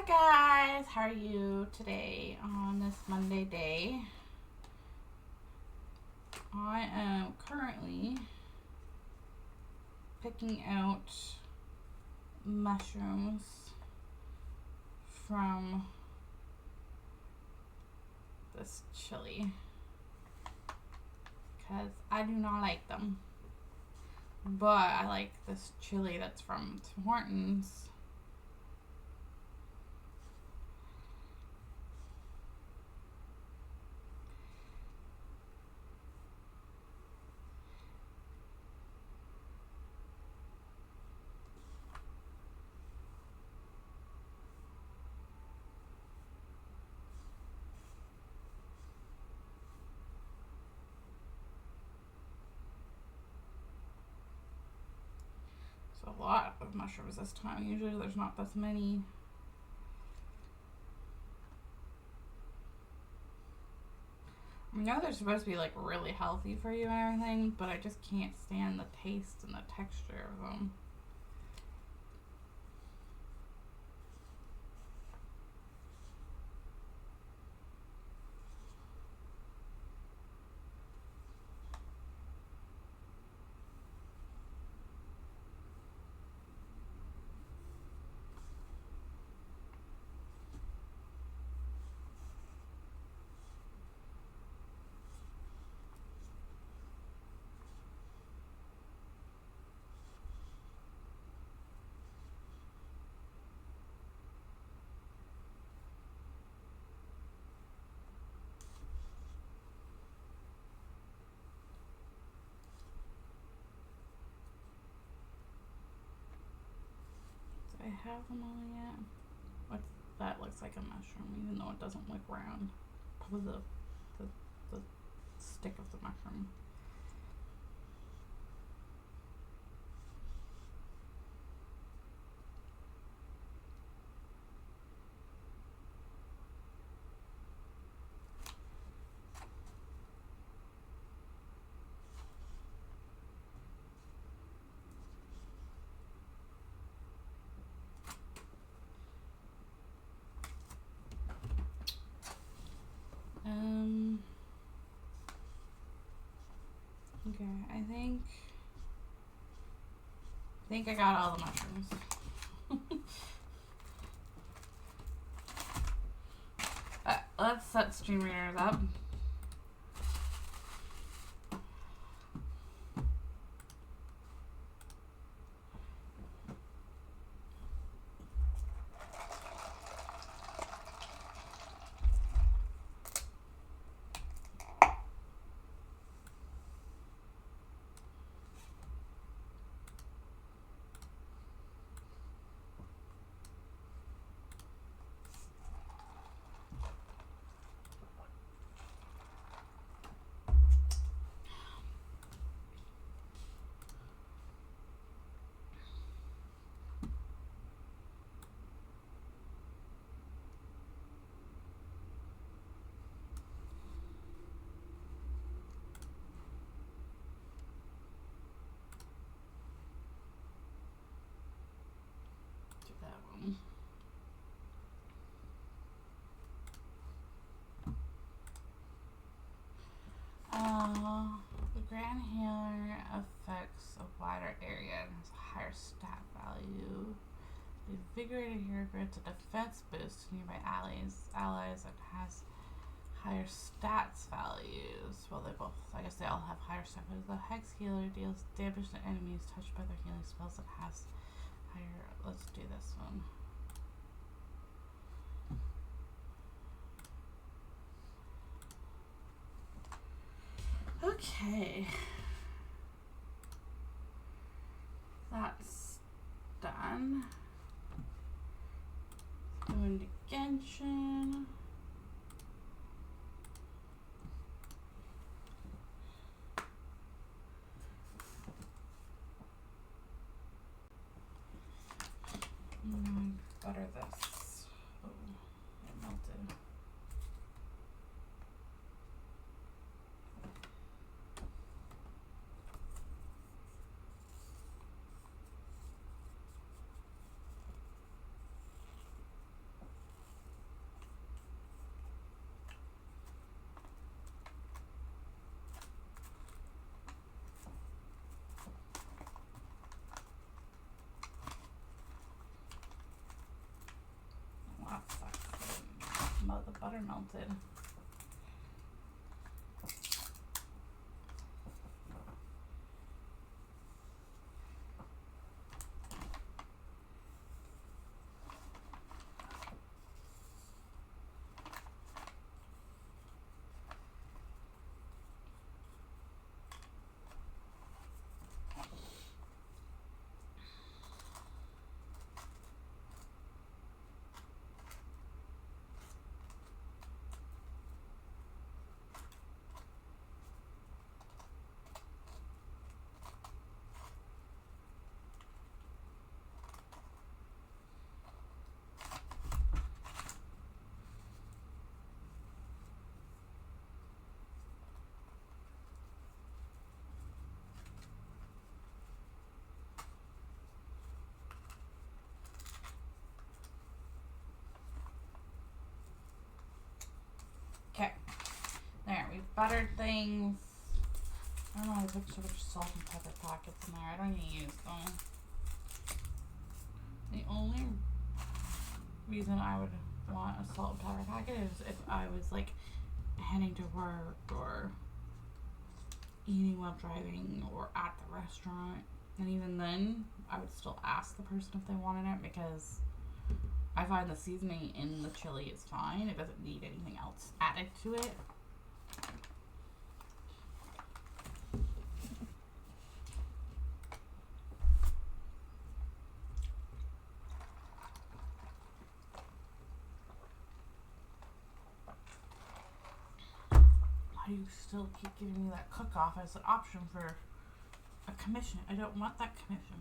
Hi guys, how are you today on this Monday day? I am currently picking out mushrooms from this chili because I do not like them, but I like this chili that's from Tim Hortons. A lot of mushrooms this time. Usually there's not this many. I know they're supposed to be like really healthy for you and everything, but I just can't stand the taste and the texture of them. I have them all yet. What's that? Looks like a mushroom, even though it doesn't look round. Probably the stick of the mushroom. Okay, I think I got all the mushrooms. Let's set streamraiders up. The Grand Healer affects a wider area and has a higher stat value. The Invigorated Hero grants a defense boost to nearby allies and has higher stats values. Well, I guess they all have higher stat values. The Hex Healer deals damage to enemies touched by their healing spells that has higher. Let's do this one. Okay. That's done. Go into Genshin. Butter this. Oh, it melted. butter melted. Okay, there, we've buttered things. I don't know, I put so much salt and pepper packets in there. I don't even use them. The only reason I would want a salt and pepper packet is if I was like heading to work or eating while driving or at the restaurant. And even then, I would still ask the person if they wanted it because I find the seasoning in the chili is fine. It doesn't need anything else added to it. Why do you still keep giving me that cook-off as an option for a commission? I don't want that commission.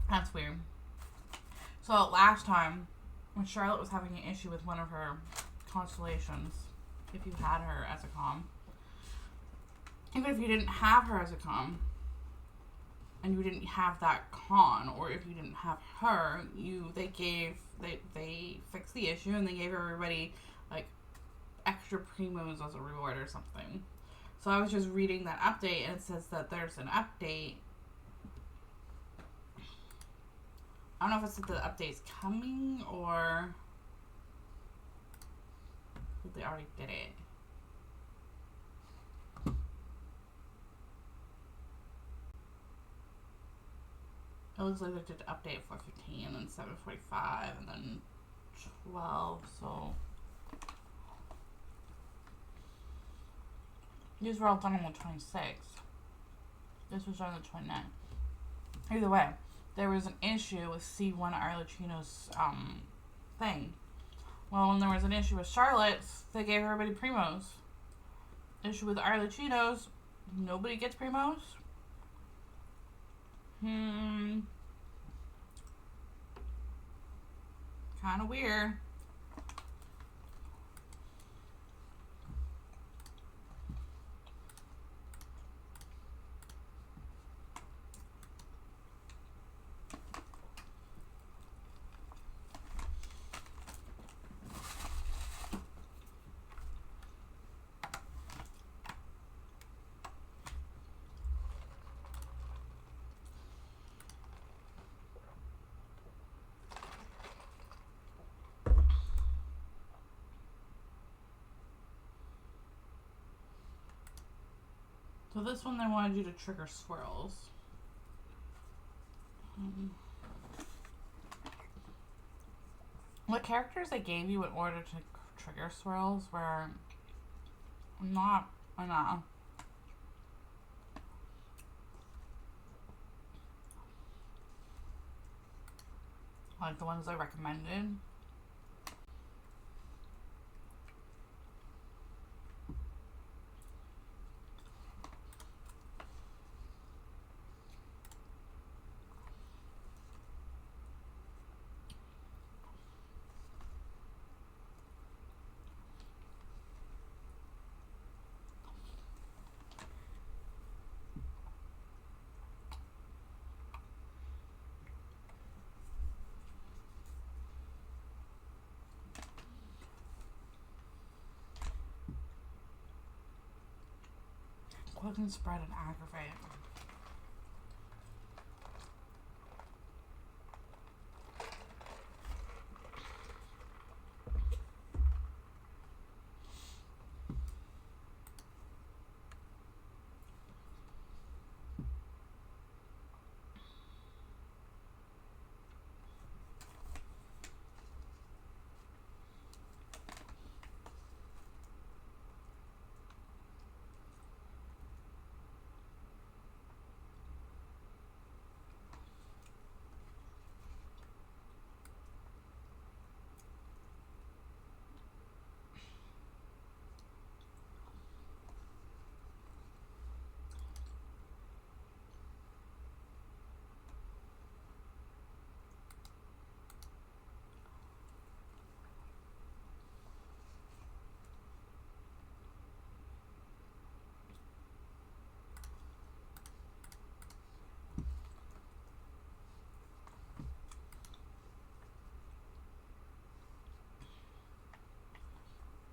That's weird. So last time, when Charlotte was having an issue with one of her constellations, if you had her as a comm, even if you didn't have her as a comm, and you didn't have that con, or if you didn't have her, they fixed the issue and they gave everybody like extra primos as a reward or something. So I was just reading that update and it says that there's an update. I don't know if it's that the update's coming or if they already did it. It looks like they did the update at 4:15 and then 7:45 and then 12, so these were all done on the 26th. This was done on the 29th. Either way, there was an issue with C1 Arlecchino's thing. Well, when there was an issue with Charlotte's, they gave everybody primos. Issue with Arlecchino's, nobody gets primos. Kind of weird. So this one they wanted you to trigger swirls. What characters they gave you in order to trigger swirls were not enough. Like the ones I recommended. Quick and spread and aggravate.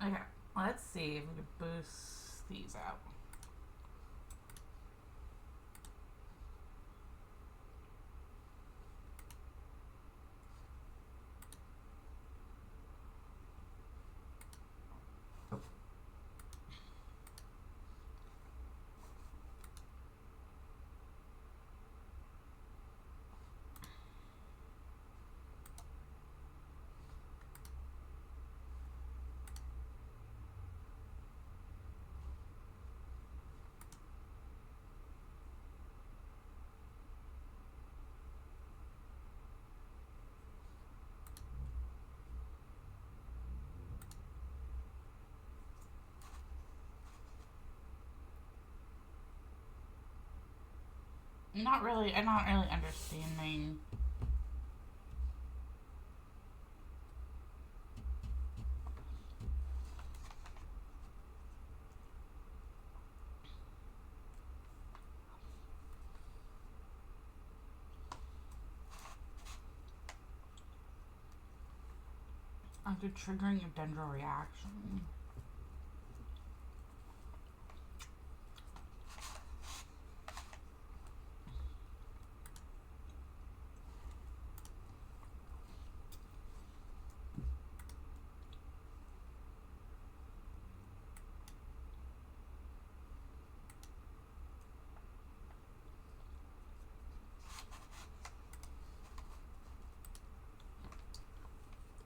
Okay, let's see if we can boost these out. I'm not really understanding. After triggering a dendro reaction.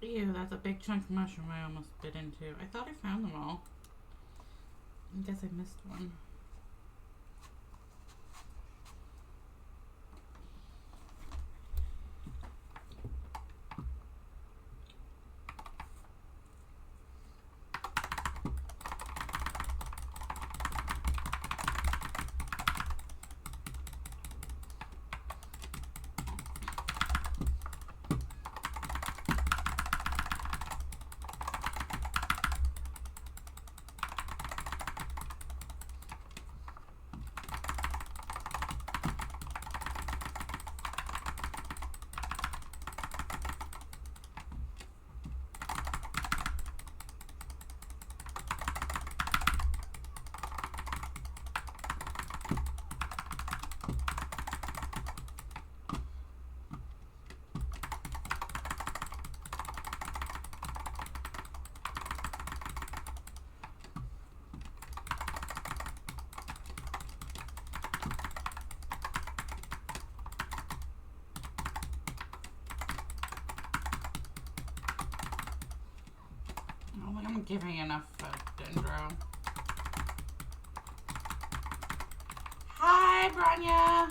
Ew, that's a big chunk of mushroom I almost bit into. I thought I found them all. I guess I missed one. I don't think I'm giving enough dendro. Hi, Branya.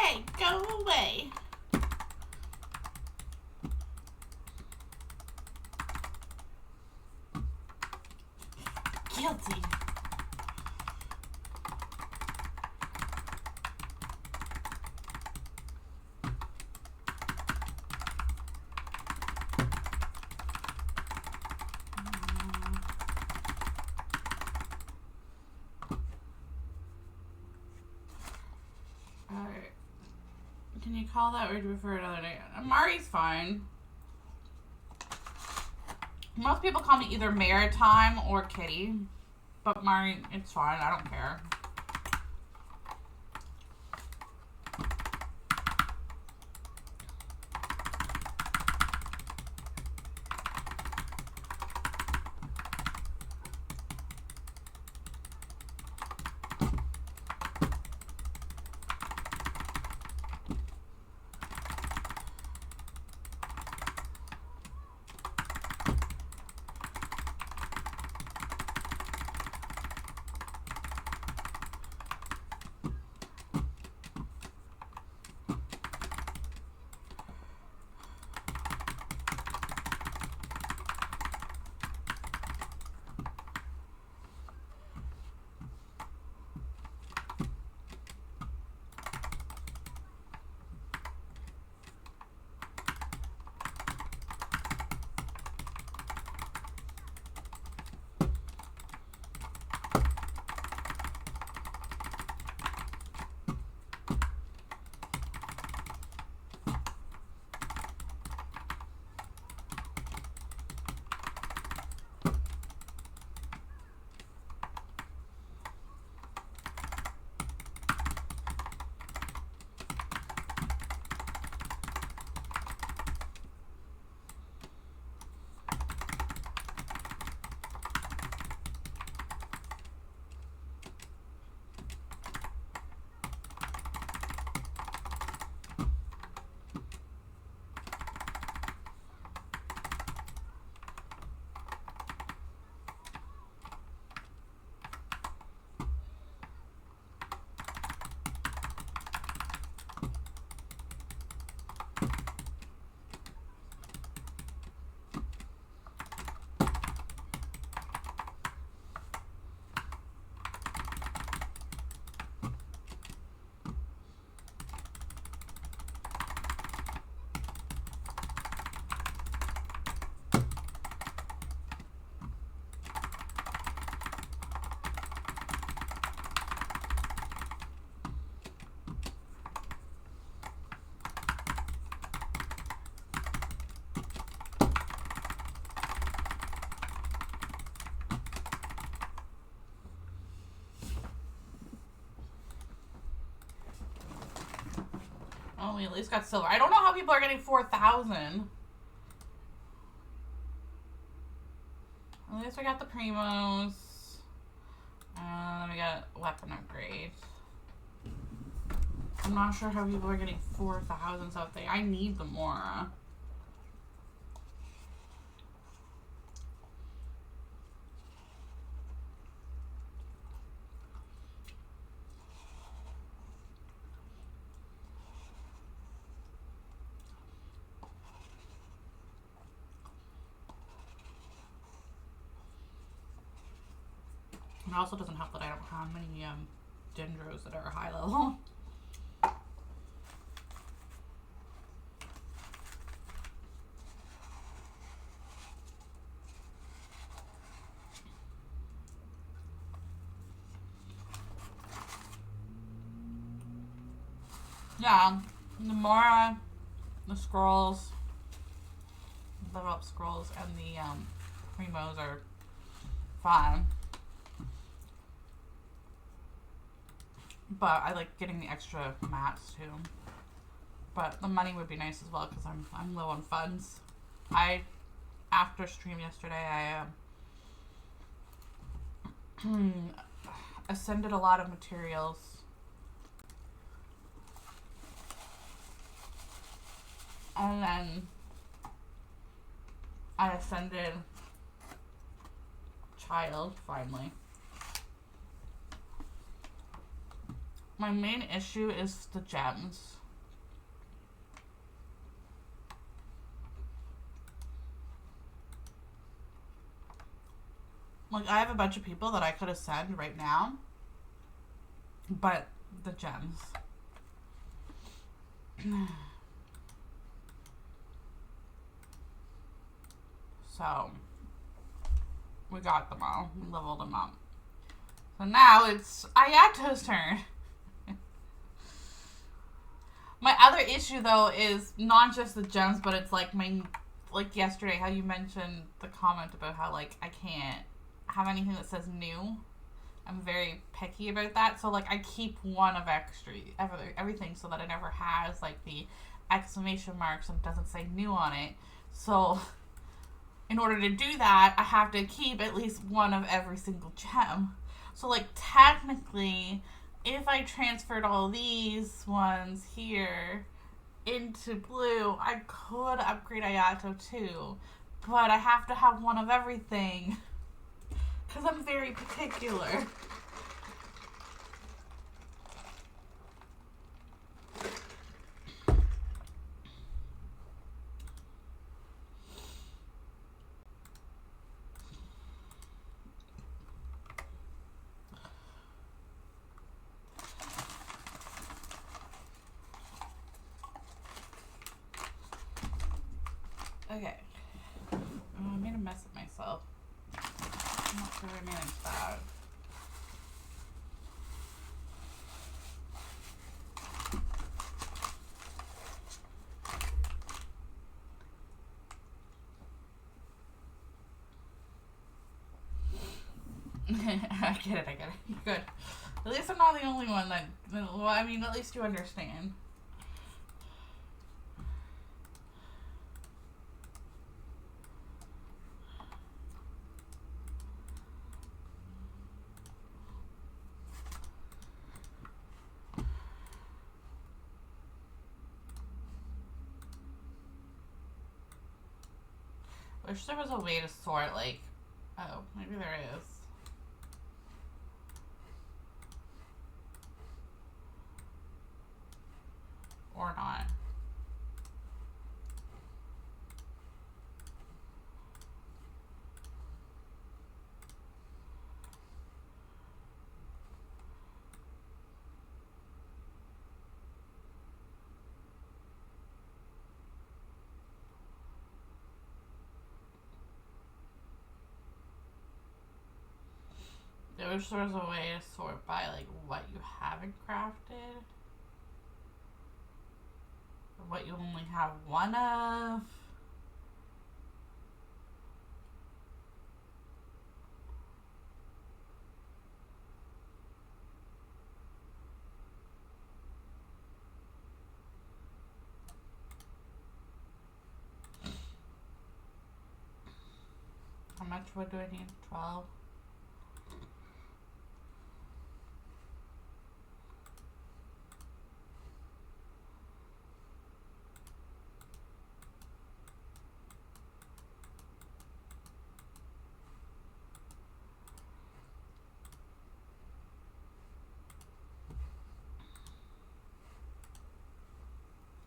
away! Go away! Guilty. Alright. Can you call that or do you prefer another name? Mari's fine. Most people call me either Maritime or Kitty. But Mari, it's fine. I don't care. Oh, we at least got silver. I don't know how people are getting 4,000. At least we got the primos. And we got weapon upgrade. I'm not sure how people are getting 4,000 something. I need the more. It also doesn't help that I don't have many dendros that are high level. Yeah, the Mora, the scrolls, level up scrolls, and the primos are fine. But I like getting the extra mats too. But the money would be nice as well because I'm low on funds. After stream yesterday, I ascended a lot of materials. And then I ascended child finally. My main issue is the gems. Like, I have a bunch of people that I could have sent right now, but the gems. So, we got them all. We leveled them up. So now it's Ayato's turn. My other issue, though, is not just the gems, but it's like like yesterday, how you mentioned the comment about how, like, I can't have anything that says new. I'm very picky about that. So, like, I keep one of everything so that it never has, like, the exclamation marks and doesn't say new on it. So, in order to do that, I have to keep at least one of every single gem. So, like, technically, if I transferred all these ones here into blue, I could upgrade Ayato too. But I have to have one of everything. Because I'm very particular. Okay. I made a mess of myself. I'm not sure I managed that. I get it. Good. At least I'm not the only one that, well, I mean, at least you understand. Wish there was a way to sort, like, oh, maybe there is. Or not. I wish there was a way to sort by, like, what you haven't crafted. Or what you only have one of. How much wood do I need? 12.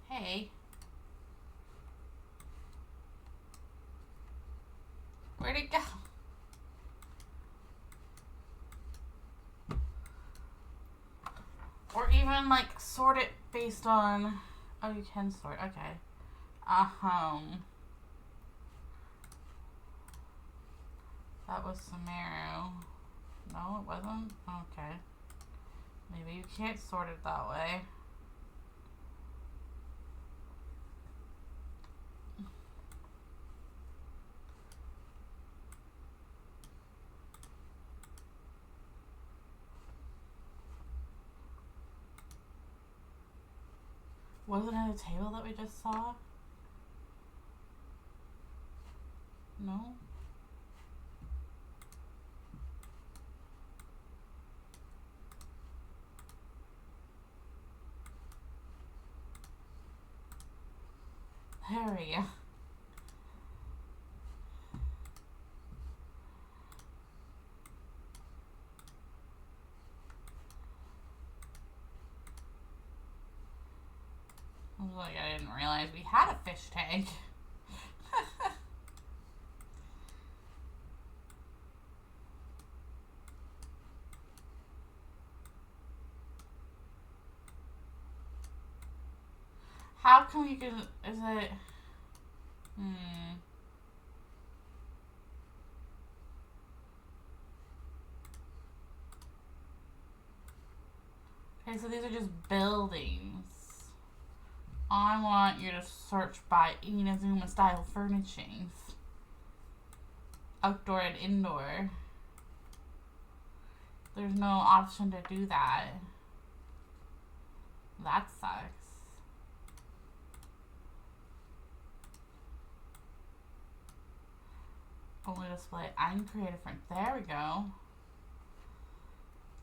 Hey. Where'd it go? Or even, like, sort it based on... Oh, you can sort. Okay. That was Sumeru. No, it wasn't? Okay. Maybe you can't sort it that way. Wasn't it a table that we just saw? No? There we go. I was like, I didn't realize we had a fish tank. How come you can... Is it... Okay, so these are just buildings. I want you to search by Inazuma style furnishings. Outdoor and indoor. There's no option to do that. That sucks. Only display and create a friend. There we go.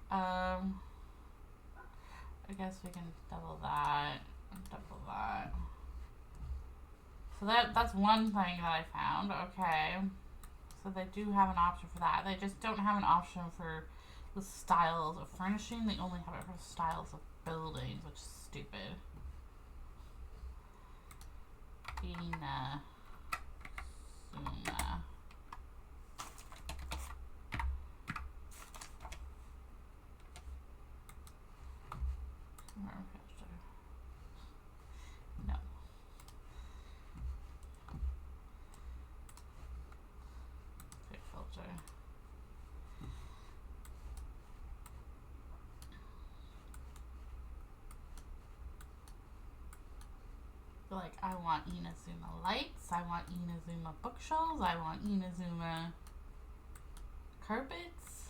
I guess we can double that. Double that. So that's one thing that I found. Okay. So they do have an option for that. They just don't have an option for the styles of furnishing. They only have it for styles of buildings, which is stupid. Inazuma. No. Quick filter. Like, I want Inazuma lights, I want Inazuma bookshelves, I want Inazuma carpets.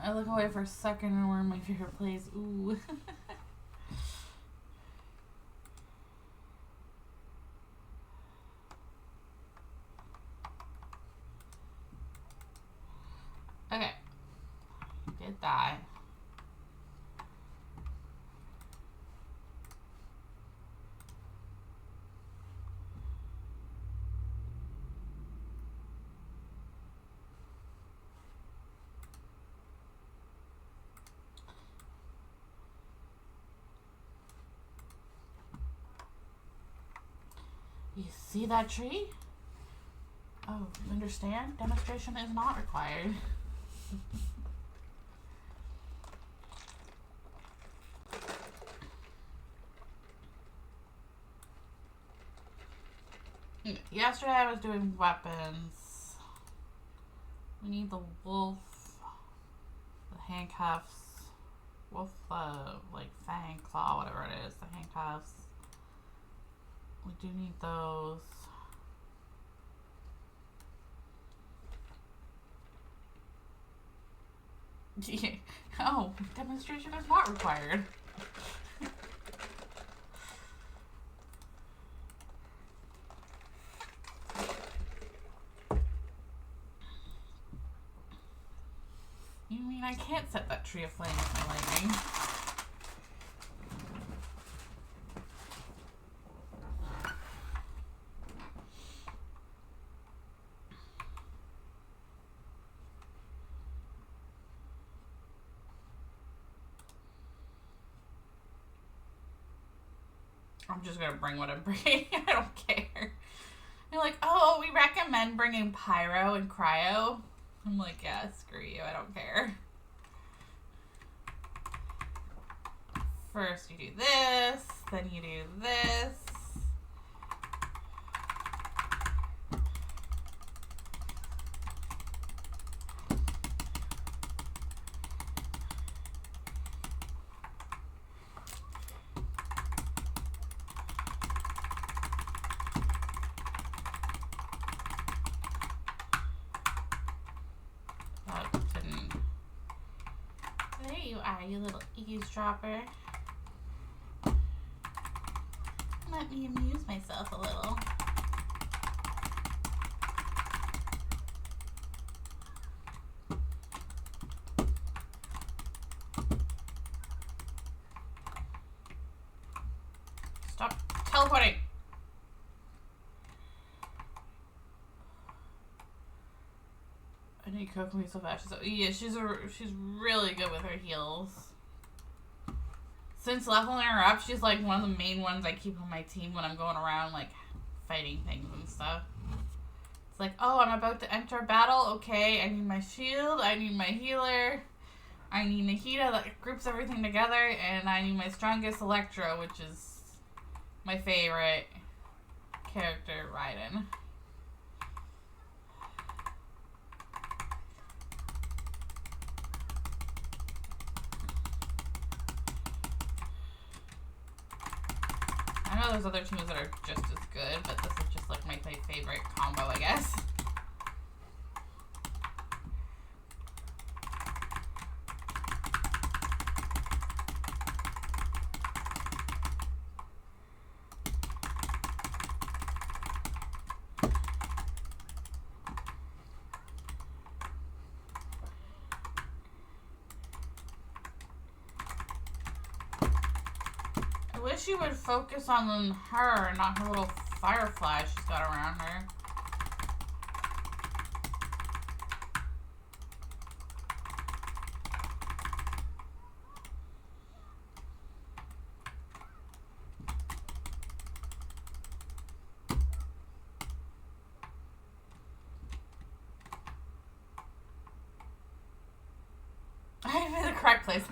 I look away for a second and we're in my favorite place. Ooh. Okay. Did that. You see that tree? Oh, you understand? Demonstration is not required. Yesterday I was doing weapons. We need the wolf, the handcuffs, wolf, like fang, claw, whatever it is, the handcuffs. We do need those. Oh, demonstration is not required. You mean I can't set that tree aflame with my lightning? I'm just gonna bring what I'm bringing. I don't care. You're like, oh, we recommend bringing pyro and cryo. I'm like, yeah, screw you. I don't care. First you do this, then you do this. You little eavesdropper. Let me amuse myself a little. Stop teleporting. I need to cook me so fast. Yeah, she's really good with her heals. Since leveling her up, she's like one of the main ones I keep on my team when I'm going around like fighting things and stuff. It's like, oh, I'm about to enter battle. Okay, I need my shield. I need my healer. I need Nahida that groups everything together. And I need my strongest Electro, which is my favorite character, Raiden. I know there's other teams that are just as good, but this is just like my favorite combo, I guess. I wish you would focus on her, not her little firefly she's got around her. I'm in the correct place.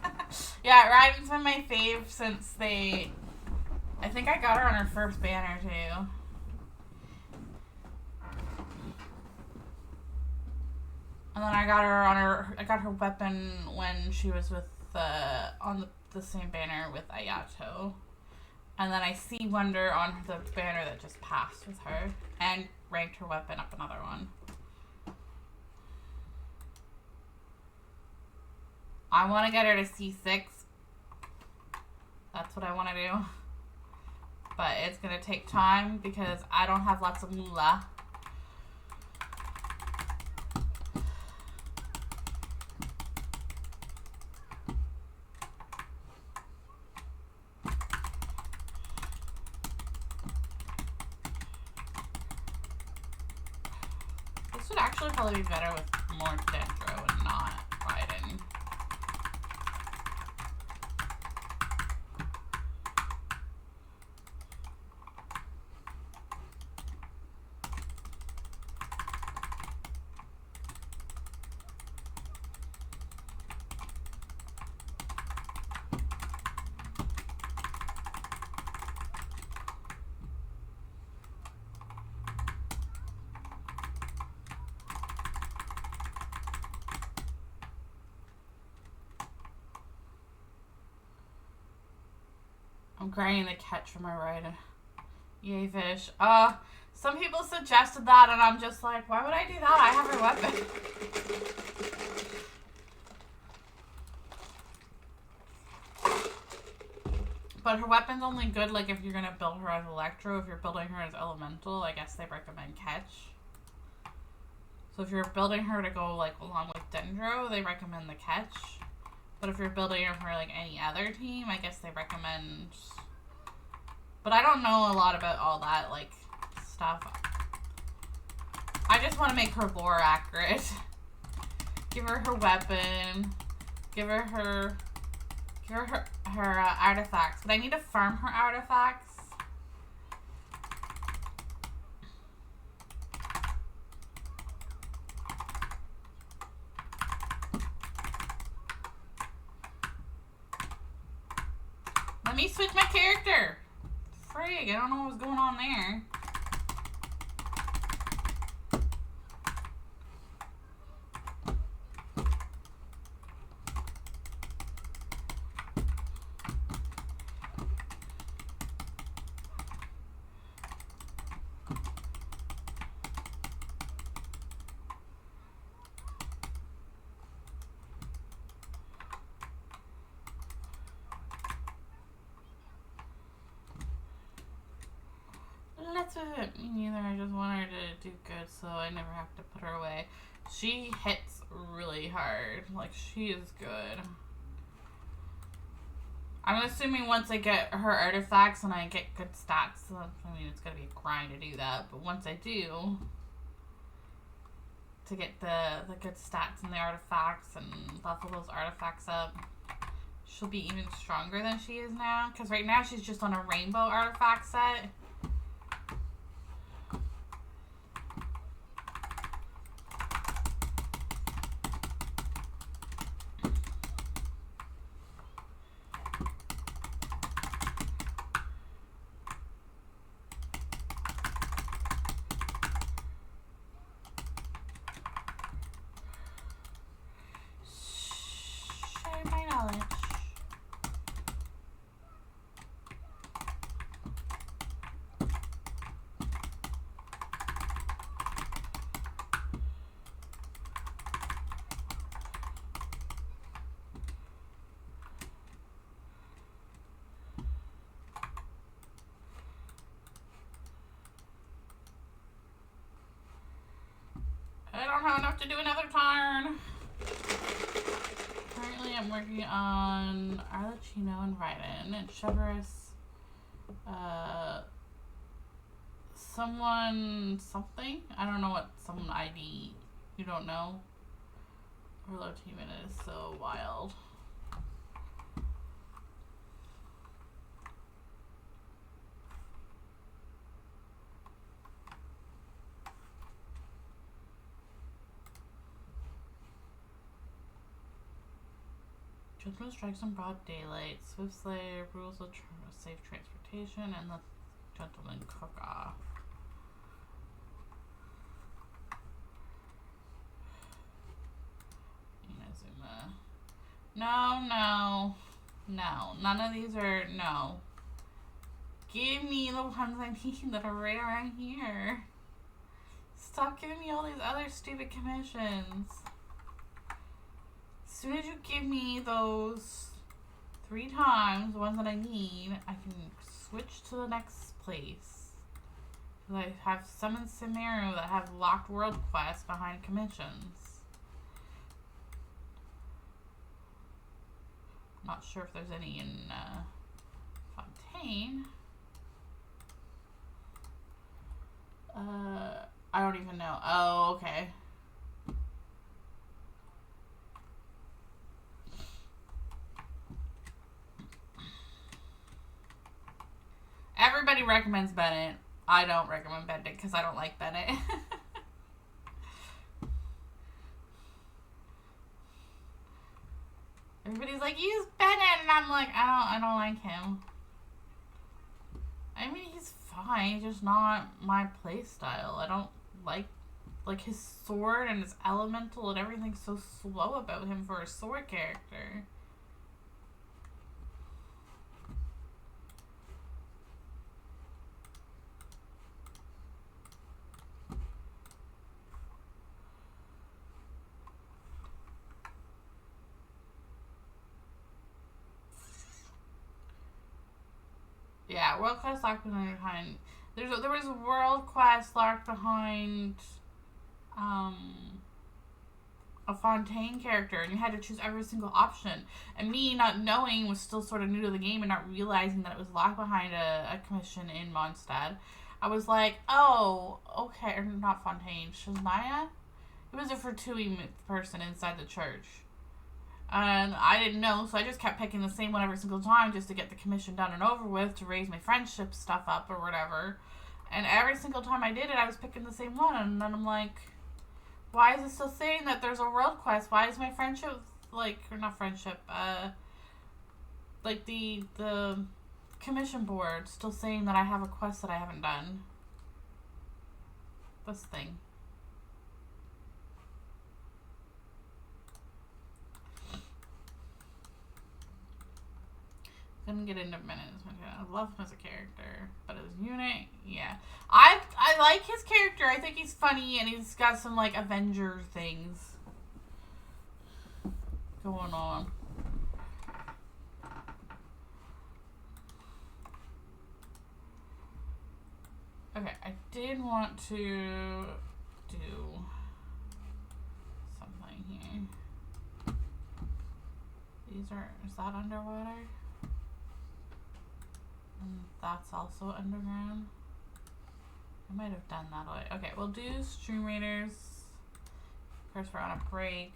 Yeah, Raiden's been my fave since I think I got her on her first banner too. And then I got her weapon when she was with on the same banner with Ayato. And then I see Wonder on the banner that just passed with her and ranked her weapon up another one. I want to get her to C6. That's what I want to do. But it's going to take time because I don't have lots of moolah. This would actually probably be better with more Dendro and not Raiden. I'm grinding the catch for my rider. Yay, fish. Some people suggested that, and I'm just like, why would I do that? I have her weapon. But her weapon's only good, like, if you're gonna build her as Electro. If you're building her as Elemental, I guess they recommend catch. So if you're building her to go, like, along with Dendro, they recommend the catch. But if you're building her for, like, any other team, I guess they recommend... But I don't know a lot about all that, like, stuff. I just want to make her lore accurate. Give her her weapon. Give her her artifacts. But I need to farm her artifacts. Let me switch my character. Frig, I don't know what's going on there. Me neither. I just want her to do good so I never have to put her away. She hits really hard. Like, she is good. I'm assuming once I get her artifacts and I get good stats, I mean, it's going to be a grind to do that, but once I do, to get the good stats and the artifacts and level those artifacts up, she'll be even stronger than she is now. Because right now she's just on a rainbow artifact set. don't have enough to do another turn. Currently, I'm working on Arlecchino and Raiden and Chivalrous. Someone something. I don't know what someone ID. You don't know. Overload team is so wild. Gentleman strikes in broad daylight. Swift Slayer rules of safe transportation, and the Gentleman cook-off. Inazuma. No. None of these are no. Give me the ones I need that are right around here. Stop giving me all these other stupid commissions. As soon as you give me those 3 times, the ones that I need, I can switch to the next place. I have summoned Sumeru that have locked world quests behind commissions. Not sure if there's any in Fontaine. I don't even know. Oh, okay. Everybody recommends Bennett. I don't recommend Bennett because I don't like Bennett. Everybody's like, use Bennett, and I'm like, I don't like him. I mean, he's fine, he's just not my playstyle. I don't like his sword and his elemental and everything's so slow about him for a sword character. Yeah, world quest locked behind. There was a world quest locked behind a Fontaine character, and you had to choose every single option. And me not knowing, was still sort of new to the game and not realizing that it was locked behind a commission in Mondstadt. I was like, oh, okay, or not Fontaine, Shazmaya? It was a Fortui person inside the church. And I didn't know, so I just kept picking the same one every single time just to get the commission done and over with, to raise my friendship stuff up or whatever. And every single time I did it, I was picking the same one. And then I'm like, why is it still saying that there's a world quest? Why is my friendship, like, or not friendship, like the commission board still saying that I have a quest that I haven't done? This thing. Couldn't get into minutes. I love him as a character, but as unit, yeah. I like his character. I think he's funny, and he's got some like Avenger things going on. Okay, I did want to do something here. Is that underwater? And that's also underground. I might have done that already. Okay, we'll do Stream Raiders. Of course, we're on a break.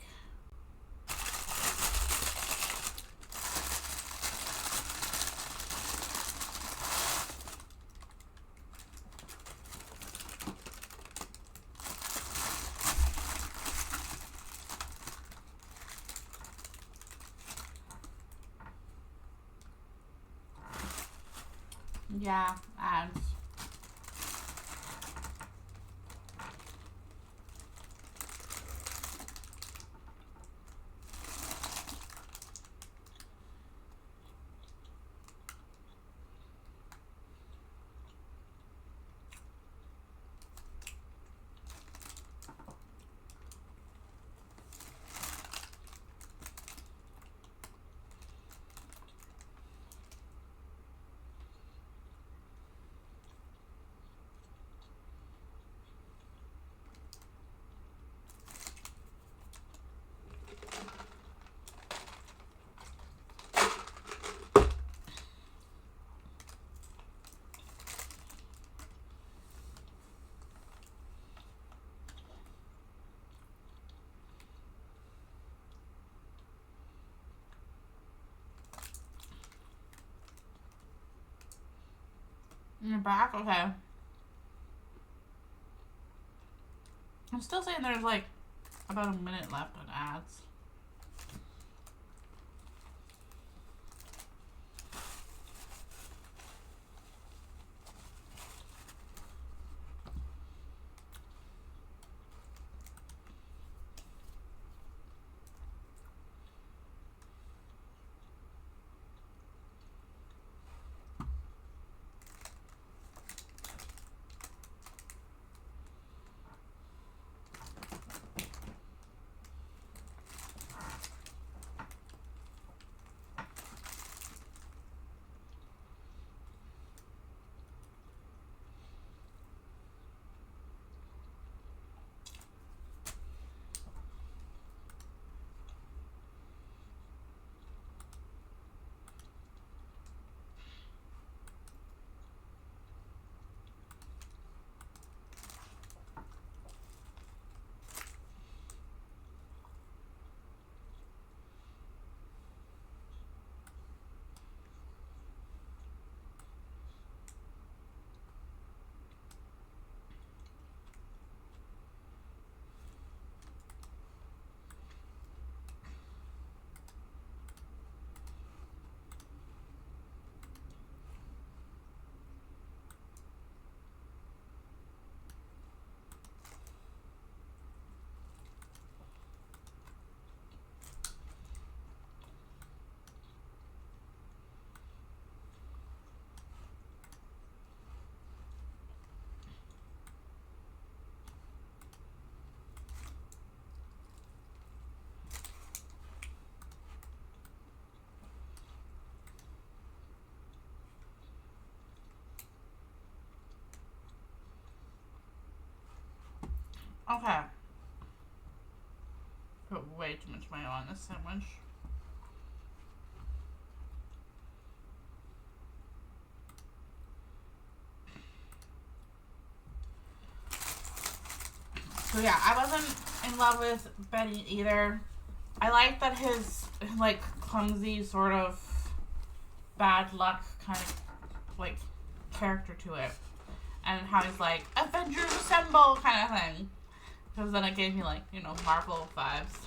Yeah, and You're back? Okay. I'm still saying there's like about a minute left on ads. Okay. Put way too much mayo on this sandwich. So yeah, I wasn't in love with Benny either. I like that his like clumsy sort of bad luck kind of like character to it, and how he's like Avengers Assemble kind of thing. Because then it gave me like, you know, Marvel vibes.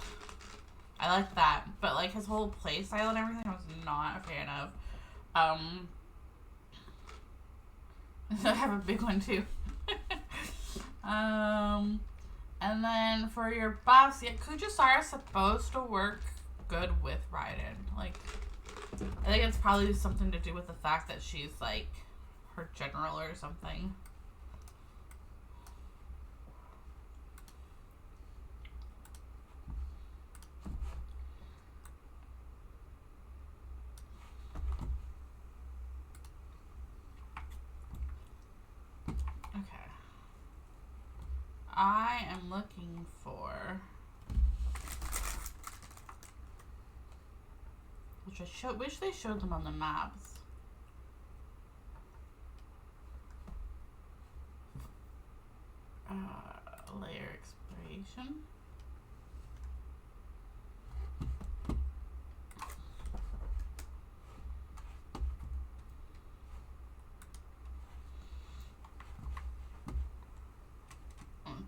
I like that, but like his whole play style and everything, I was not a fan of. I have a big one too. And then for your buffs, yeah, Kujisara's supposed to work good with Raiden. Like, I think it's probably something to do with the fact that she's like her general or something. I am looking for, which I wish they showed them on the maps. Layer expiration.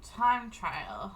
Time trial.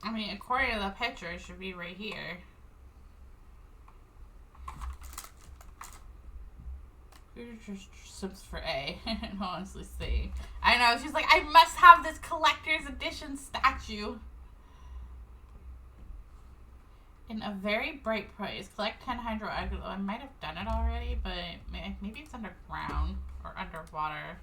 I mean, according to the picture, it should be right here. Just sips for A. Honestly, C. I know, she's like, I must have this collector's edition statue. In a very bright price. Collect 10 hydro. I might have done it already, but maybe it's underground or underwater.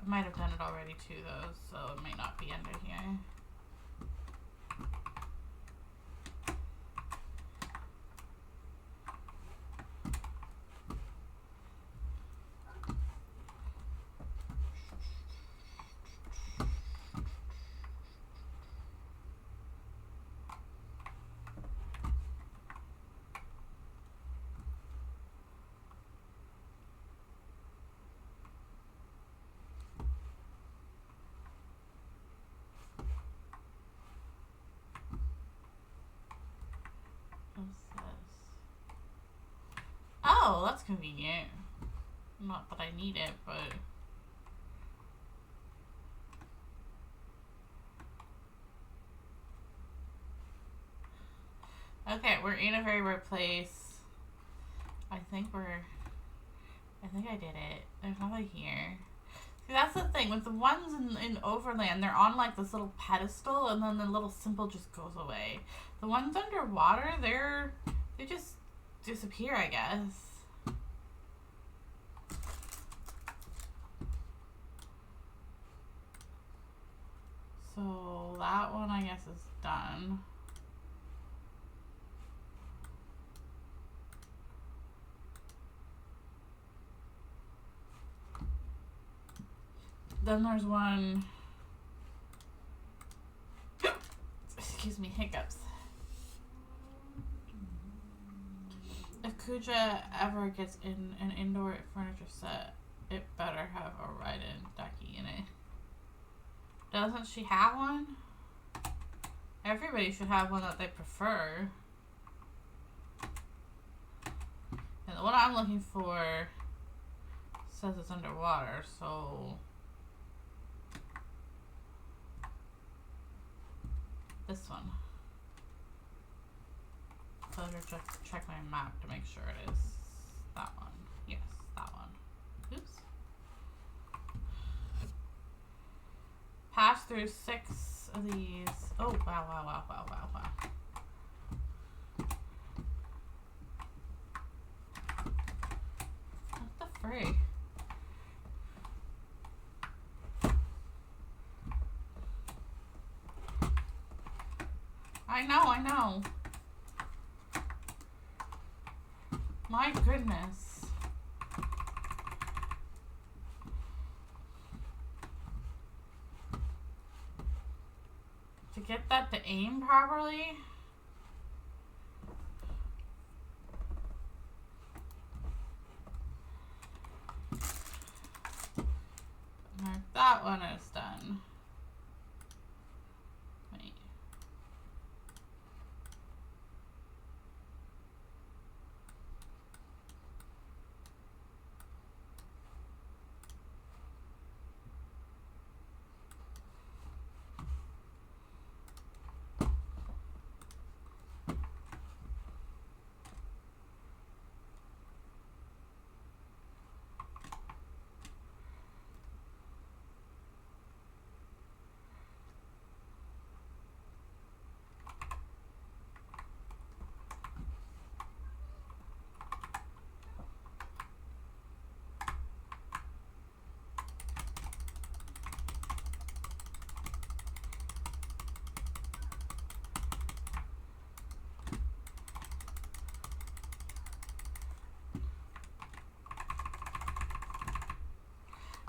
I might have done it already too, though, so it may not be under here. Oh, that's convenient. Not that I need it, but... Okay, we're in a very right place. I think I did it. There's nothing here. See, that's the thing. With the ones in Overland, they're on like this little pedestal, and then the little symbol just goes away. The ones underwater, they just disappear, I guess. So that one, I guess, is done. Then there's one, excuse me, hiccups. If Kuja ever gets in an indoor furniture set, it better have a ride-in ducky in it. Doesn't she have one? Everybody should have one that they prefer. And the one I'm looking for says it's underwater, so... This one. So I'll just check my map to make sure it is that one. Yes, that one. Oops. Pass through 6 of these. Oh, wow, wow, wow, wow, wow, wow. What the frig? I know. My goodness. To get that to aim properly. Alright, that one is done. Wait.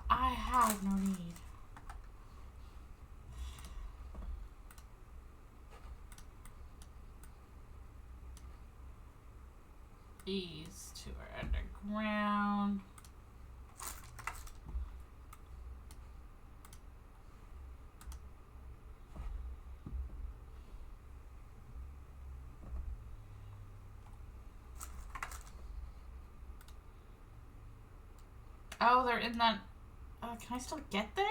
I have no need. These two are underground. Oh, they're in that... can I still get there?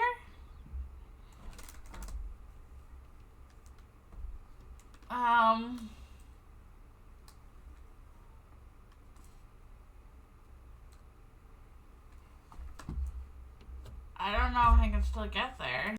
I don't know if I can still get there.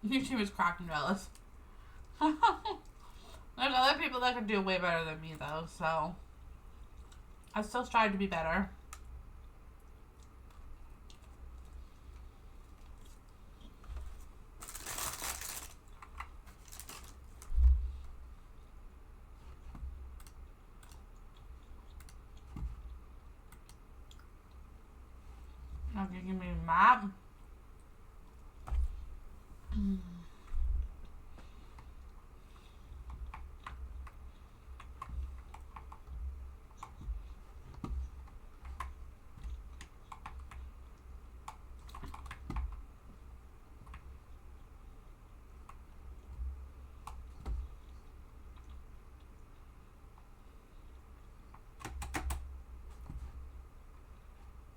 YouTube is cracking jealous. There's other people that can do way better than me though, so I still strive to be better. Okay, give me a map.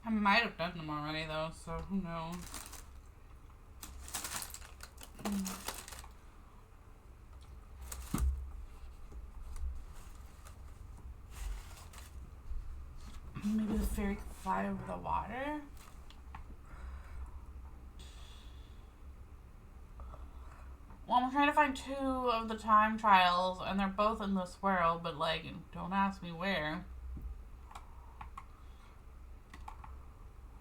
I might have done them already though, so who knows. Maybe the fairy can fly over the water? Well, I'm trying to find 2 of the time trials, and they're both in this world, but like, don't ask me where.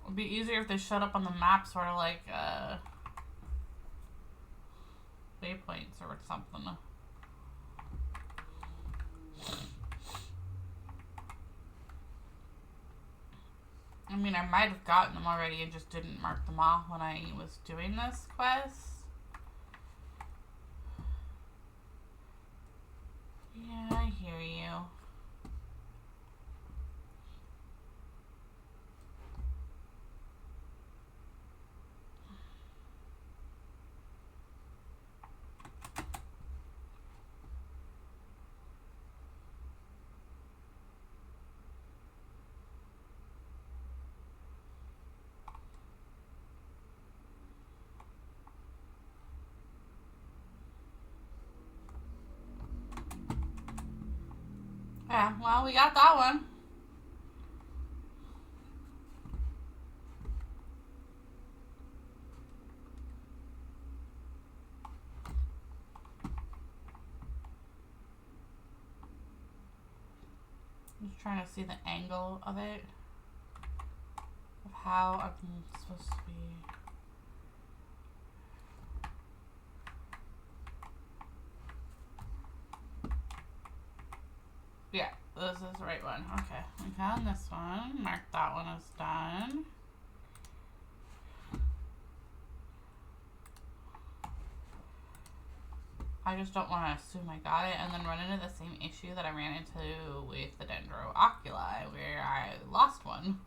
It would be easier if they showed up on the map, sort of like, waypoints or something. I mean, I might have gotten them already and just didn't mark them off when I was doing this quest. Yeah, I hear you. Yeah, well, we got that one. I'm just trying to see the angle of it. Of how I'm supposed to be. Yeah, this is the right one. Okay, we found this one. Mark that one as done. I just don't want to assume I got it and then run into the same issue that I ran into with the Dendro Oculi, where I lost one.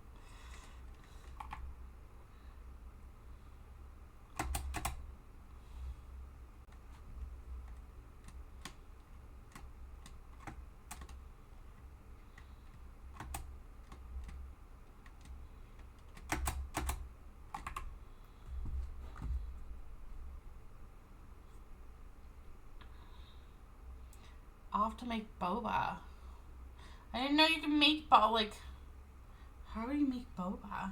Off to make boba. I didn't know you can make boba. Like, how do you make boba?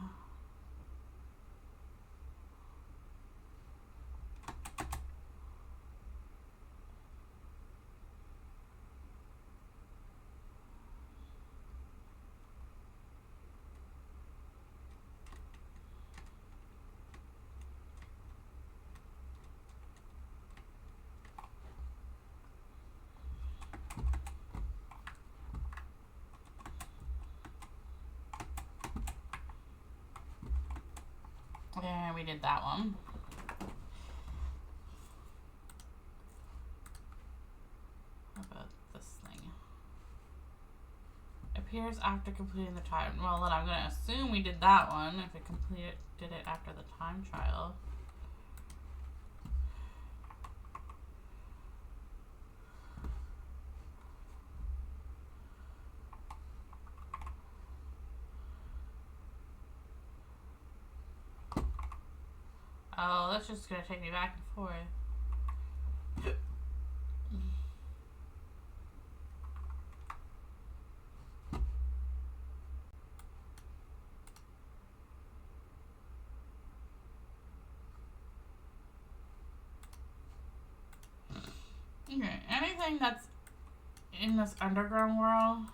And we did that one. How about this thing? Appears after completing the time. Well, then I'm gonna assume we did that one if it did it after the time trial. Oh, that's just gonna take me back and forth. Okay, anything that's in this underground world.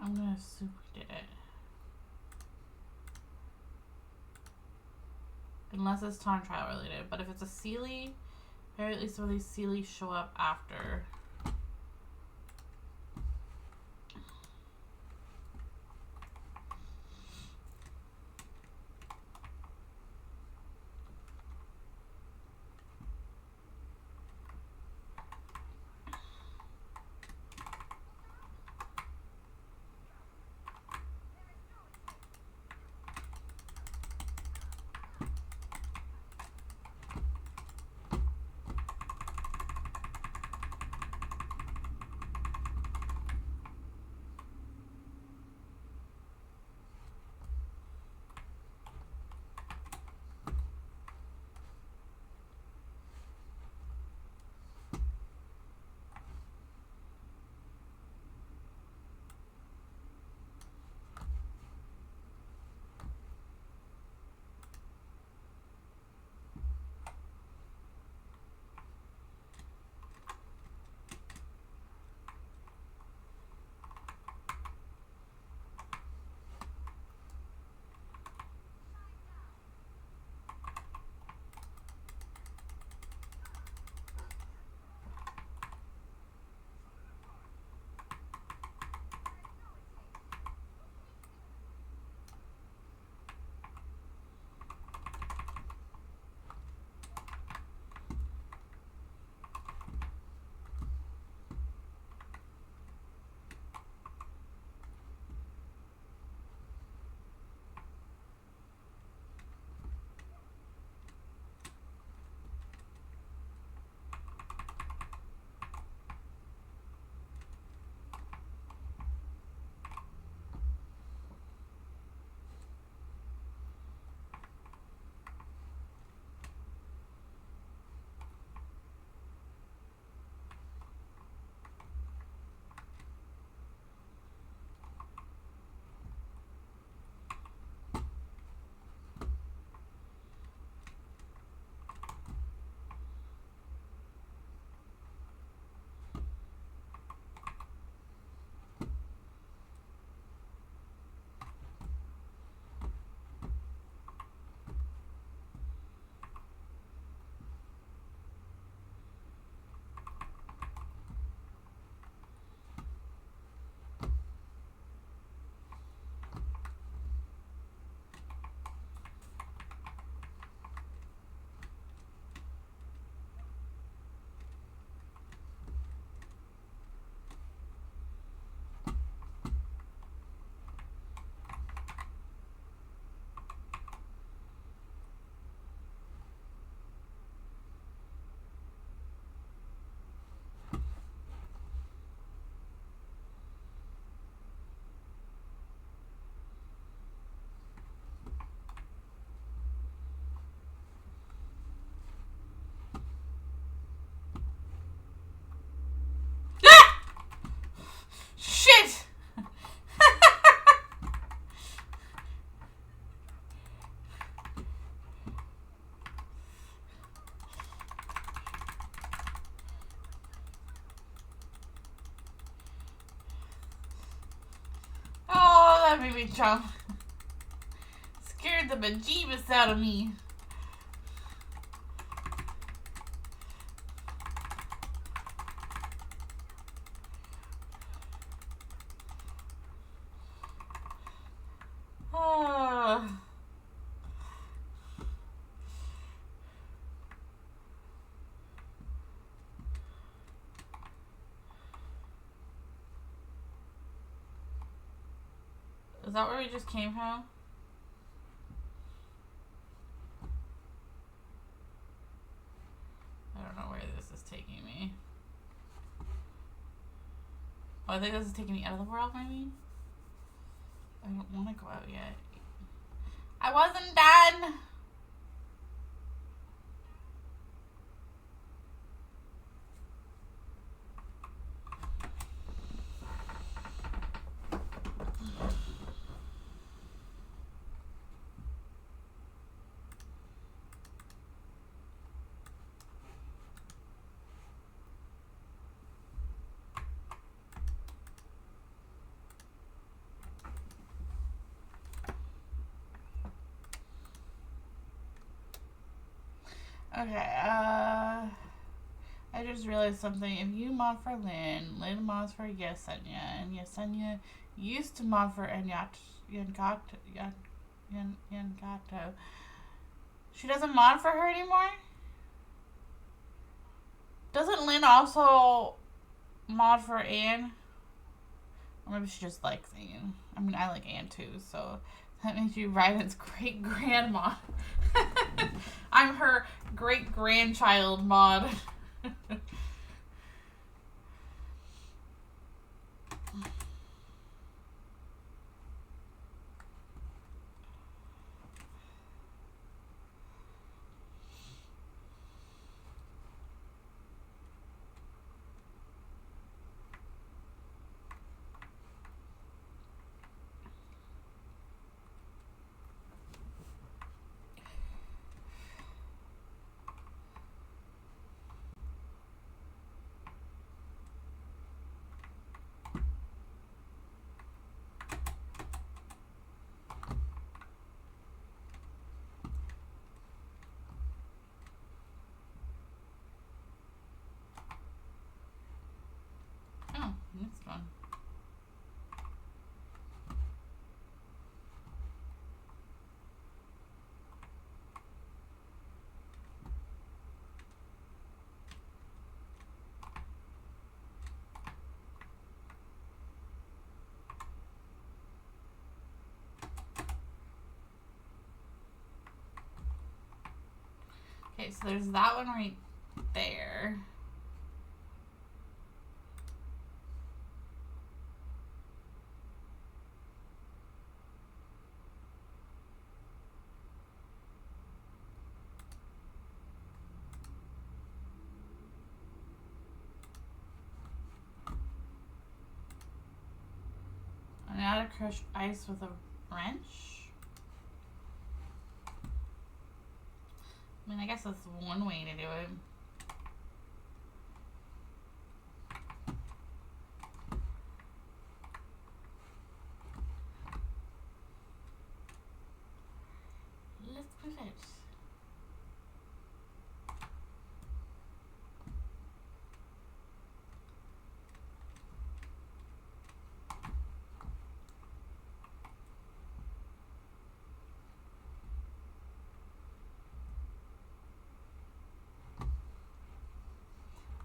I'm gonna assume we did it. Unless it's time trial related. But if it's a Sealy, or at least some of these Sealies show up after. Shit! Oh, that made me jump. Scared the bejeebus out of me. Is that where we just came from? I don't know where this is taking me. Oh, I think this is taking me out of the world, maybe? I don't want to go out yet. I wasn't done! Okay, I just realized something. If you mod for Lynn, Lynn mods for Yesenia, and Yesenia used to mod for Yangato. She doesn't mod for her anymore? Doesn't Lynn also mod for Anne? Or maybe she just likes Anne. I mean, I like Anne too, so that makes you Ryden's great-grandma. I'm her great-grandchild mod. Oh, that's fun. Okay, so there's that one right there. And now to crush ice with a wrench. I mean, I guess that's one way to do it. Let's put it.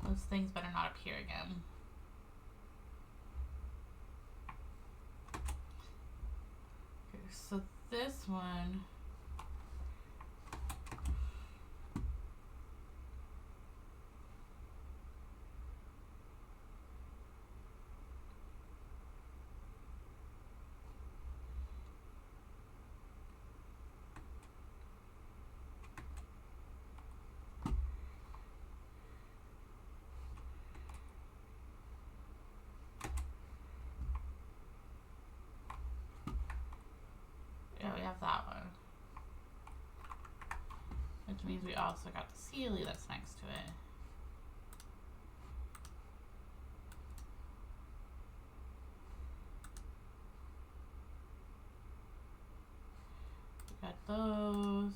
Those things better not appear again. Okay, so this one. Yeah, we have that one. Which means we also got the Sealy that's next to it. We got those.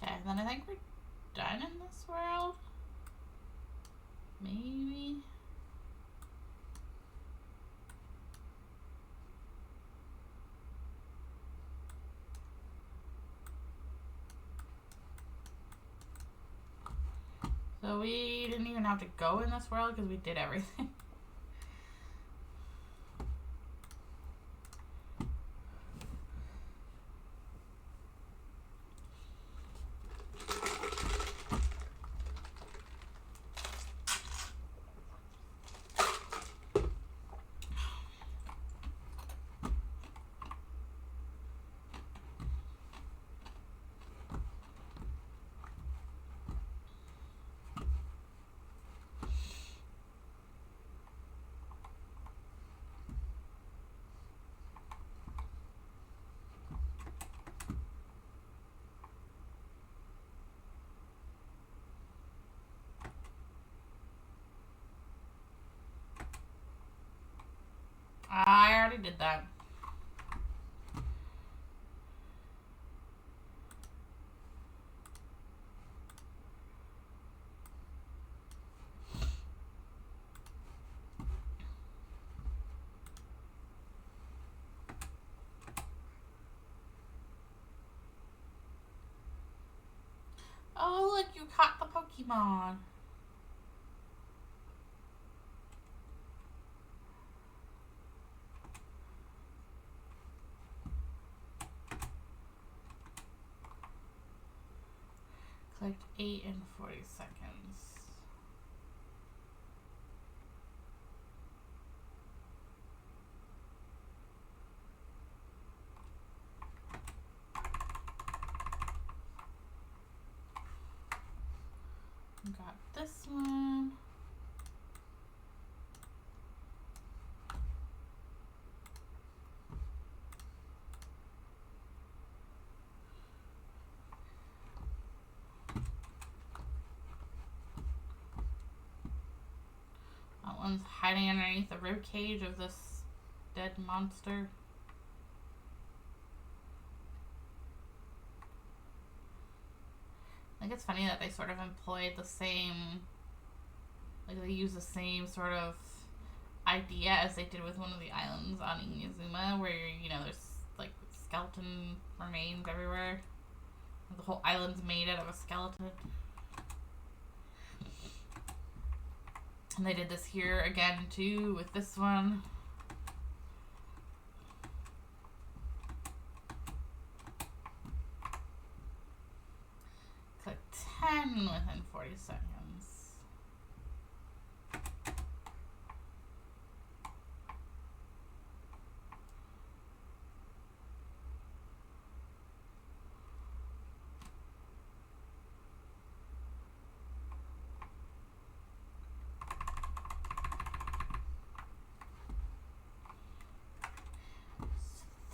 Okay, then I think we're done in this world. Maybe. So we didn't even have to go in this world because we did everything. I already did that. Oh, look, you caught the Pokemon. Collect 8 in 40 seconds. Got this one. That one's hiding underneath the rib cage of this dead monster. I think it's funny that they sort of employed the same, like they use the same sort of idea as they did with one of the islands on Inazuma, where, you know, there's like skeleton remains everywhere. The whole island's made out of a skeleton. And they did this here again too with this one. Click 10 within 40 seconds.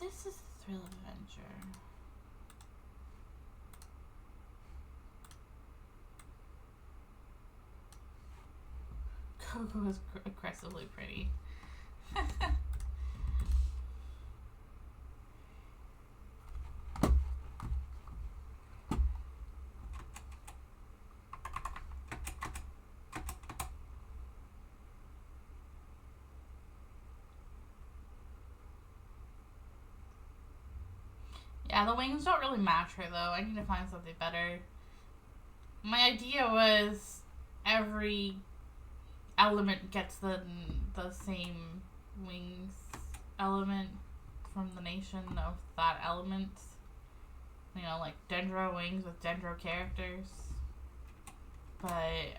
This is Thrill Adventure. Coco is aggressively pretty. Yeah, the wings don't really match her though. I need to find something better. My idea was every element gets the same wings element from the nation of that element. You know, like Dendro wings with Dendro characters. But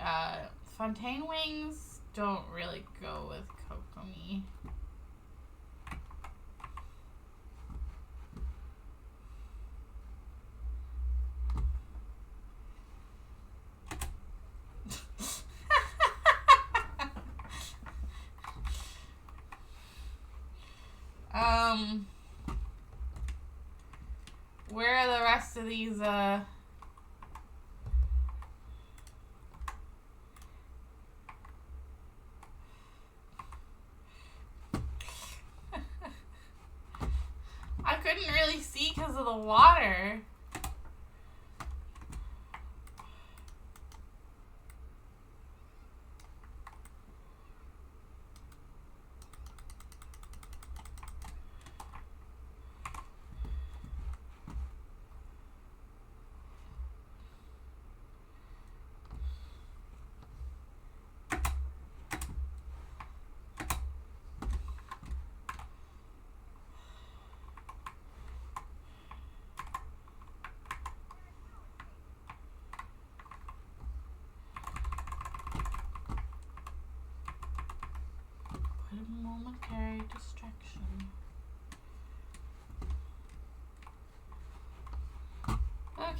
Fontaine wings don't really go with Kokomi. Where are the rest of these, I couldn't really see because of the water.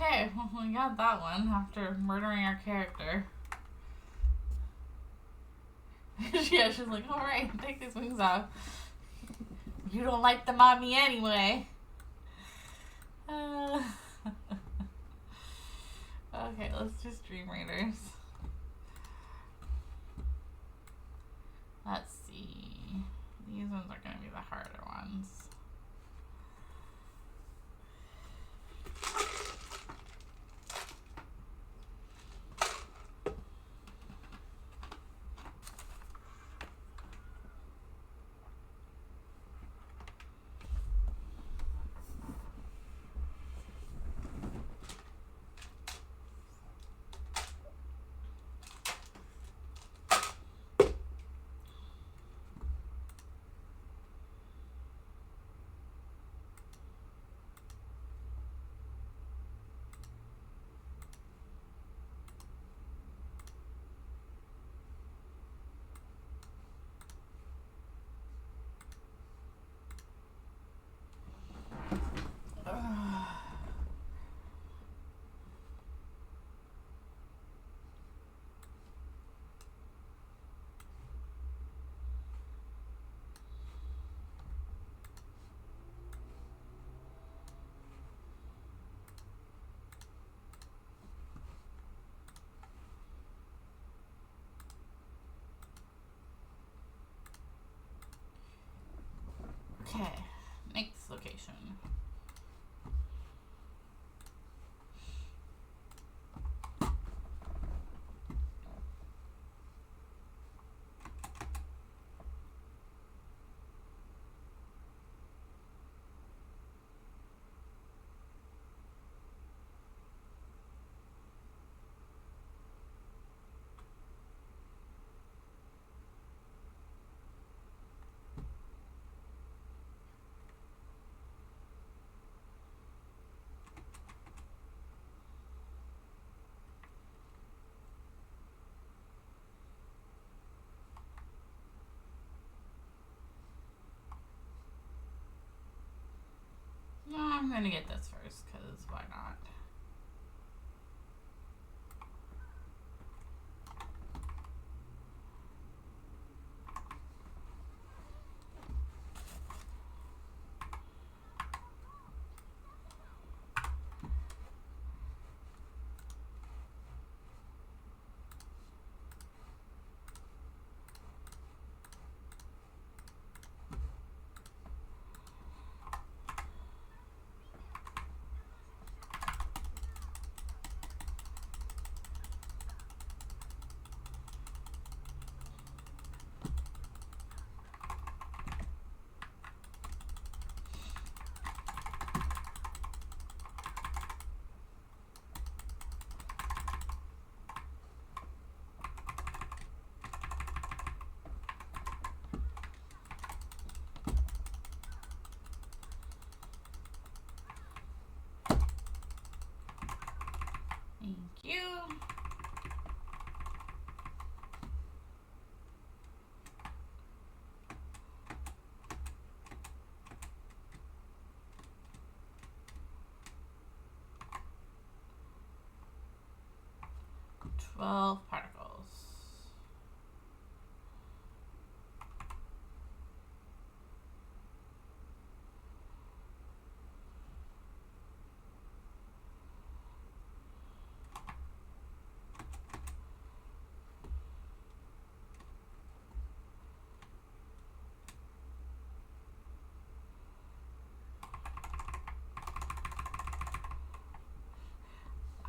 Okay, we got that one after murdering our character. Yeah, she's like, alright, take these wings off. You don't like them on me anyway. Okay, let's do Stream Raiders. Let's see. These ones are going to be the harder ones. Okay, next location. No, I'm gonna get this first, because why not? Thank you. Twelve particles.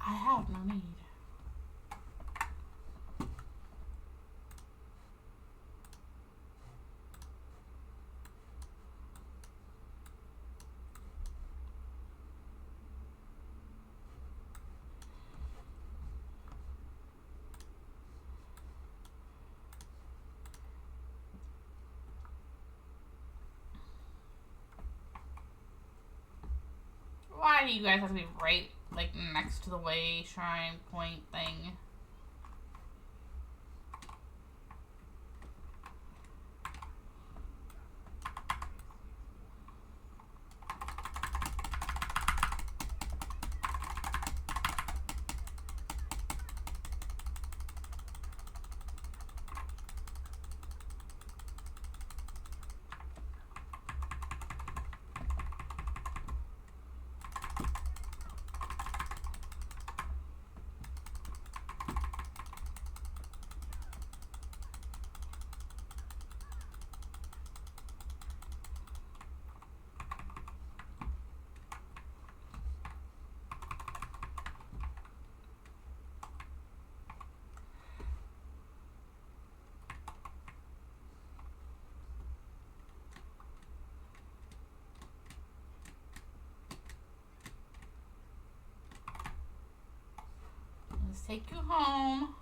I have no need. Why do you guys have to be right, like, next to the way shrine point thing? Take you home.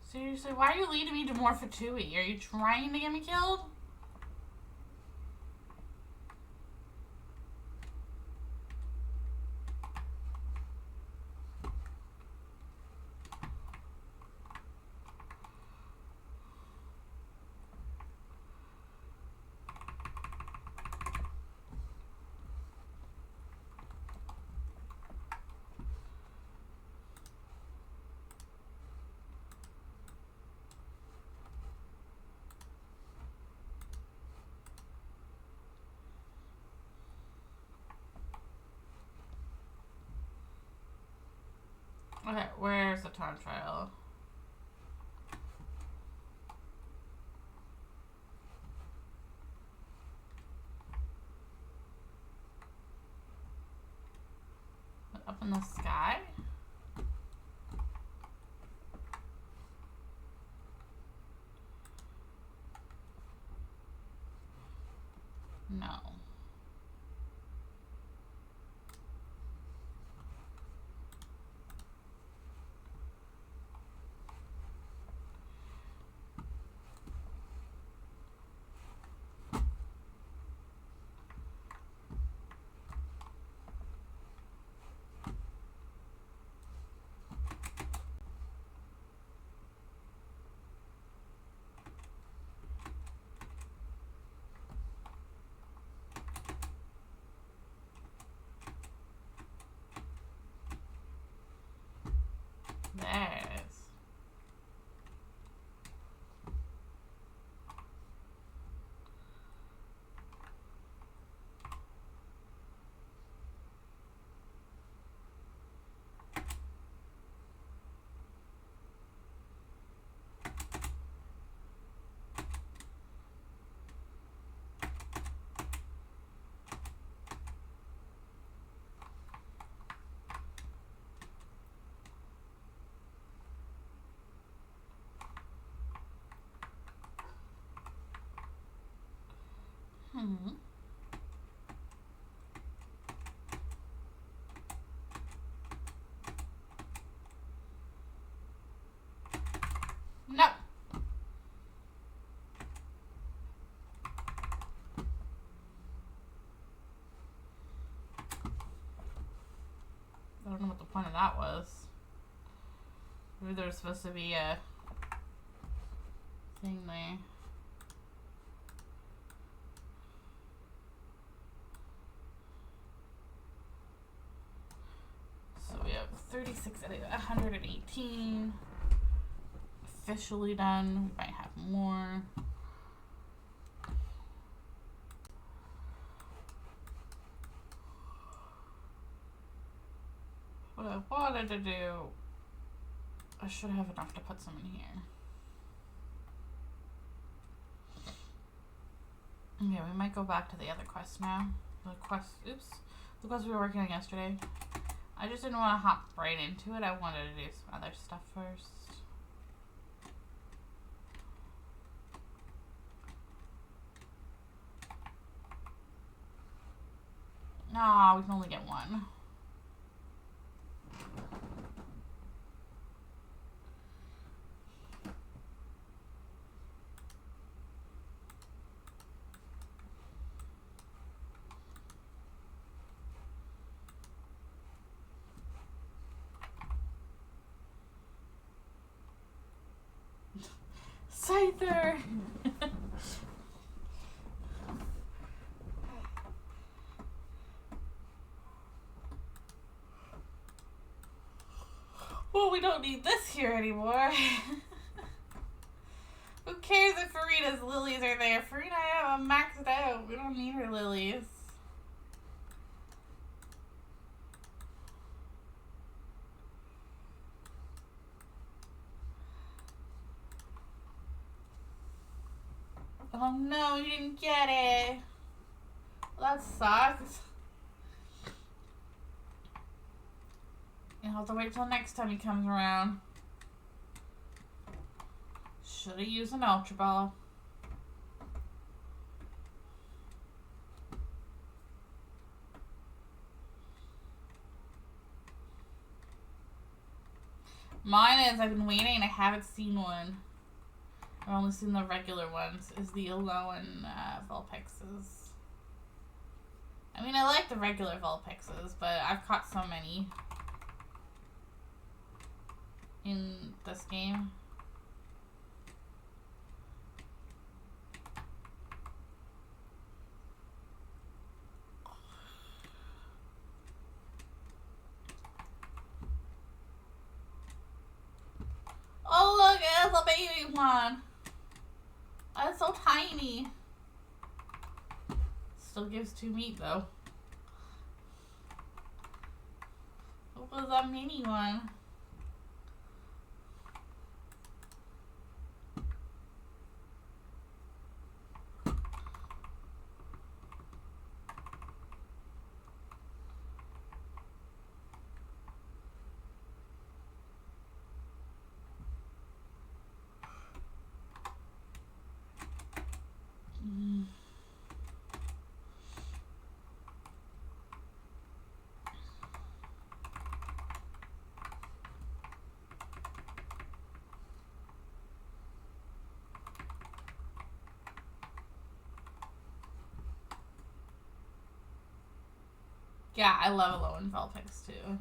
Seriously, why are you leading me to more Fatui? Are you trying to get me killed? Okay, where's the time trial? Up in the sky? No. There it is. Hmm. No. I don't know what the point of that was. Maybe there was supposed to be a thing there. So we have 36 out of 118. Officially done. We might have more. What I wanted to do, I should have enough to put some in here. Okay, we might go back to the other quest now. The quest we were working on yesterday. I just didn't want to hop right into it. I wanted to do some other stuff first. No, we can only get one. Scyther! Well, we don't need this here anymore. Who cares if Farina's lilies are there? Farina, I have them maxed out. We don't need her lilies. Oh no, you didn't get it. Well, that sucks. You'll have to wait till next time he comes around. Should have used an Ultra Ball. Mine is, I've been waiting, I haven't seen one. I've only seen the regular ones, is the Alolan Vulpixes. I mean, I like the regular Vulpixes, but I've caught so many in this game. Oh look, it's a baby one. That's so tiny. Still gives 2 meat though. What was that mini one? Yeah, I love Alolan Vulpix too.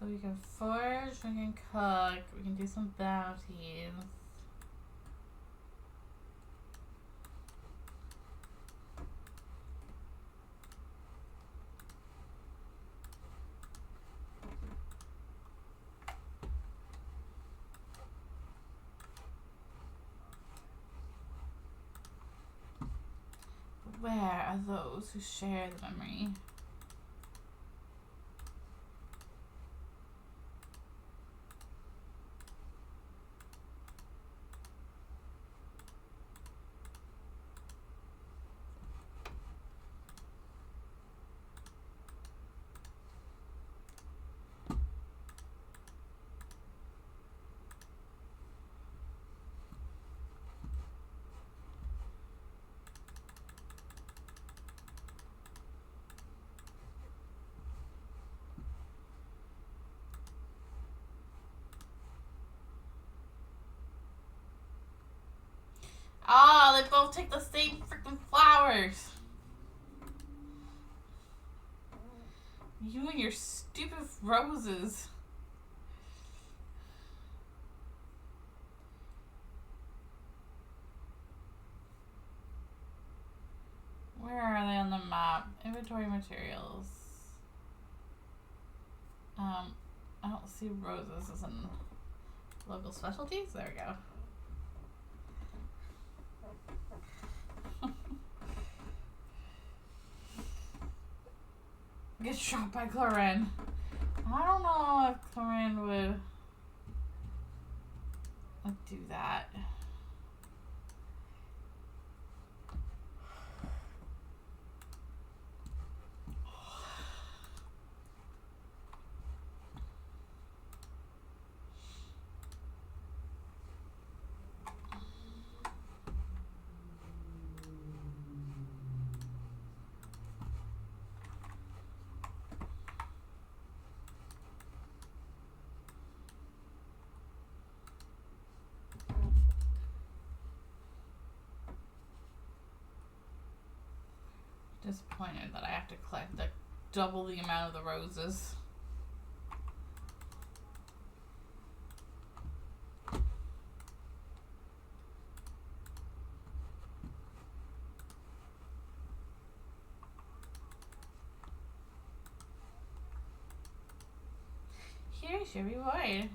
So we can forage, we can cook, we can do some bounties. Where are those who share the memory? Oh, they both take the same freaking flowers. You and your stupid roses. Where are they on the map? Inventory materials. I don't see roses as in local specialties. There we go. Get shot by Clorin. I don't know if Clorin would do that. Disappointed that I have to collect like double the amount of the roses. Here's your reward.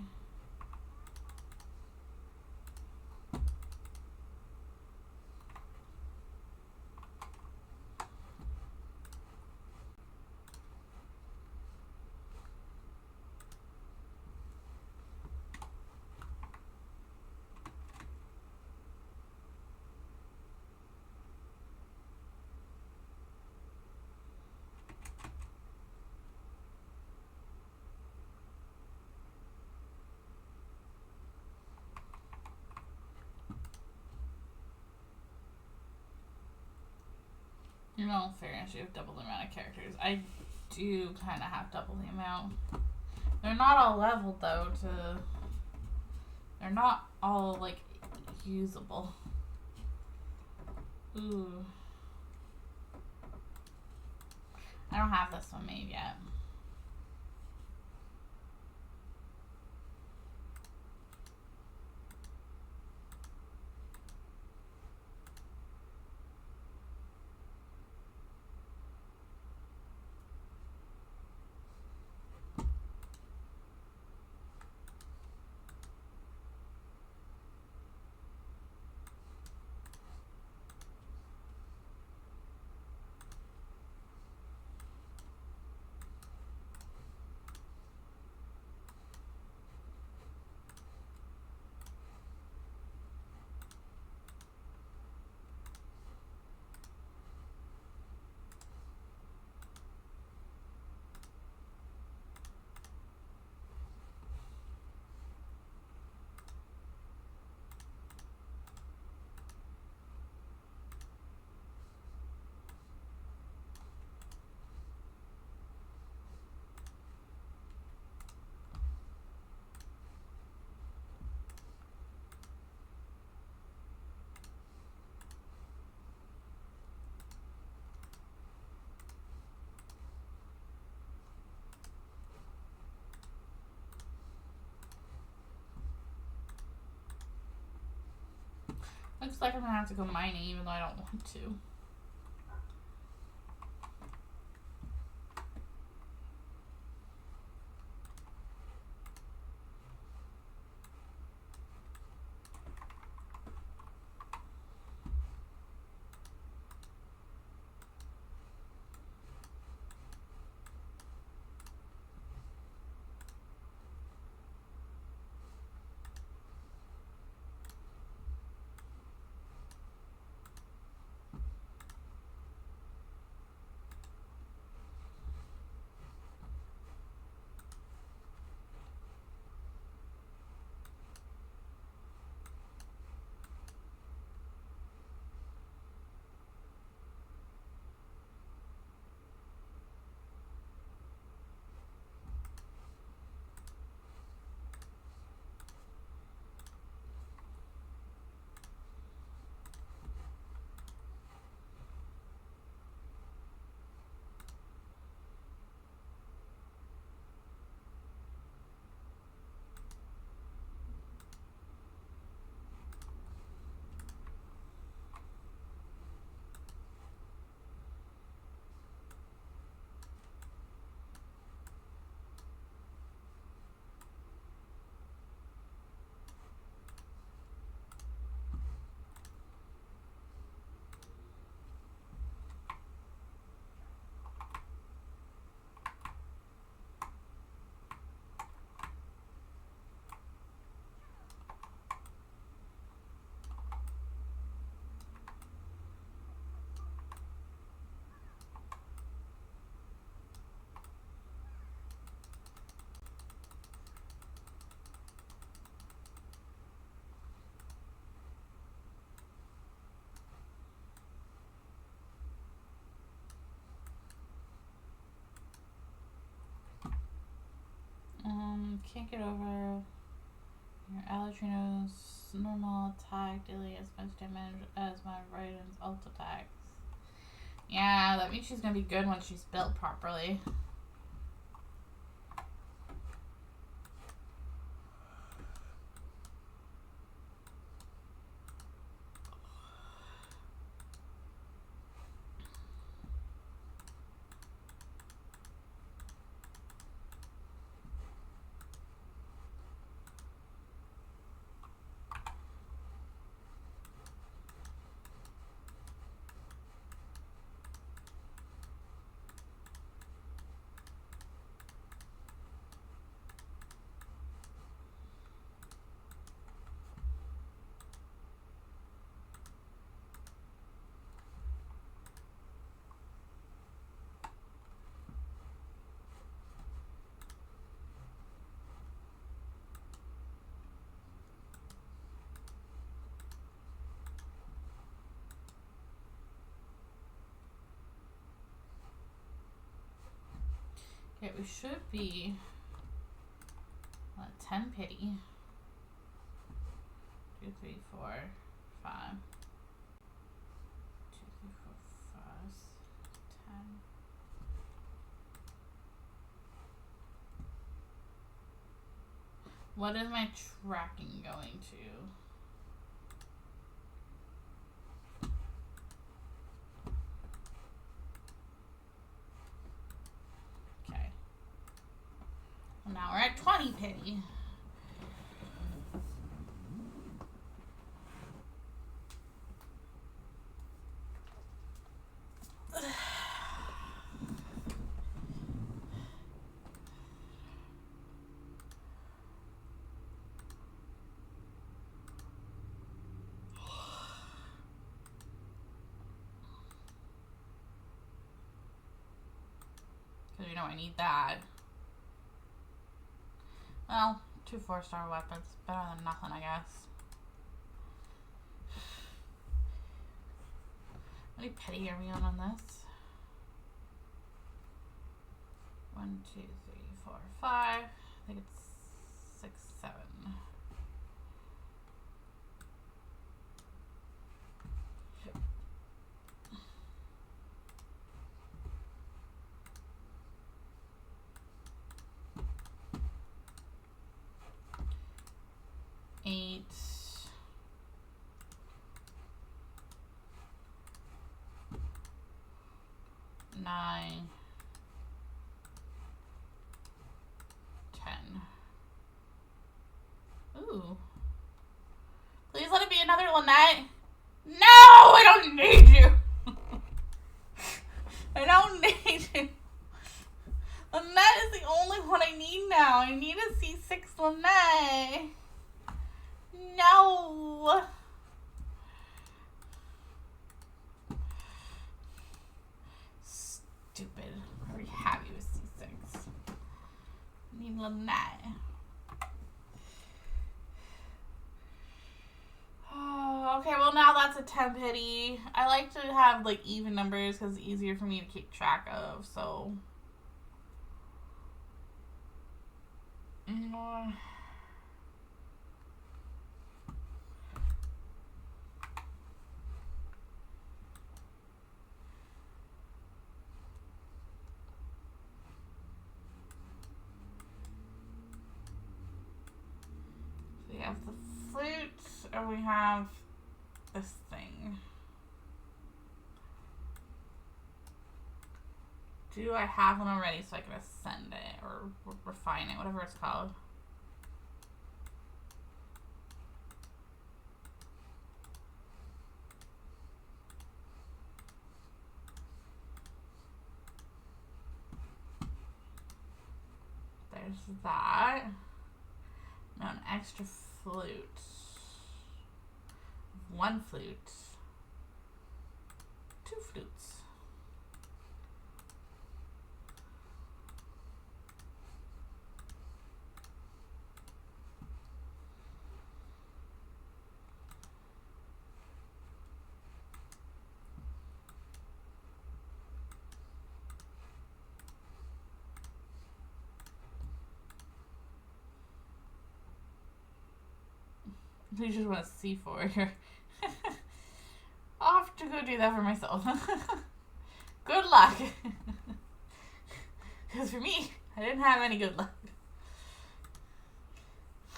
In all fairness, you have double the amount of characters. I do kind of have double the amount. They're not all leveled though. They're not all like usable. Ooh. I don't have this one made yet. Looks like I'm gonna have to go mining even though I don't want to. Can't get over your Alatrino's normal attack dealing as much damage as my Raiden's ult attacks. Yeah, that means she's gonna be good when she's built properly. Okay, we should be 10 pity. 2, 3, 4, 5. 2, 3, 4, 5, 10. What is my tracking going to? Okay. Well, now we're at 20 pity. Because you know I need that. Well, 2 4-star weapons. Better than nothing, I guess. How many pity are we on this? 1, 2, 3, 4, 5. I think it's 6, 7. Eight, 9, 10. Ooh. Please let it be another Lynette. No, I don't need you. I don't need you. Lynette is the only one I need now. I need a C6 Lynette. No. Stupid. I already have you with C6. I need Lynette. Oh, okay, well now that's a 10 pity. I like to have like even numbers because it's easier for me to keep track of, so. We have the flute, or we have this thing. Do I have one already so I can ascend it or refine it, whatever it's called? There's that. Now an extra flute. 1 flute. 2 flutes. You just want to C4 here. I'll have to go do that for myself. Good luck. Because for me, I didn't have any good luck.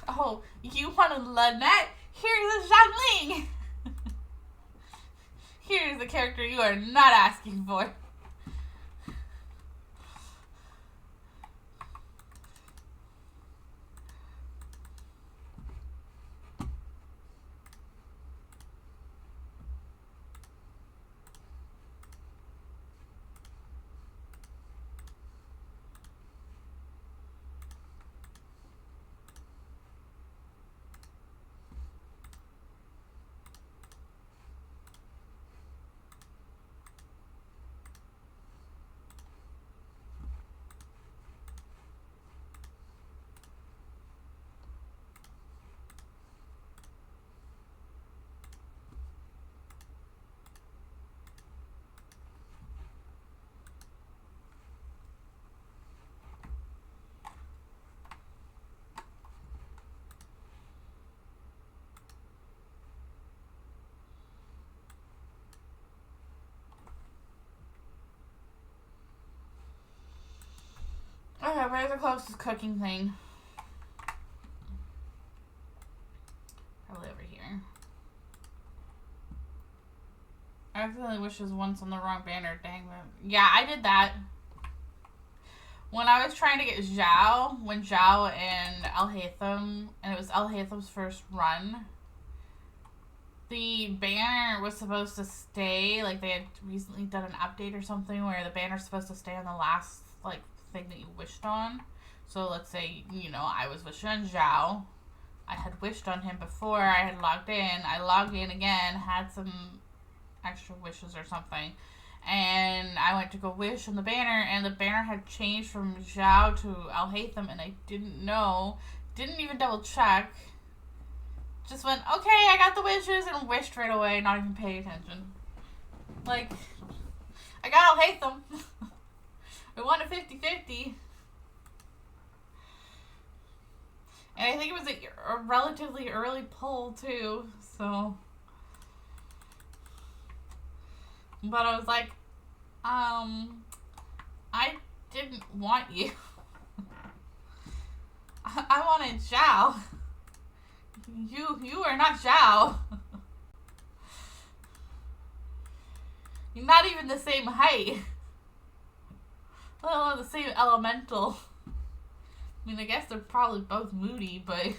Oh, you want a Lynette? Here's a Xiangling. Here's the character you are not asking for. where's the closest cooking thing? Probably over here. I accidentally wishes once on the wrong banner. Dang it. Yeah, I did that. When I was trying to get Zhao, when Zhao and El Haytham, and it was El Haytham's first run, the banner was supposed to stay, like they had recently done an update or something where the banner's supposed to stay on the last, like, thing that you wished on. So let's say, you know, I was wishing on Zhao. I had wished on him before I had logged in. I logged in again, had some extra wishes or something. And I went to go wish on the banner, and the banner had changed from Zhao to Al Haytham, and I didn't know. Didn't even double check. Just went, okay, I got the wishes, and wished right away, not even paying attention. Like, I got Al Haytham. We won a 50-50. And I think it was a relatively early pull, too, so... But I was like, I didn't want you. I wanted Zhao. You are not Zhao. You're not even the same height. Let alone the same elemental. I mean, I guess they're probably both moody, but...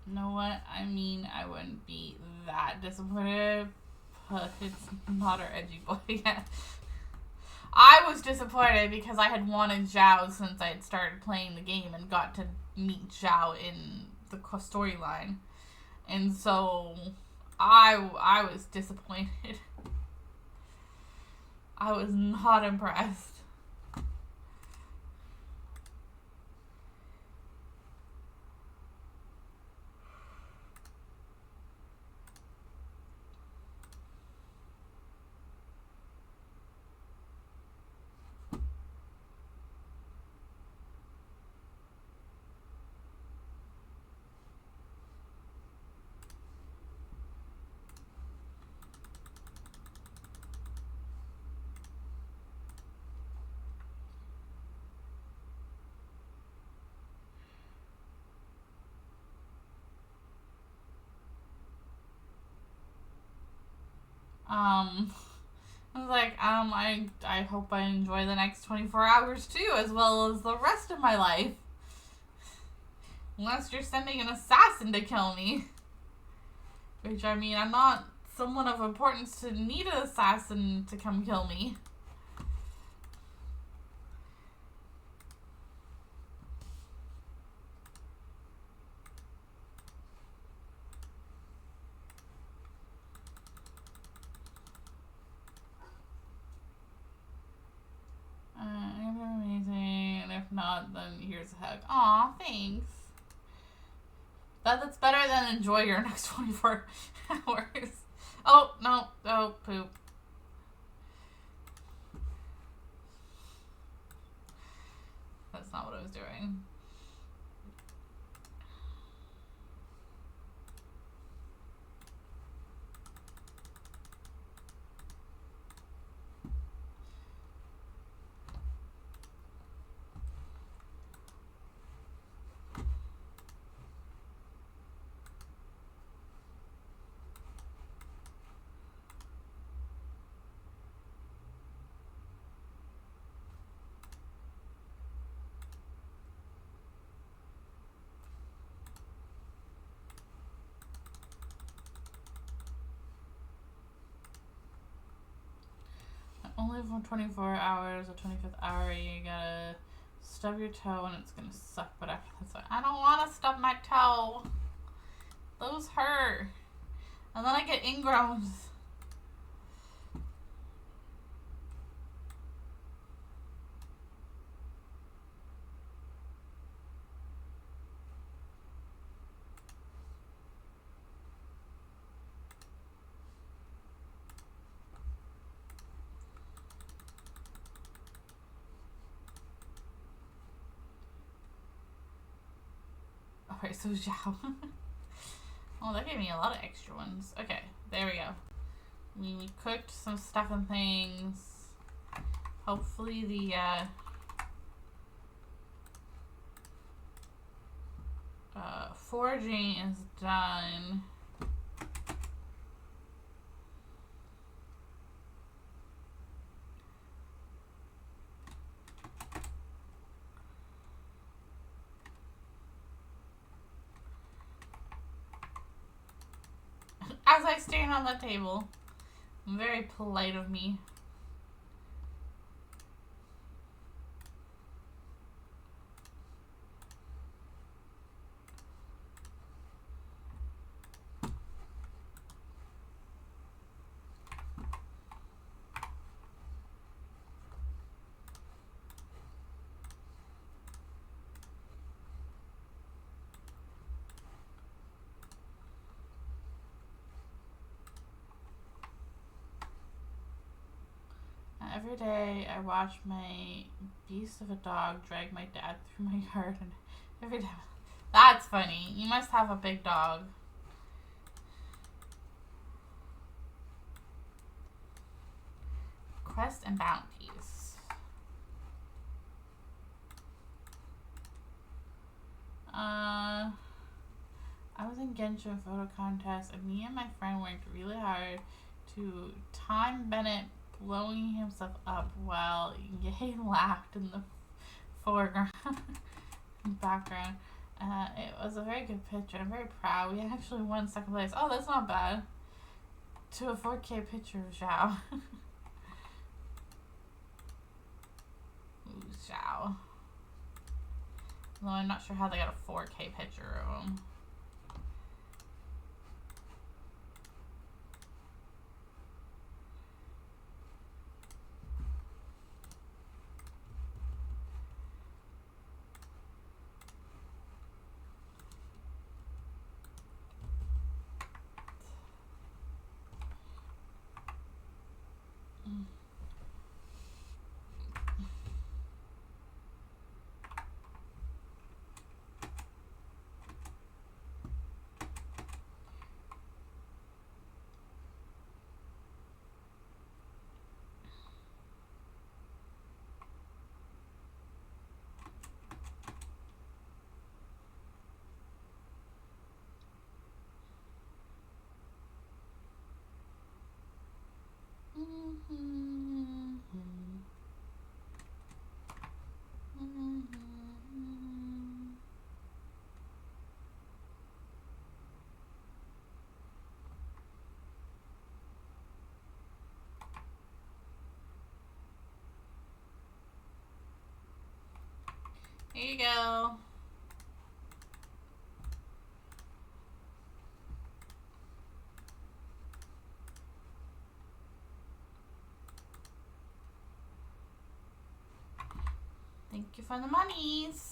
You know what? I mean, I wouldn't be that disappointed, but it's not our edgy boy yet. I was disappointed because I had wanted Zhao since I had started playing the game and got to meet Zhao in the storyline. And so, I was disappointed. I was not impressed. I was like, I hope I enjoy the next 24 hours too, as well as the rest of my life. Unless you're sending an assassin to kill me. Which, I mean, I'm not someone of importance to need an assassin to come kill me. Amazing, and if not, then here's a hug. Aw, thanks. That's better than enjoy your next 24 hours. Oh, no. Oh, poop. That's not what I was doing. Only for 24 hours, the 25th hour, you gotta stub your toe and it's gonna suck, but after that's like, I don't wanna stub my toe. Those hurt. And then I get ingrowns. right, so Zhao. Oh, that gave me a lot of extra ones. Okay, there we go. We cooked some stuff and things. Hopefully the foraging is done. As I stand on the table. Very polite of me. Every day I watch my beast of a dog drag my dad through my yard, and every day. That's funny. You must have a big dog. Quest and bounties. I was in Genshin photo contest, and me and my friend worked really hard to time Bennett blowing himself up while Ye laughed in the foreground background. It was a very good picture. I'm very proud. We actually won second place. Oh, that's not bad. To a 4K picture of Zhao. Ooh, Zhao. Although I'm not sure how they got a 4K picture of him. Here you go. Thank you for the monies.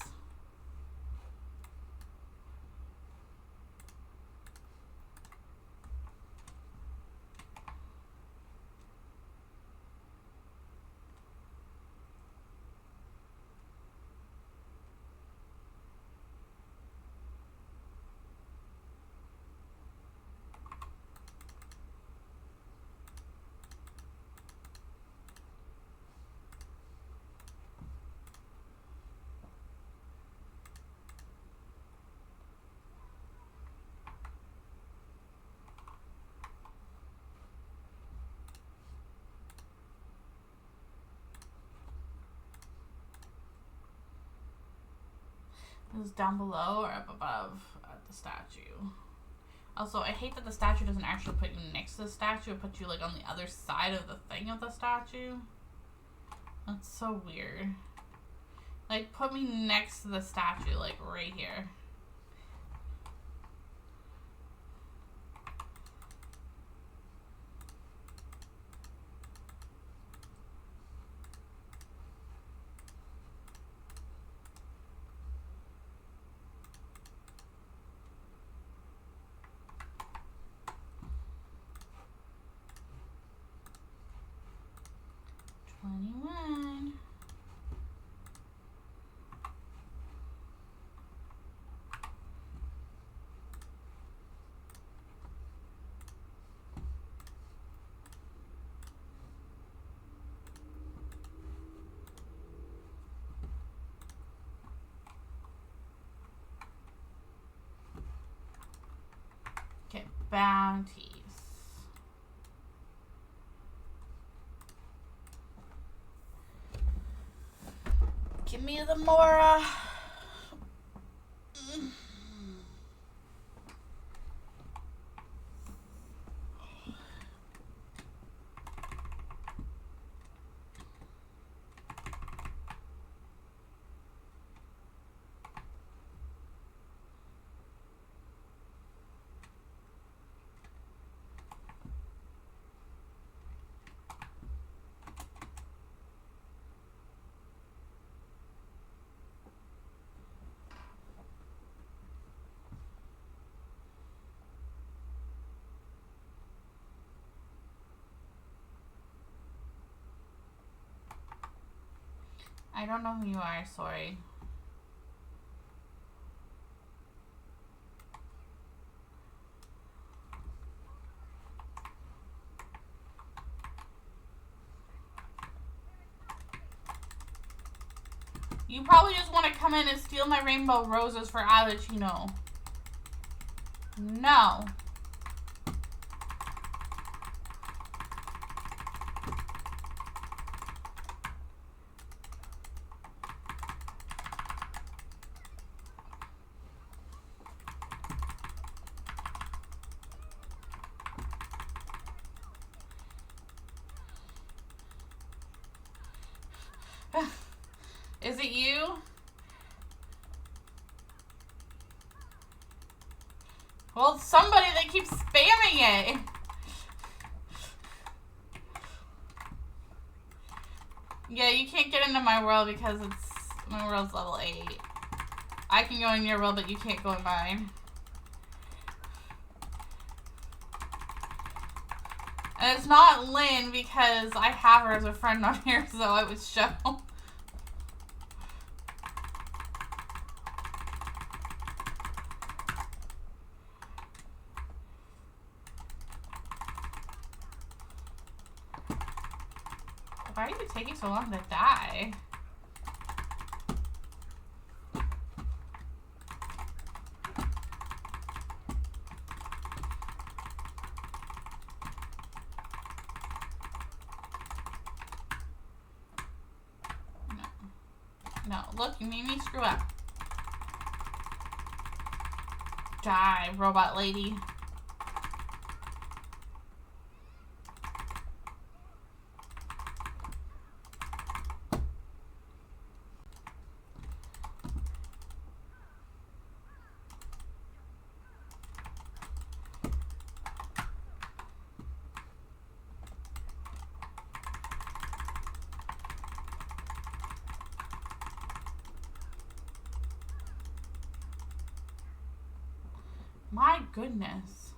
Is this down below or up above at the statue? Also, I hate that the statue doesn't actually put you next to the statue. It puts you like on the other side of the thing of the statue. That's so weird. Like, put me next to the statue, like right here. bounties. Give me the Mora. I don't know who you are, sorry. You probably just want to come in and steal my rainbow roses for Al Pacino. No. Is it you? Well, somebody that keeps spamming it. Yeah, you can't get into my world because my world's level 8. I can go in your world, but you can't go in mine. And it's not Lynn because I have her as a friend on here, so it would show. Why are you taking so long to die? No, look, you made me screw up. Die, robot lady. My goodness.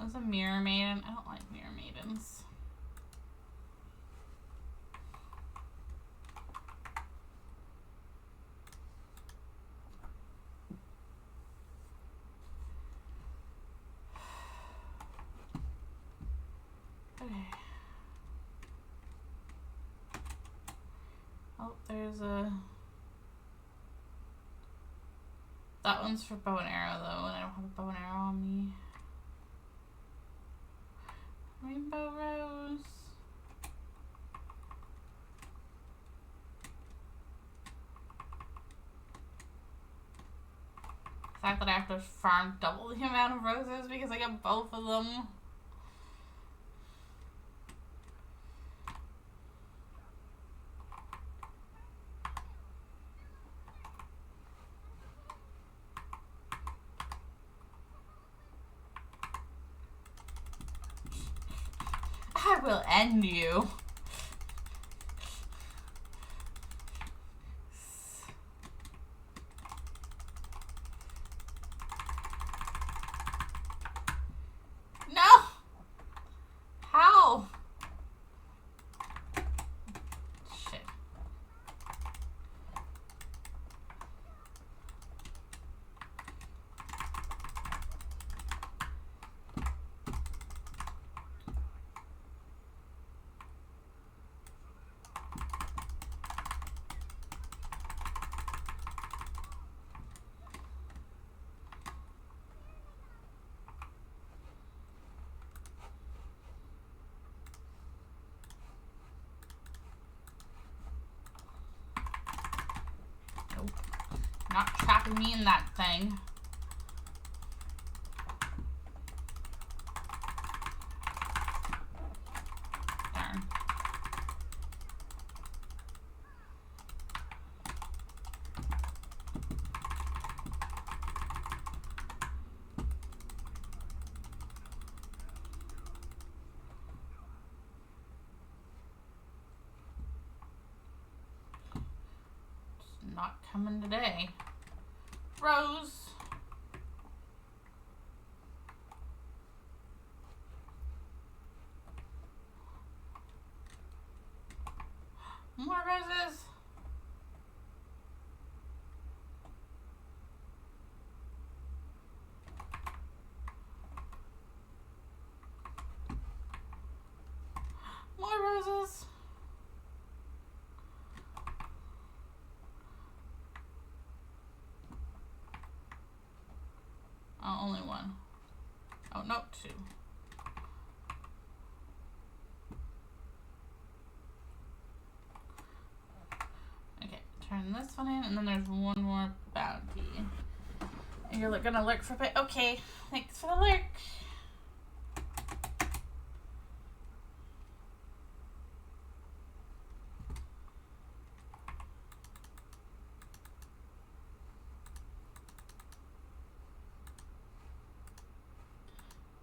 That's a mirror maiden. I don't like mirror maidens. Okay. Oh, there's a... That one's for bow and arrow though, and I don't have a bow and arrow on me. Rainbow rose. The fact that I have to farm double the amount of roses because I get both of them. I will end you. Not trapping me in that thing. Darn. It's not coming today. Rose. More roses. More roses. Oh, only one. Oh, no, two. Okay, turn this one in, and then there's one more bounty. And you're gonna lurk for a bit. Okay, thanks for the lurk.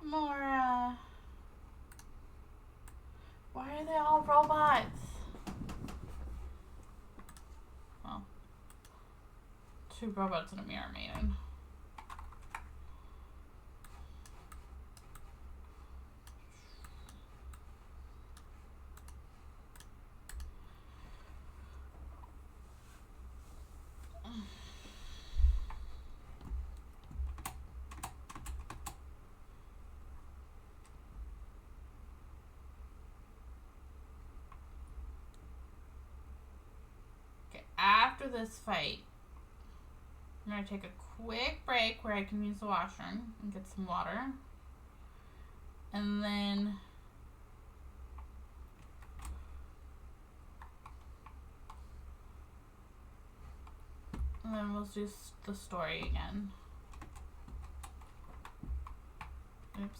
More, why are they all robots? Well, two robots and a mirror maiden. After this fight, I'm going to take a quick break where I can use the washroom and get some water. And then we'll do the story again. Oops.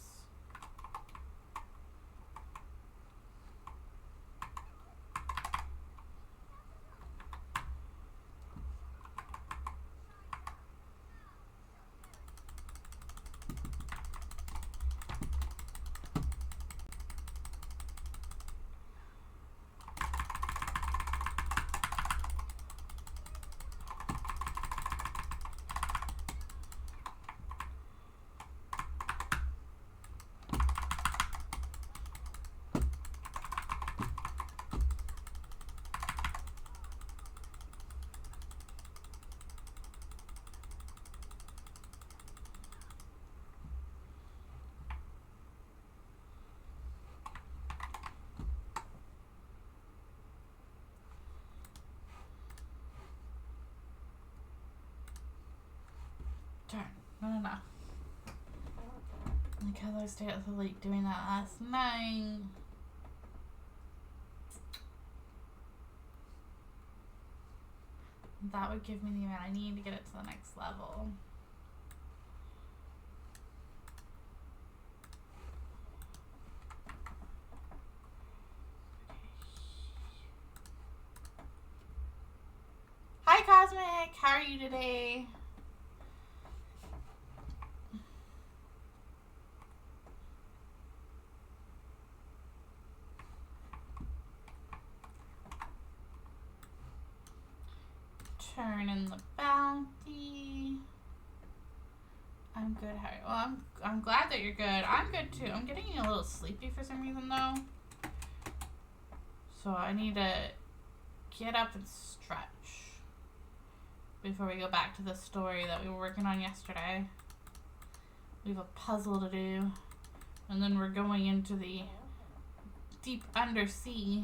No. Because I stayed up so late doing that last night. That would give me the amount I need to get it to the next level. Hi Cosmic, how are you today? Turn in the bounty. I'm good. Well, I'm glad that you're good. I'm good too. I'm getting a little sleepy for some reason though. So I need to get up and stretch before we go back to the story that we were working on yesterday. We have a puzzle to do, and then we're going into the deep undersea.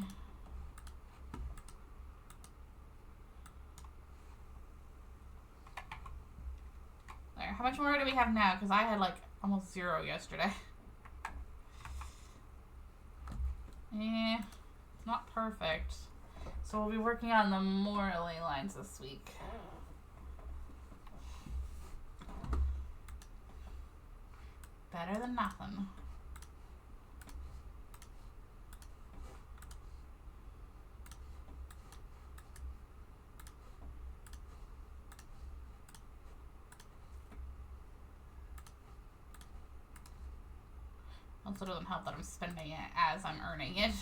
There. How much more do we have now? Because I had like almost 0 yesterday. Yeah, it's not perfect. So we'll be working on the morally lines this week. better than nothing. Also doesn't help that I'm spending it as I'm earning it.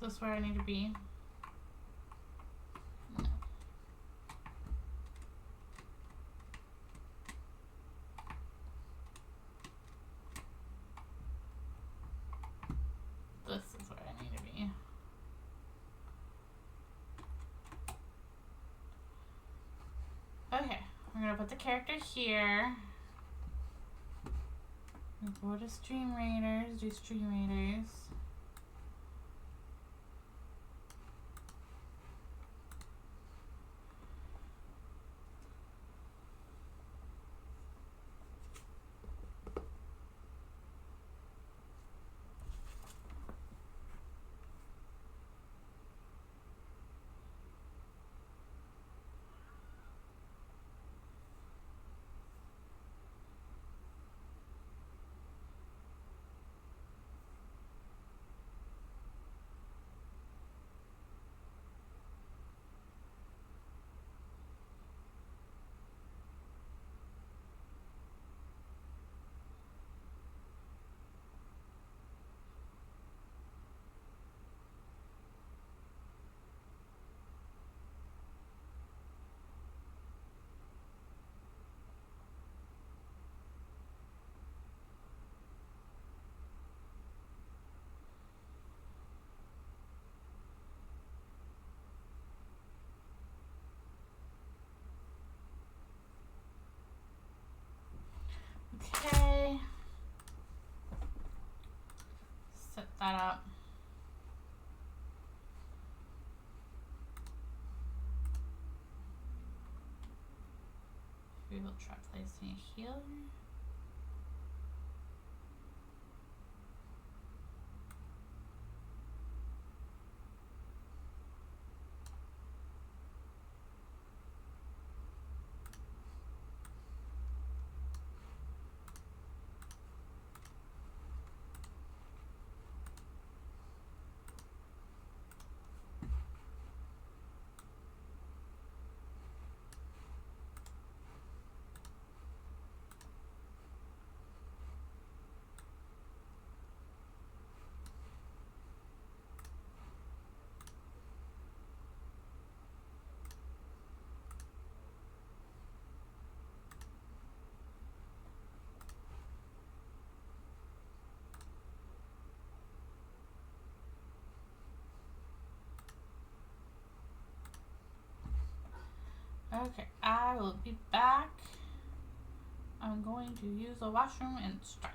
Is this where I need to be? No. This is where I need to be. Okay, we're gonna put the character here. Go to Stream Raiders, do Stream Raiders. Okay. Set that up. We will try placing a healer. Okay, I will be back. I'm going to use the washroom and stretch.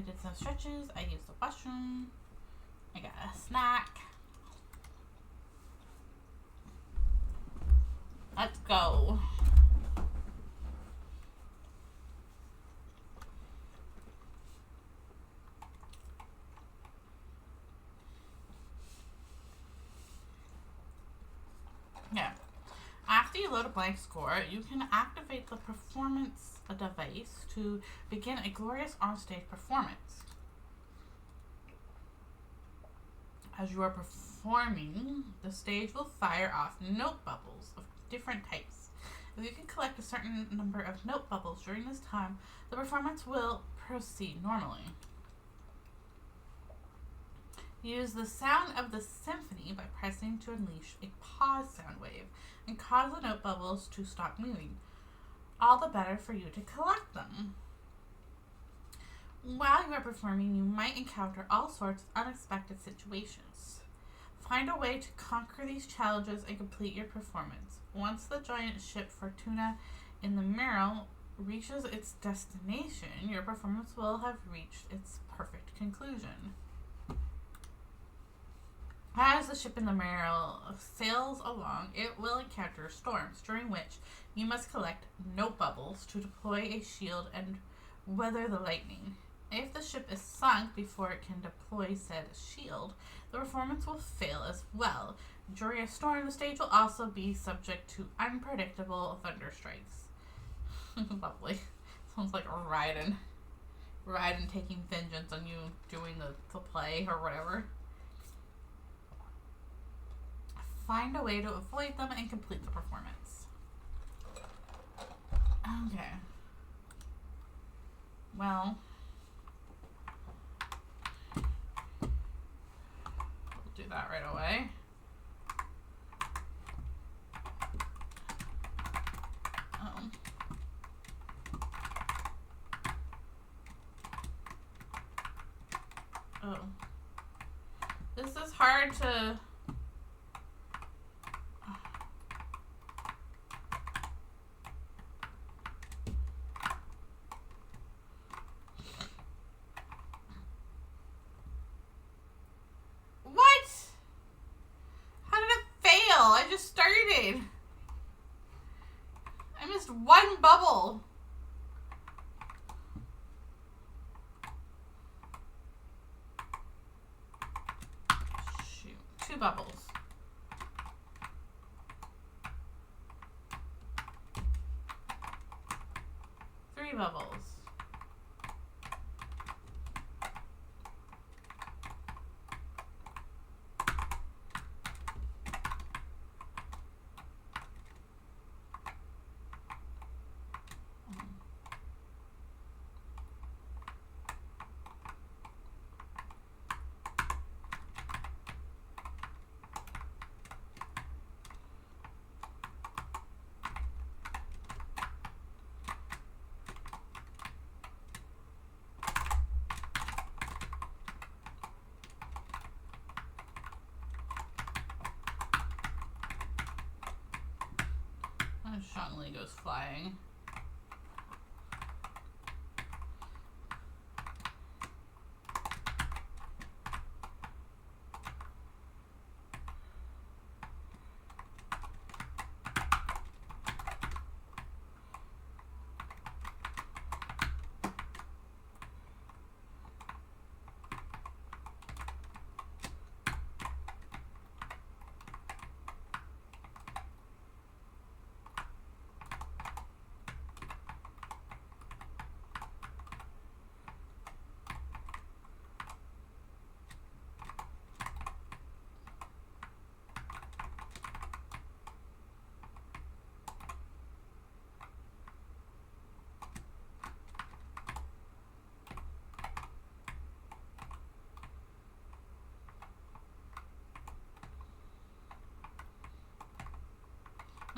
did some stretches. I used the washroom. I got a snack. Let's go. Yeah. After you load a blank score, you can activate the performance device to begin a glorious onstage performance. As you are performing, the stage will fire off note bubbles of different types. If you can collect a certain number of note bubbles during this time, the performance will proceed normally. Use the sound of the symphony by pressing to unleash a pause sound wave and cause the note bubbles to stop moving. All the better for you to collect them. While you are performing, you might encounter all sorts of unexpected situations. Find a way to conquer these challenges and complete your performance. Once the giant ship Fortuna in the Merrill reaches its destination, your performance will have reached its perfect conclusion. As the ship in the Merrill sails along, it will encounter storms, during which you must collect note bubbles to deploy a shield and weather the lightning. If the ship is sunk before it can deploy said shield, the performance will fail as well. During a storm, the stage will also be subject to unpredictable thunderstrikes. Lovely. Sounds like Raiden taking vengeance on you doing the play or whatever. Find a way to avoid them and complete the performance. Okay. Well, we'll do that right away. Oh. This is hard to... I just started. I missed one bubble. Shoot. 2 bubbles. 3 bubbles. Shangli goes flying.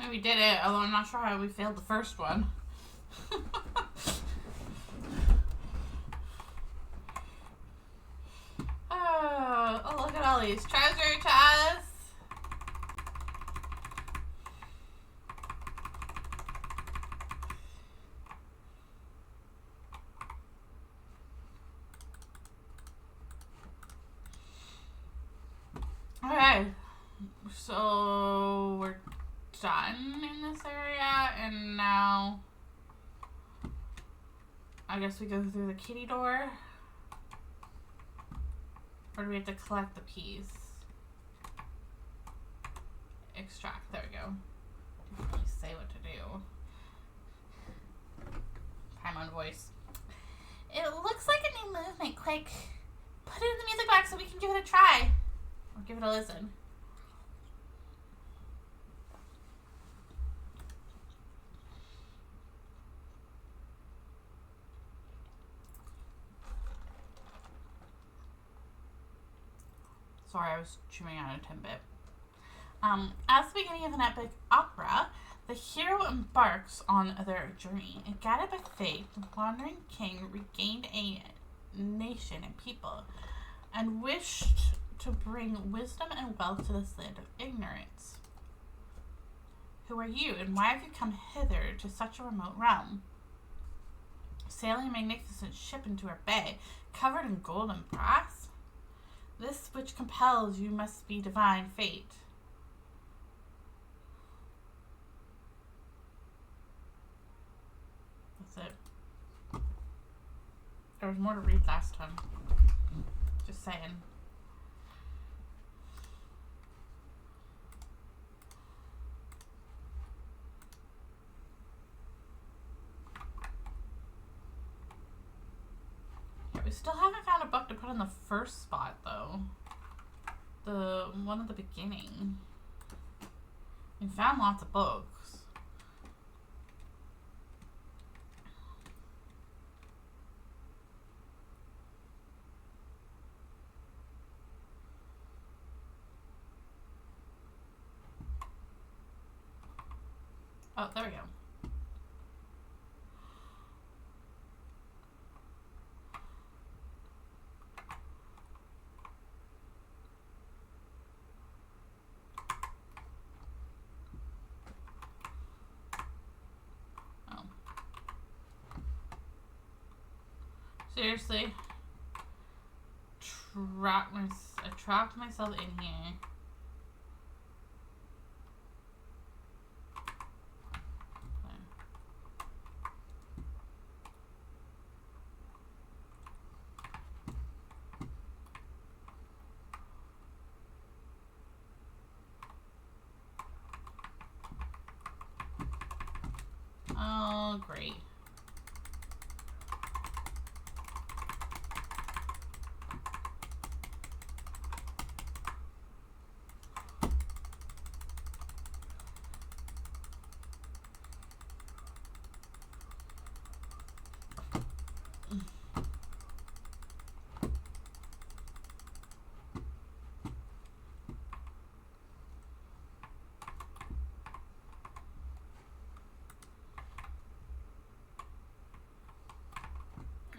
We did it, although I'm not sure how we failed the first one. Oh, look at all these treasure chests. So we're done in this area, and now I guess we go through the kitty door. Or do we have to collect the piece? Extract. There we go. Didn't really say what to do. Paimon voice. It looks like a new movement. Quick. Put it in the music box so we can give it a try. Or give it a listen. Sorry, I was chewing on a Timbit. As the beginning of an epic opera, the hero embarks on their journey. Guided by fate, the wandering king regained a nation and people, and wished to bring wisdom and wealth to this land of ignorance. Who are you, and why have you come hither to such a remote realm? Sailing a magnificent ship into our bay, covered in gold and brass? This which compels you must be divine fate. That's it. There was more to read last time. Just saying. Yeah, we still haven't found a book to put in the first spot, though. The one at the beginning. We found lots of books. Oh, there we go. Oh. Seriously? I trapped myself in here. Oh, great.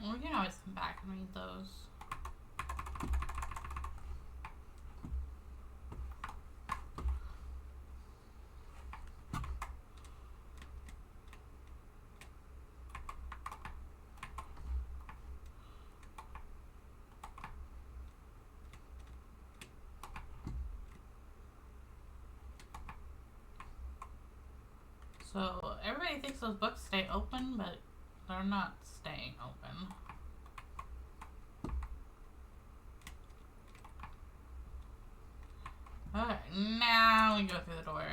We can always come back and read those. So everybody thinks those books stay open, but they're not staying open. Okay, now we go through the door.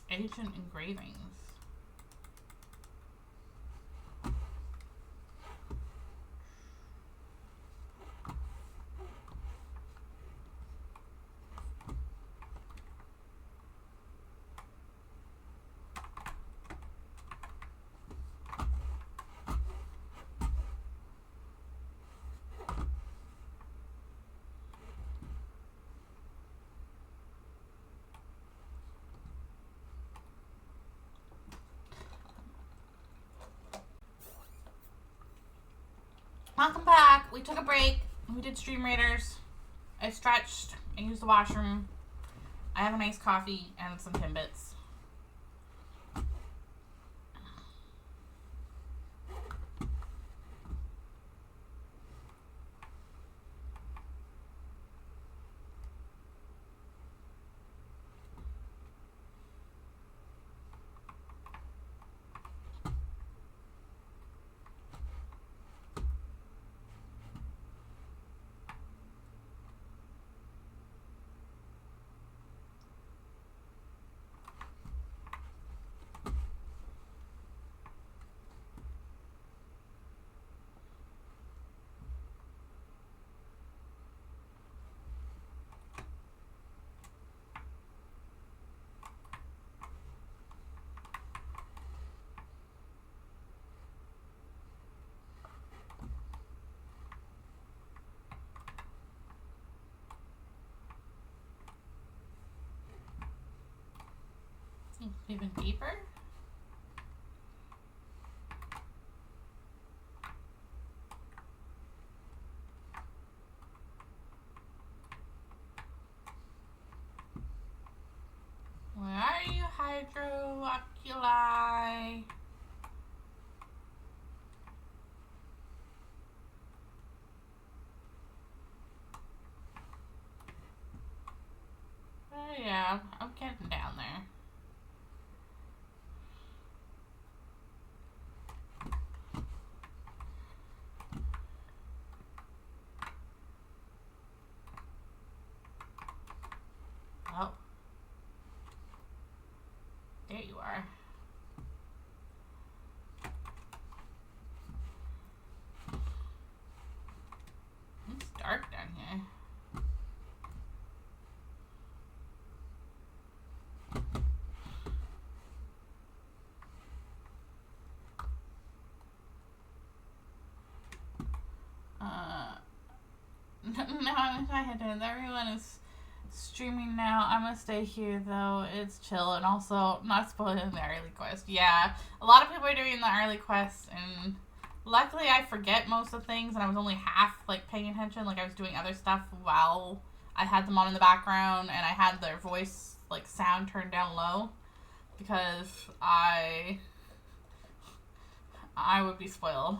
Ancient engravings. Welcome back. We took a break. We did Stream Raiders. I stretched. I used the washroom. I have a nice coffee and some Timbits. Even deeper? Where are you, Hydrooculi? Oh yeah, I'm getting down there. Oh. There you are. It's dark down here. No, I had to. Everyone is streaming now. I'm gonna stay here though. It's chill, and also not spoiling the early quest. Yeah, a lot of people are doing the early quest, and luckily I forget most of the things, and I was only half like paying attention. Like I was doing other stuff while I had them on in the background, and I had their voice like sound turned down low because I would be spoiled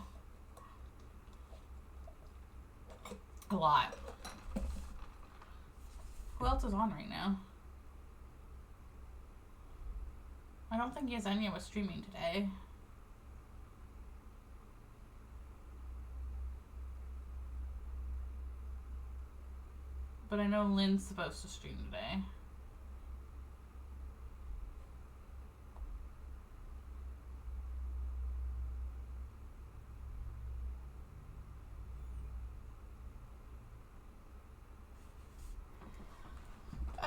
a lot. Who else is on right now? I don't think Yesenia was streaming today. But I know Lynn's supposed to stream today.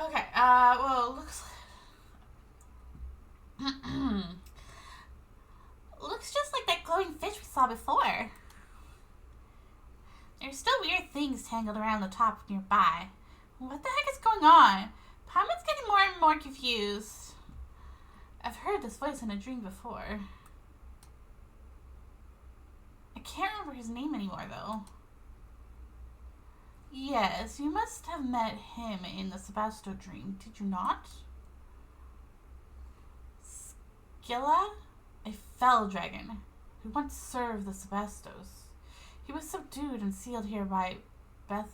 Okay, well, looks just like that glowing fish we saw before. There's still weird things tangled around the top nearby. What the heck is going on? Paimon's getting more and more confused. I've heard this voice in a dream before. I can't remember his name anymore, though. Yes, you must have met him in the Sebasto dream, did you not? Scylla? A fell dragon who once served the Sebastos. He was subdued and sealed here by Bothus.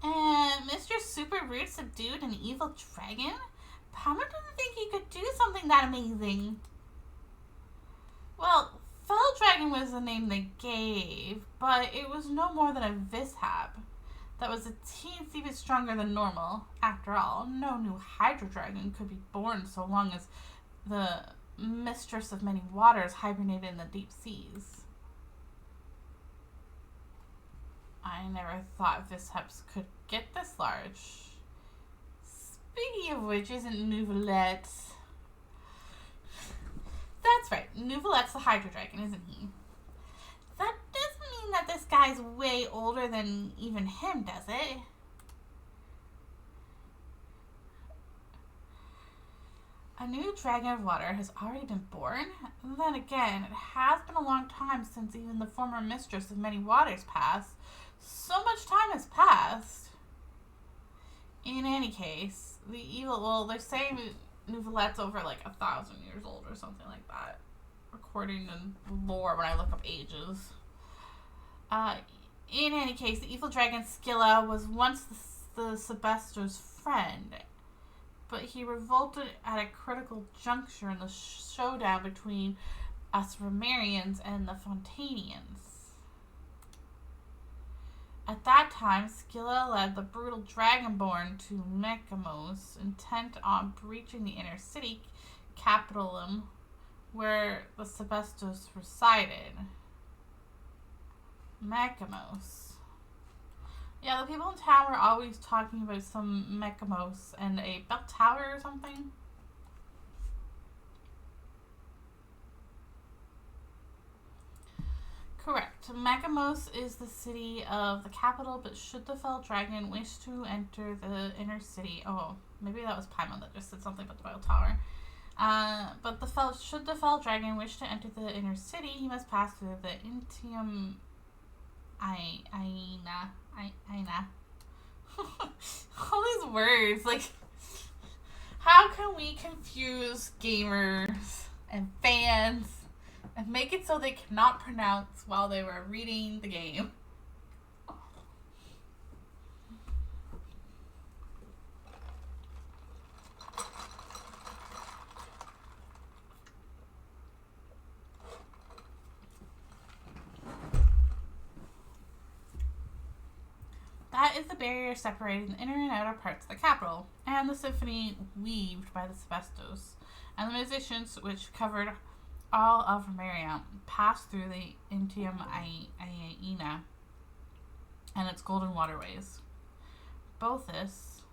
And Mr. Super Rude subdued an evil dragon? Paimon didn't think he could do something that amazing. Well, Fell Dragon was the name they gave, but it was no more than a Vishab that was a teensy bit stronger than normal. After all, no new Hydro Dragon could be born so long as the Mistress of Many Waters hibernated in the deep seas. I never thought Vishabs could get this large. Speaking of which, isn't Nouvelette... That's right, Nouvelette's the Hydro Dragon, isn't he? That doesn't mean that this guy's way older than even him, does it? A new dragon of water has already been born. And then again, it has been a long time since even the former mistress of many waters passed. So much time has passed. In any case, the evil, well, they're saying Nouvelette's over like 1,000 years old or something like that, according to lore when I look up ages. In any case, the evil dragon Scylla was once the Sebester's friend, but he revolted at a critical juncture in the showdown between us Romarians and the Fontanians. At that time, Scylla led the brutal Dragonborn to Mechamos, intent on breaching the inner city, Capitolum, where the Sebestos resided. Mechamos. Yeah, the people in town were always talking about some Mechamos and a bell tower or something. Correct. Mechamos is the city of the capital, but should the fell dragon wish to enter the inner city... Oh, maybe that was Paimon that just said something about the bell tower. Should the fell dragon wish to enter the inner city, he must pass through the Intium Aina. All these words, like, how can we confuse gamers and fans and make it so they cannot pronounce while they were reading the game? That is the barrier separating the inner and outer parts of the capital, and the symphony weaved by the Sebestos, and the musicians, which covered all of Romaria, passed through the Intium Aina and its golden waterways. Boethus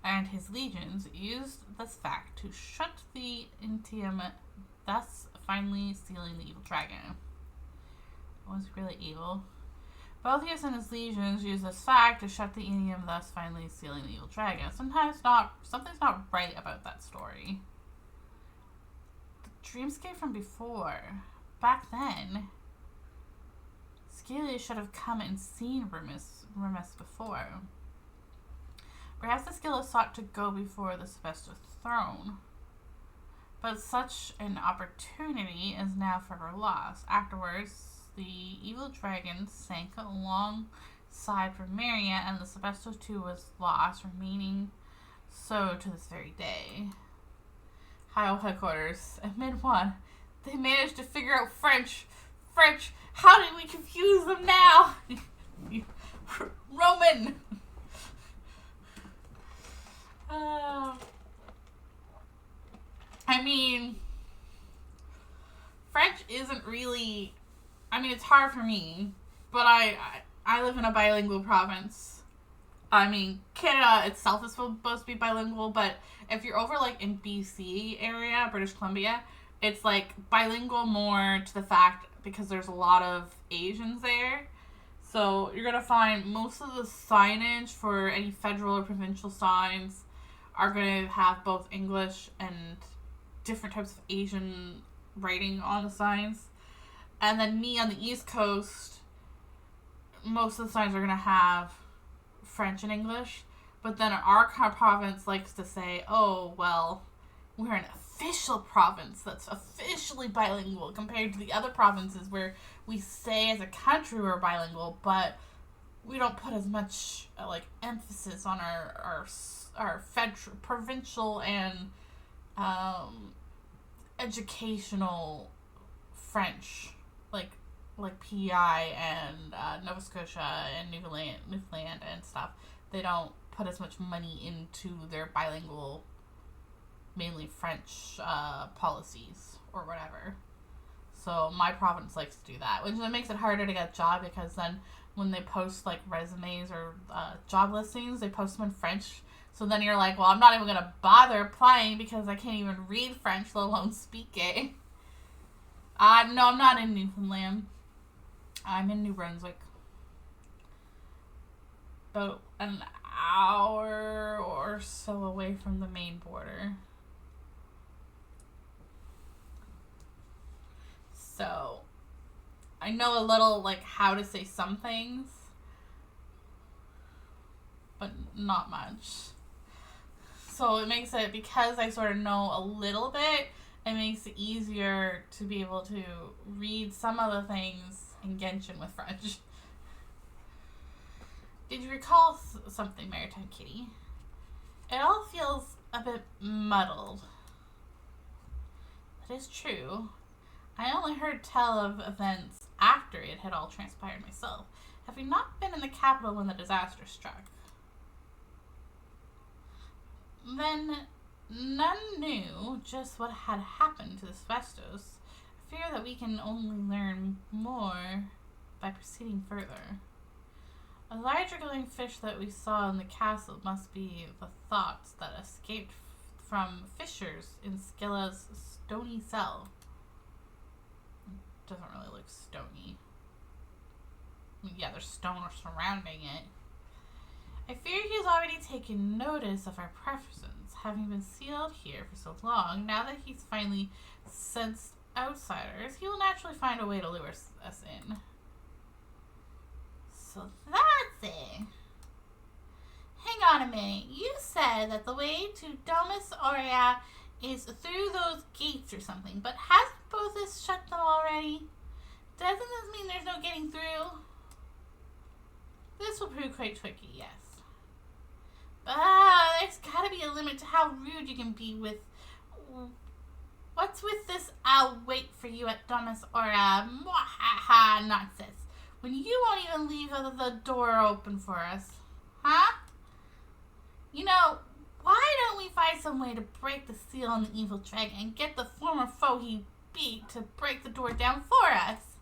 and his legions used this fact to shut the Intium, thus finally sealing the evil dragon. It was really evil. Boethus and his legions used this fact to shut the Intium, thus finally sealing the evil dragon. Something's not right about that story. The dreamscape from before. Back then, Scylla should have come and seen Remus before. Perhaps the Scylla sought to go before the Sebestos throne. But such an opportunity is now forever lost. Afterwards, the evil dragon sank alongside Romaria, and the Sebestos too was lost, remaining so to this very day. High headquarters. At mid-1, they managed to figure out French. How did we confuse them now? Roman. I mean, French isn't really... I mean, it's hard for me, but I live in a bilingual province. I mean, Canada itself is supposed to be bilingual, but if you're over, like, in BC area, British Columbia, it's, like, bilingual more to the fact because there's a lot of Asians there. So you're going to find most of the signage for any federal or provincial signs are going to have both English and different types of Asian writing on the signs. And then me on the East Coast, most of the signs are going to have French and English. But then our province likes to say, oh, well, we're an official province that's officially bilingual compared to the other provinces where we say as a country we're bilingual, but we don't put as much emphasis on our federal, provincial and educational French. Like PEI and Nova Scotia and Newfoundland and stuff. They don't put as much money into their bilingual, mainly French policies or whatever. So my province likes to do that, which makes it harder to get a job because then when they post like resumes or job listings, they post them in French. So then you're like, well, I'm not even going to bother applying because I can't even read French, let alone speak it. No, I'm not in Newfoundland. I'm in New Brunswick. About an hour or so away from the main border. So I know a little, like, how to say some things, but not much. So it makes it, because I sort of know a little bit, it makes it easier to be able to read some of the things in Genshin with French. Did you recall something, Maritime Kitty? It all feels a bit muddled. It is true. I only heard tell of events after it had all transpired myself. Have you not been in the capital when the disaster struck? Then none knew just what had happened to the Svestos. I fear that we can only learn more by proceeding further. A larger glowing fish that we saw in the castle must be the thoughts that escaped from fissures in Scylla's stony cell. It doesn't really look stony. I mean, yeah, there's stone surrounding it. I fear he has already taken notice of our preferences, having been sealed here for so long. Now that he's finally sensed outsiders, he will naturally find a way to lure us in. So that's it. Hang on a minute. You said that the way to Domus Aurea is through those gates or something, but hasn't Bothus shut them already? Doesn't this mean there's no getting through? This will prove quite tricky, yes. But there's gotta be a limit to how rude you can be with... What's with this "I'll wait for you at Domus Aurea" mwahaha nonsense? When you won't even leave the door open for us. Huh? You know, why don't we find some way to break the seal on the evil dragon and get the former foe he beat to break the door down for us?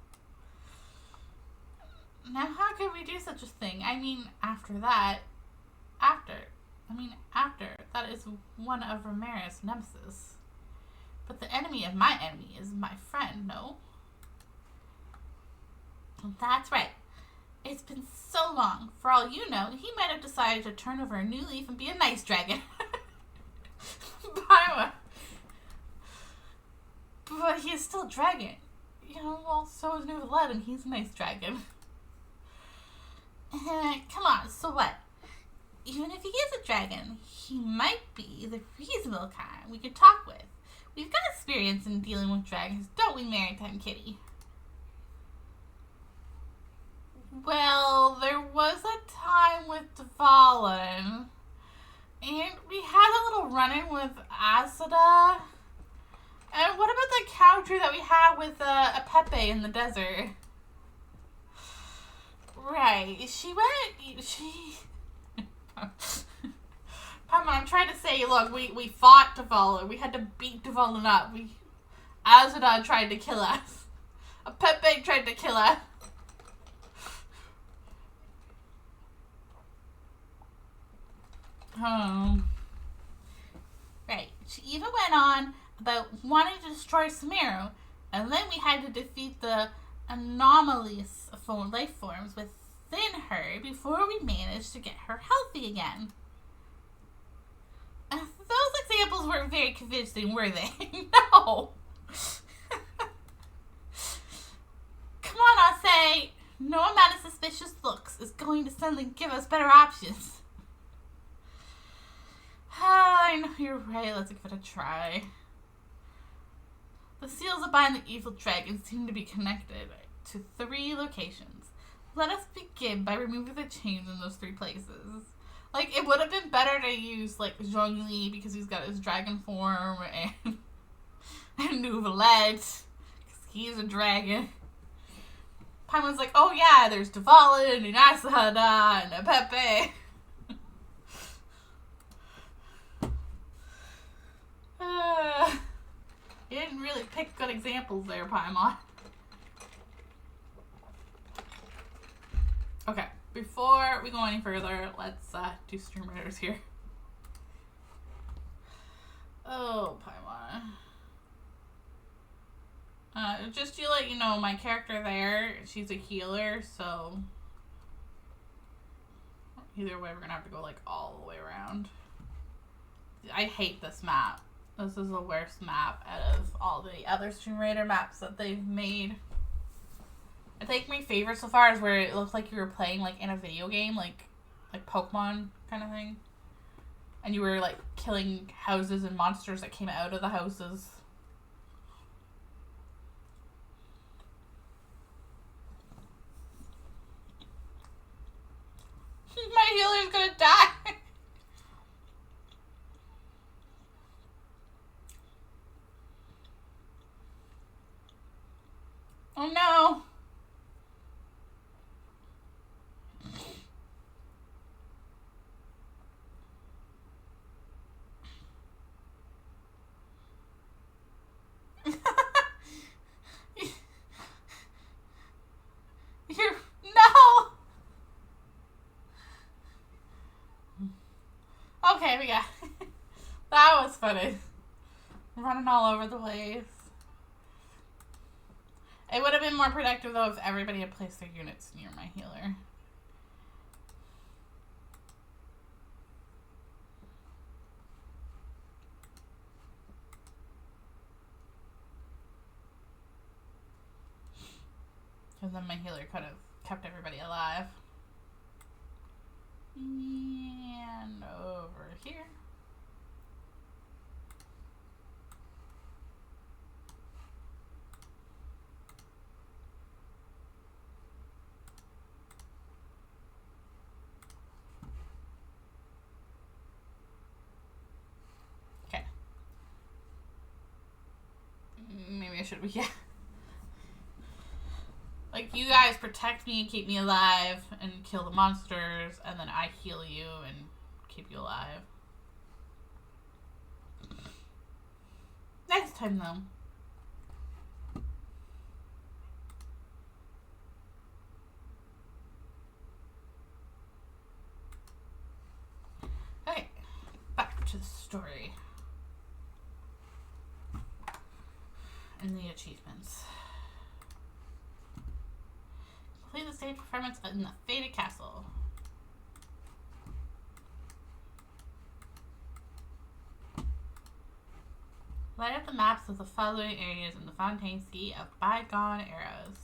Now, how could we do such a thing? I mean, after, that is one of Ramirez's nemesis. But the enemy of my enemy is my friend, no? That's right. It's been so long. For all you know, he might have decided to turn over a new leaf and be a nice dragon. But he is still a dragon. You know, well, so is Nouvellette, and he's a nice dragon. Come on, so what? Even if he is a dragon, he might be the reasonable kind we could talk with. We've got experience in dealing with dragons, don't we, Maritime Kitty? Well, there was a time with Dvalin, and we had a little run-in with Asada. And what about the encounter that we had with a Pepe in the desert? Right, Paimon, I'm trying to say, look, we fought Dvalin. We had to beat Dvalin up. Asada tried to kill us. A Pepe tried to kill us. Right. She even went on about wanting to destroy Sumeru, and then we had to defeat the anomalous life forms within her before we managed to get her healthy again. Those examples weren't very convincing, were they? No! Come on, I'll say, no amount of suspicious looks is going to suddenly give us better options. I know you're right. Let's give it a try. The seals that bind the evil dragon seem to be connected to 3 locations. Let us begin by removing the chains in those 3 places. Like, it would have been better to use, like, Zhongli because he's got his dragon form, and Nouvellette because he's a dragon. Paimon's like, oh yeah, there's Dvalin and Asada and a Pepe. You didn't really pick good examples there, Paimon. Okay, before we go any further, let's do streamraiders here. Oh, Paimon. Just to let you know, my character there, she's a healer, so either way, we're gonna have to go like all the way around. I hate this map. This is the worst map out of all the other Stream Raider maps that they've made. I think my favorite so far is where it looks like you were playing like in a video game, like Pokemon kind of thing. And you were like killing houses and monsters that came out of the houses. My healer's gonna die. Oh no. No. Okay, we got that was funny. Running all over the place. It would have been more productive though if everybody had placed their units near my healer. Because then my healer could have kept everybody alive. And over here. Okay. Maybe I should be, yeah. Like, you guys protect me and keep me alive and kill the monsters, and then I heal you and keep you alive. Next time, though. Okay, back to the story. And the achievements. Complete the stage performance in the Faded Castle. Light up the maps of the following areas in the Fontaine Ski of bygone eras.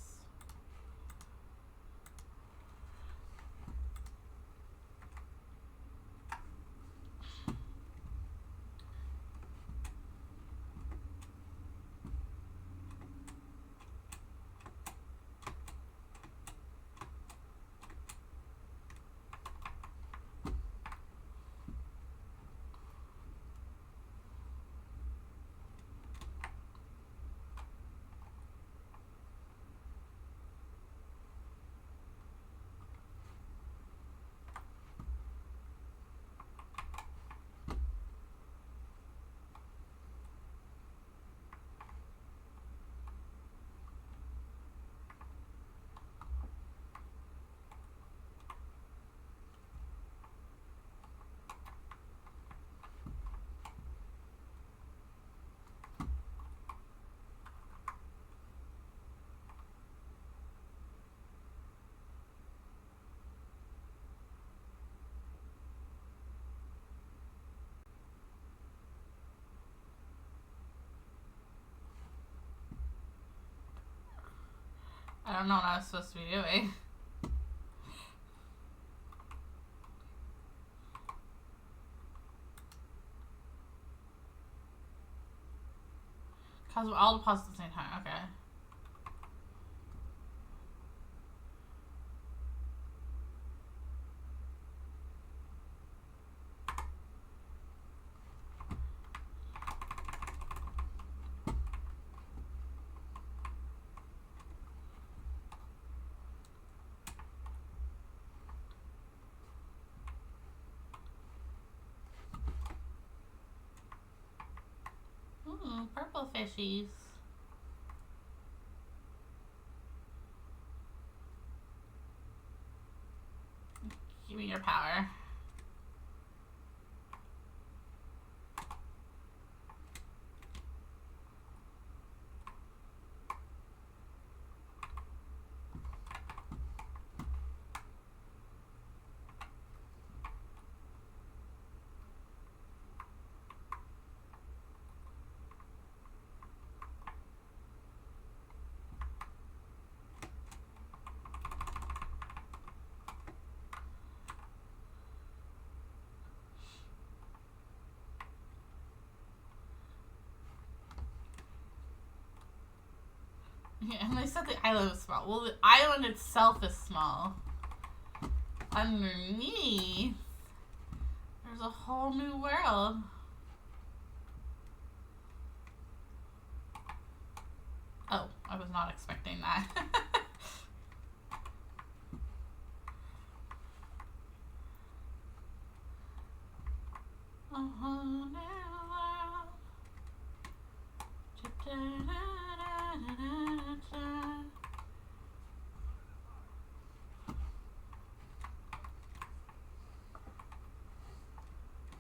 I don't know what I was supposed to be doing. Cause we're all deposit at the same time, okay. Ooh, purple fishies. Give me your power. Yeah, and they said the island was small. Well, the island itself is small. Underneath, there's a whole new world. Oh, I was not expecting that.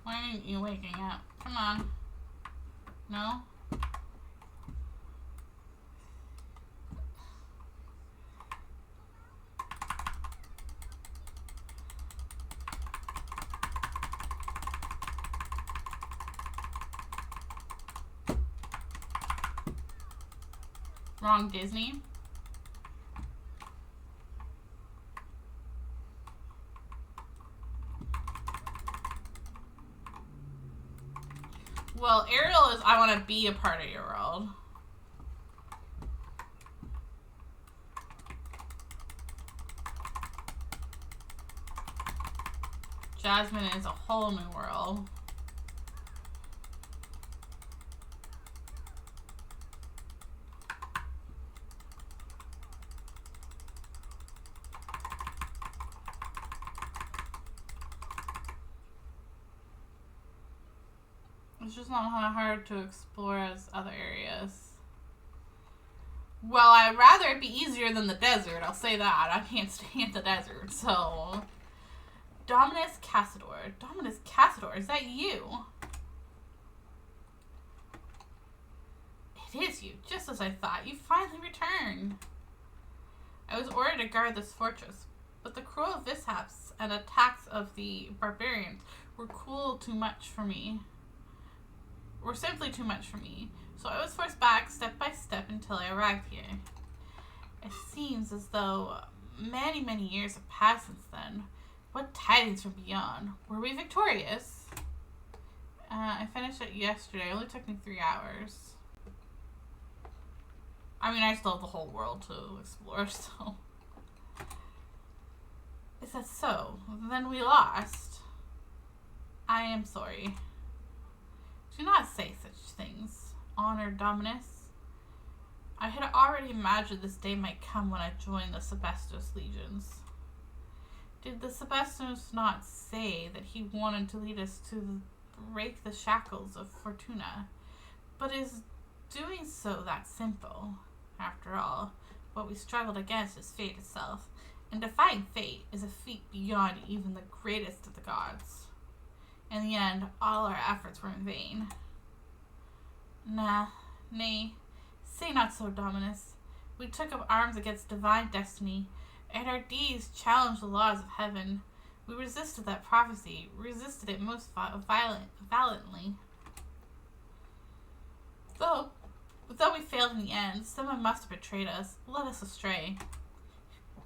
Why aren't you waking up? Come on. No? Wrong Disney. Well, Ariel is I want to be a part of your world. Jasmine is a whole new world. It's just not hard to explore as other areas. Well, I'd rather it be easier than the desert, I'll say that. I can't stand the desert, so... Dominus Cassador. Dominus Cassador, is that you? It is you, just as I thought. You finally returned. I was ordered to guard this fortress, but the cruel mishaps and attacks of the barbarians were simply too much for me. So I was forced back step by step until I arrived here. It seems as though many, many years have passed since then. What tidings from beyond? Were we victorious? I finished it yesterday. It only took me 3 hours. I mean, I still have the whole world to explore, so... Is that so? Then we lost. I am sorry. Do not say such things, honored Dominus. I had already imagined this day might come when I joined the Sebestos legions. Did the Sebestos not say that he wanted to lead us to break the shackles of Fortuna? But is doing so that simple? After all, what we struggled against is fate itself, and defying fate is a feat beyond even the greatest of the gods. In the end, all our efforts were in vain. Nay, say not so, Dominus. We took up arms against divine destiny, and our deeds challenged the laws of heaven. We resisted that prophecy, resisted it most violently. Though we failed in the end, someone must have betrayed us, led us astray.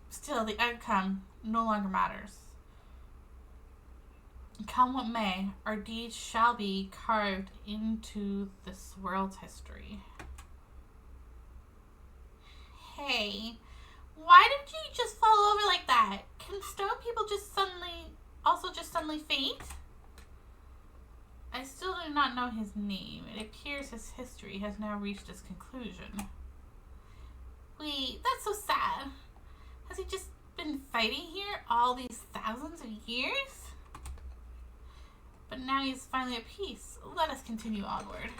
Still, the outcome no longer matters. Come what may, our deeds shall be carved into this world's history. Hey, why did you just fall over like that? Can stone people just suddenly faint? I still do not know his name. It appears his history has now reached its conclusion. Wait, that's so sad. Has he just been fighting here all these thousands of years? But now he's finally at peace. Let us continue onward.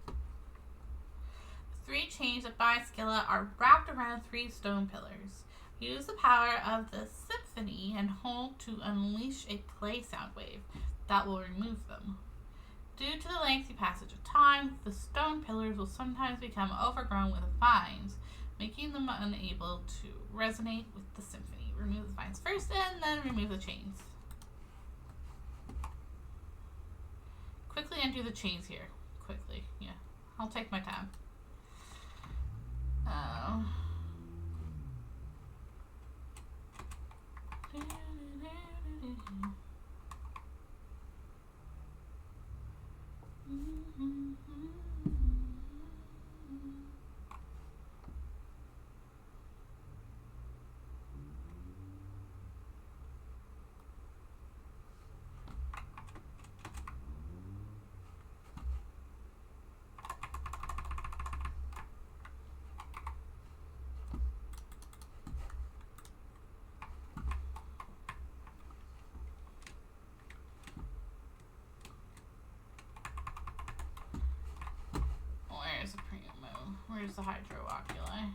The 3 chains that bind Scylla are wrapped around 3 stone pillars. Use the power of the symphony and hold to unleash a play sound wave that will remove them. Due to the lengthy passage of time, the stone pillars will sometimes become overgrown with vines, making them unable to resonate with the symphony. Remove the vines first and then remove the chains. Quickly undo the chains here. Quickly, yeah. I'll take my time. Where's the hydrooculi?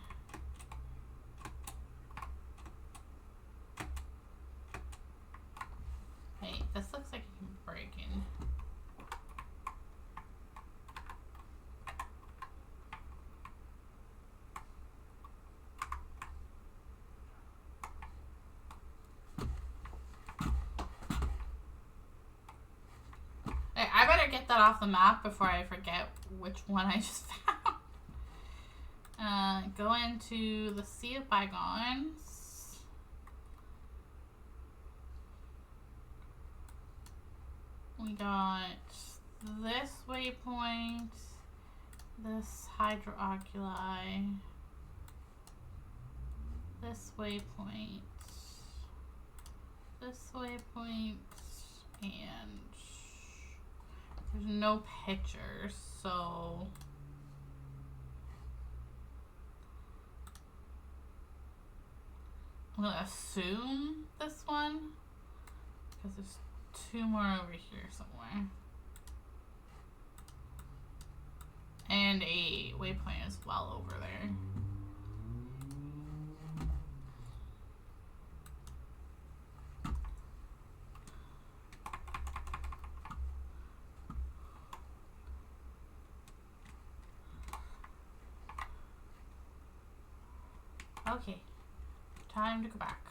Hey, this looks like it can break in. Hey, I better get that off the map before I forget which one I just found. Go into the Sea of Bygones. We got this waypoint, this hydrooculi, this waypoint, and there's no pictures, so I'm gonna assume this one because there's two more over here somewhere. And a waypoint as well over there. Okay, time to go back.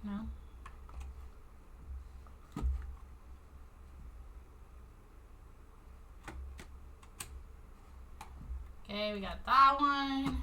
No? Okay, we got that one.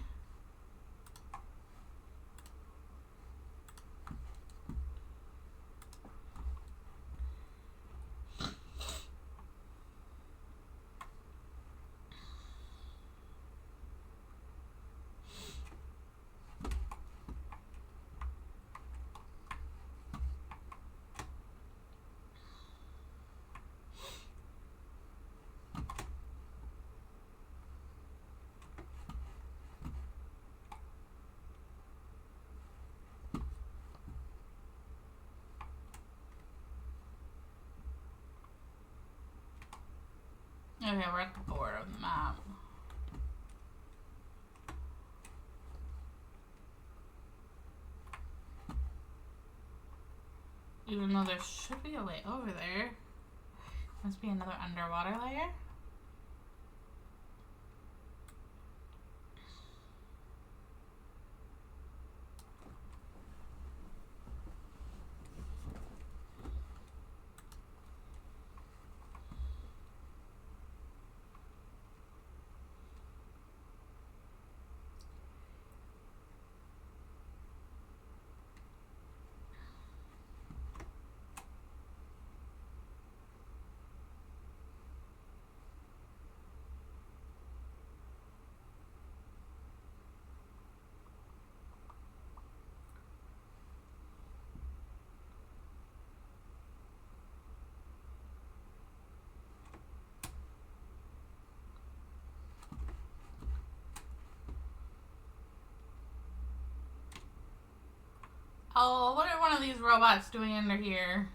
Okay, we're at the border of the map. Even though there should be a way over there. Must be another underwater layer. Oh, what are one of these robots doing under here?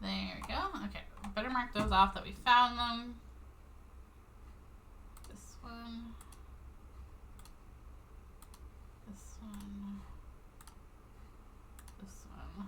There we go. Okay, better mark those off that we found them. This one. This one. This one.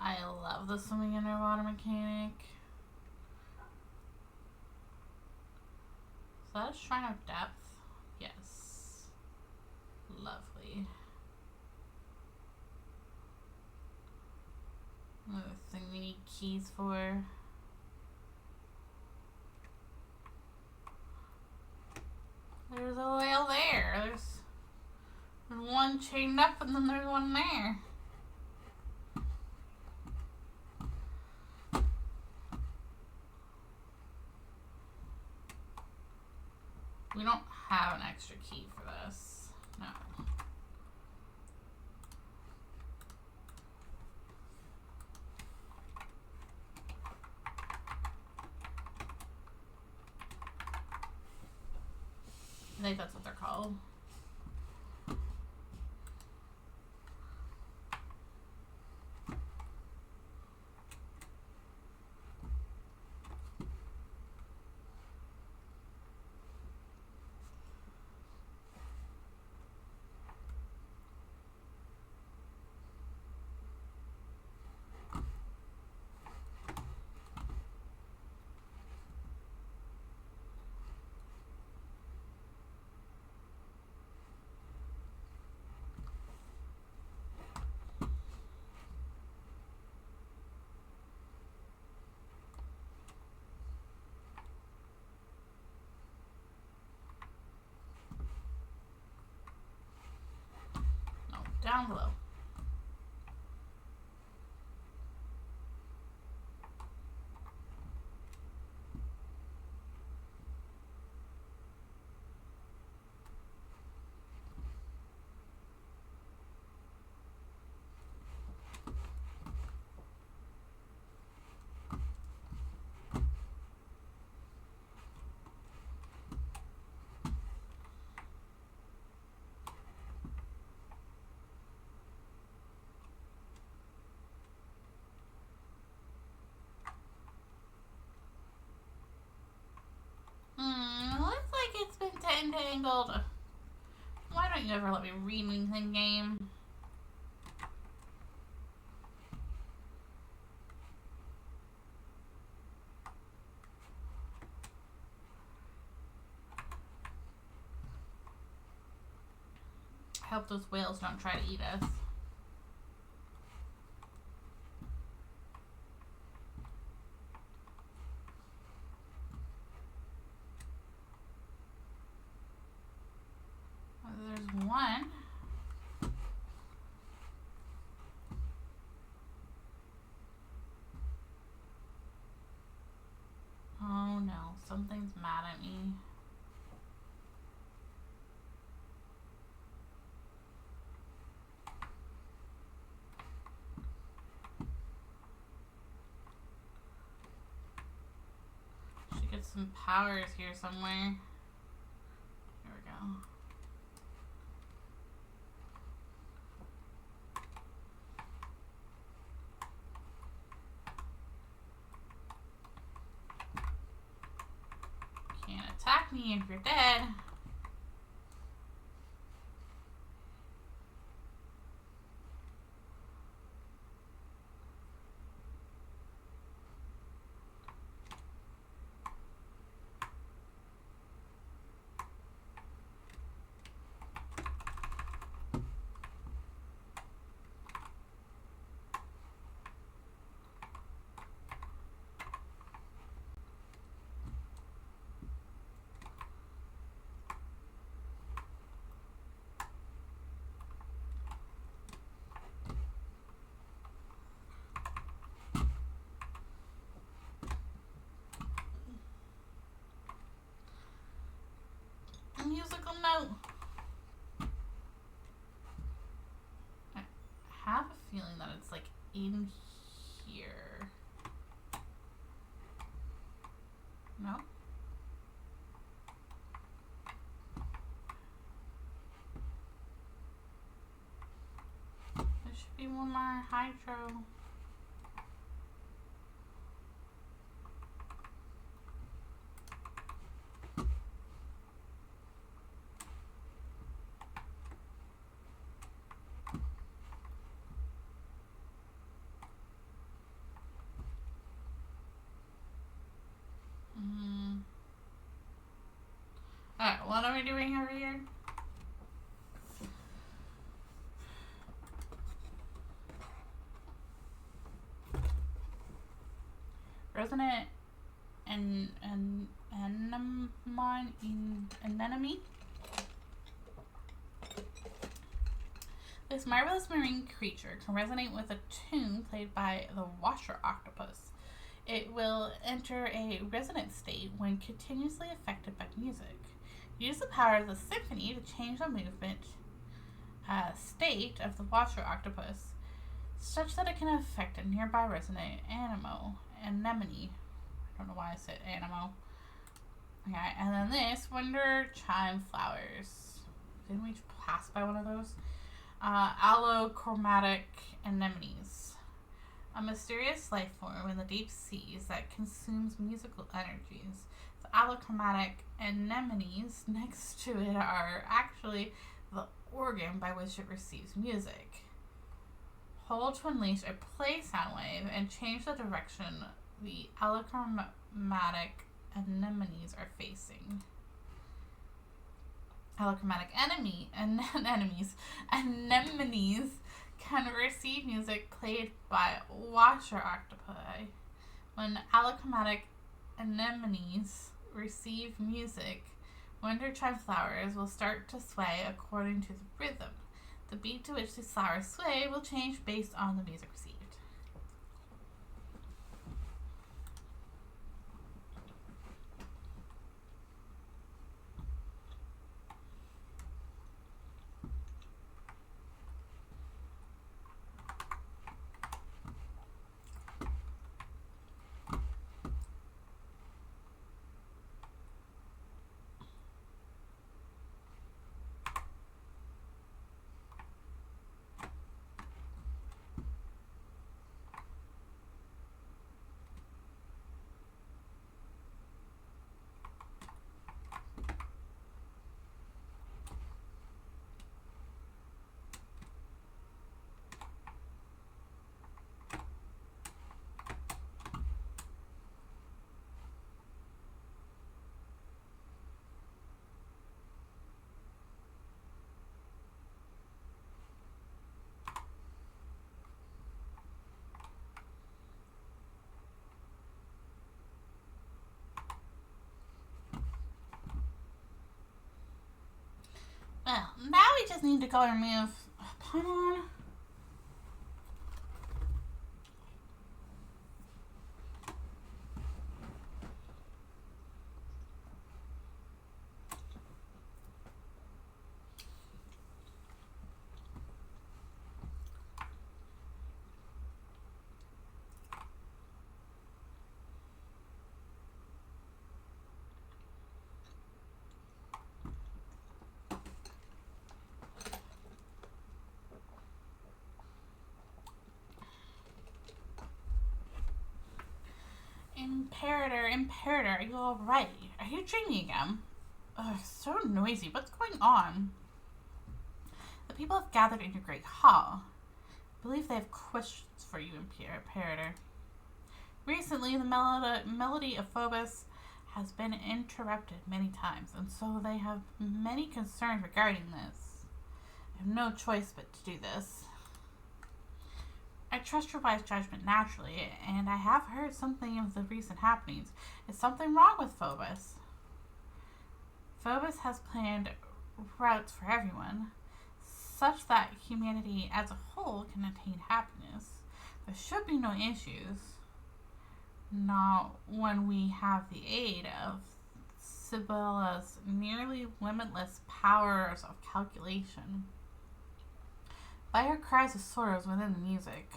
I love the swimming underwater mechanic. Is that a Shrine of Depth? Yes. Lovely. Another thing we need keys for. There's a whale there. There's one chained up and then there's one there. We don't have an extra key for this. No. I think that's what they're called. Down below. Looks like it's been entangled. Why don't you ever let me read anything, game? I hope those whales don't try to eat us. There's one. Oh no, something's mad at me. Should get some powers here somewhere. Here we go. Can't attack me if you're dead. No. There should be one more hydro. Alright, what are we doing over here? Resonant anemone. This marvelous marine creature can resonate with a tune played by the washer octopus. It will enter a resonant state when continuously affected by music. Use the power of the symphony to change the movement state of the washer octopus such that it can affect a nearby resonant anemone. I don't know why I said anemo. Okay, and then this wonder chime flowers. Didn't we pass by one of those? Allochromatic anemones. A mysterious life form in the deep seas that consumes musical energies. The allochromatic anemones next to it are actually the organ by which it receives music. Hold to unleash a play sound wave and change the direction the allochromatic anemones are facing. Allochromatic anemones can receive music played by washer octopi. When allochromatic anemones receive music, winter chime flowers will start to sway according to the rhythm. The beat to which these flowers sway will change based on the music received. Well, now we just need to go and remove Pawn. Imperator, are you alright? Are you dreaming again? Ugh, so noisy. What's going on? The people have gathered in your great hall. I believe they have questions for you, Imperator. Recently, the melody of Phobos has been interrupted many times, and so they have many concerns regarding this. I have no choice but to do this. I trust your wise judgment naturally, and I have heard something of the recent happenings. Is something wrong with Phobos? Phobos has planned routes for everyone, such that humanity as a whole can attain happiness. There should be no issues. Not when we have the aid of Sibylla's nearly limitless powers of calculation. By her cries of sorrows within the music.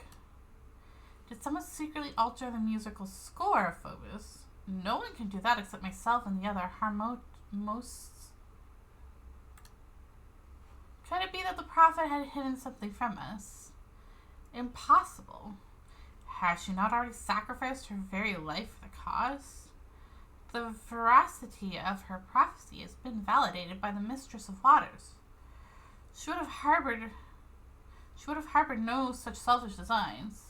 Did someone secretly alter the musical score of Phobos? No one can do that except myself and the other most. Could it be that the prophet had hidden something from us? Impossible. Has she not already sacrificed her very life for the cause? The veracity of her prophecy has been validated by the Mistress of Waters. She would have harbored no such selfish designs.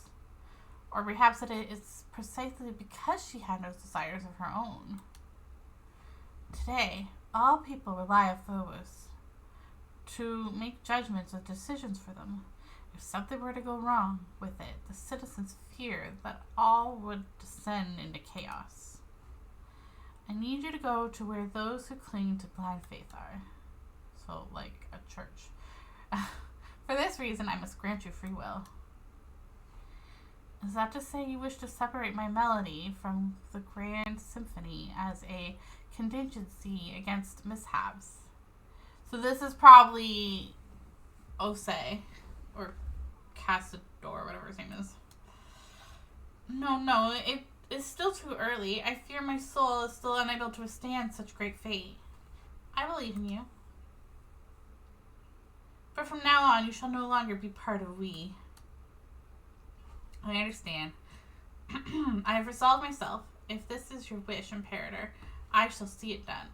Or perhaps it is precisely because she had no desires of her own. Today, all people rely on Phobos to make judgments and decisions for them. If something were to go wrong with it, the citizens fear that all would descend into chaos. I need you to go to where those who cling to blind faith are. So, like a church. For this reason, I must grant you free will. Is that to say you wish to separate my melody from the grand symphony as a contingency against mishaps? So this is probably Ose, or Cassador, whatever his name is. No, it is still too early. I fear my soul is still unable to withstand such great fate. I believe in you. But from now on, you shall no longer be part of we. I understand. I have resolved myself. If this is your wish, Imperator, I shall see it done.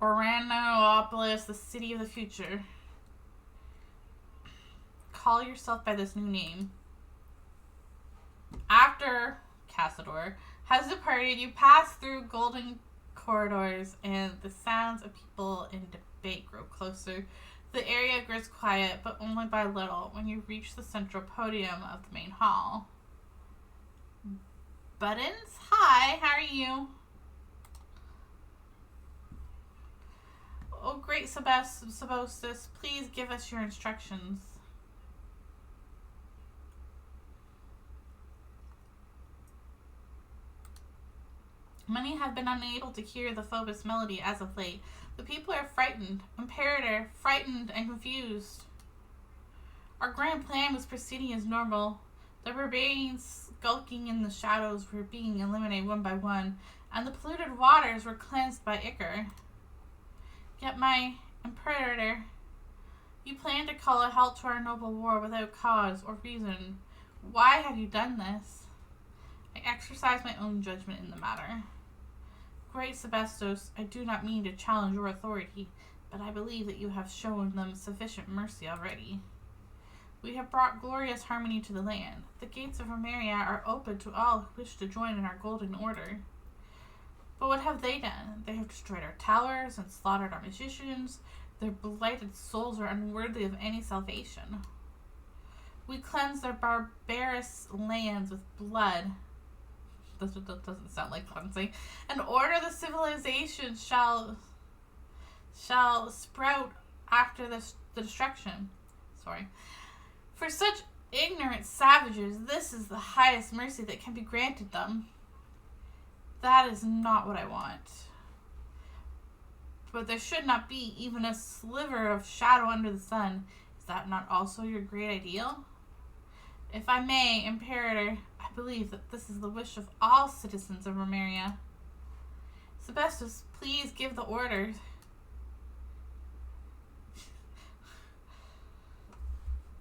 Oranopolis, the city of the future. Call yourself by this new name. After Cassador has departed, you pass through golden corridors and the sounds of people in debate grow closer. The area grows quiet, but only by little when you reach the central podium of the main hall. Buttons, hi, how are you? Oh, great Sebostus, please give us your instructions. Many have been unable to hear the Phobos melody as of late. The people are frightened. Imperator, frightened and confused. Our grand plan was proceeding as normal. The barbarians skulking in the shadows were being eliminated one by one, and the polluted waters were cleansed by Ichor. Yet my Imperator, you planned to call a halt to our noble war without cause or reason. Why have you done this? I exercise my own judgment in the matter. Great Sebastos, I do not mean to challenge your authority, but I believe that you have shown them sufficient mercy already. We have brought glorious harmony to the land. The gates of Romeria are open to all who wish to join in our golden order. But what have they done? They have destroyed our towers and slaughtered our musicians. Their blighted souls are unworthy of any salvation. We cleanse their barbarous lands with blood. That doesn't sound like cleansing. And order the civilization shall sprout after the destruction. Sorry. For such ignorant savages, this is the highest mercy that can be granted them. That is not what I want. But there should not be even a sliver of shadow under the sun. Is that not also your great ideal? If I may, Imperator, I believe that this is the wish of all citizens of Romeria. Sebastus, please give the orders.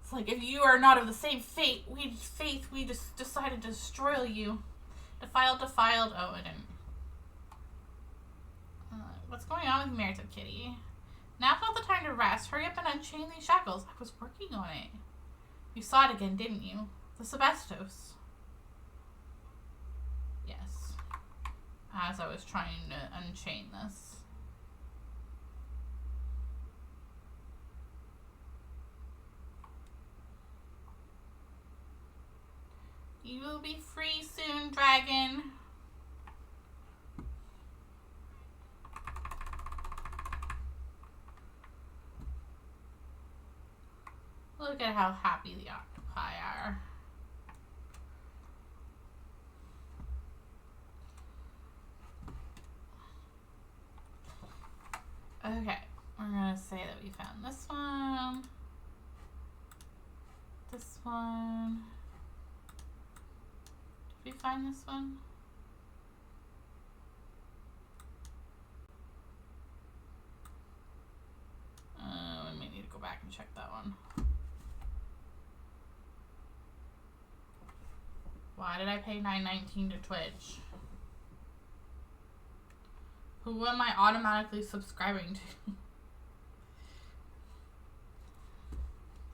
It's like, if you are not of the same faith, we just decided to destroy you. Defiled. Oh, I didn't. What's going on with Merito Kitty? Now's not the time to rest. Hurry up and unchain these shackles. I was working on it. You saw it again, didn't you? The Sebastos. Yes. As I was trying to unchain this. You will be free soon, dragon. Look at how happy the octopi are. Okay, we're gonna say that we found this one. This one. Did we find this one? Why did I pay $9.19 to Twitch? Who am I automatically subscribing to?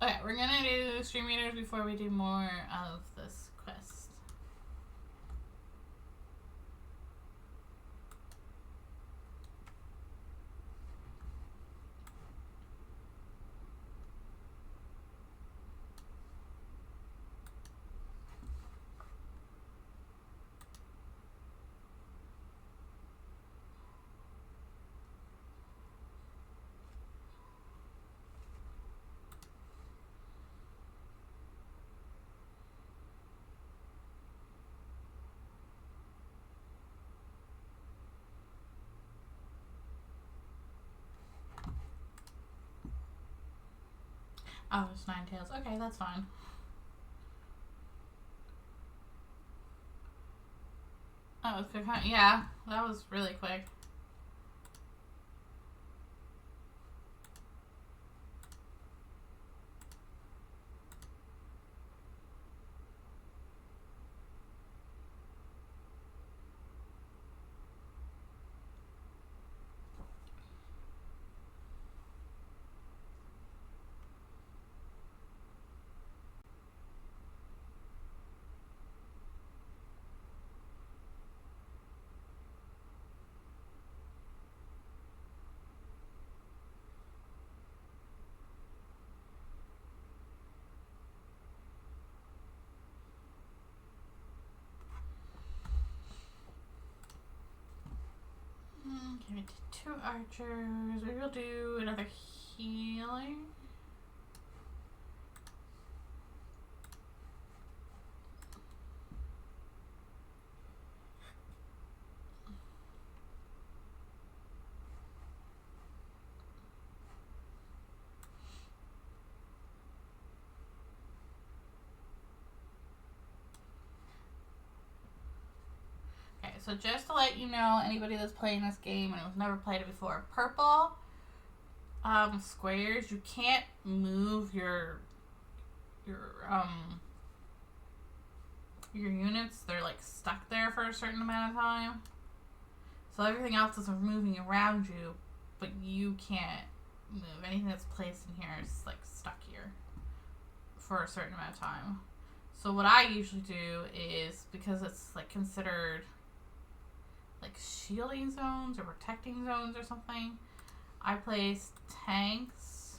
Okay, we're gonna do stream readers before we do more of this quest. Oh, it's 9 tails. Okay, that's fine. Oh, it's good. Yeah, that was really quick. Give it to 2 archers. We will do another healing. Okay, so just to let you know, anybody that's playing this game and has never played it before, purple squares, you can't move your units. They're like stuck there for a certain amount of time. So everything else is moving around you, but you can't move. Anything that's placed in here is like stuck here for a certain amount of time. So what I usually do is, because it's like considered like shielding zones or protecting zones or something, I place tanks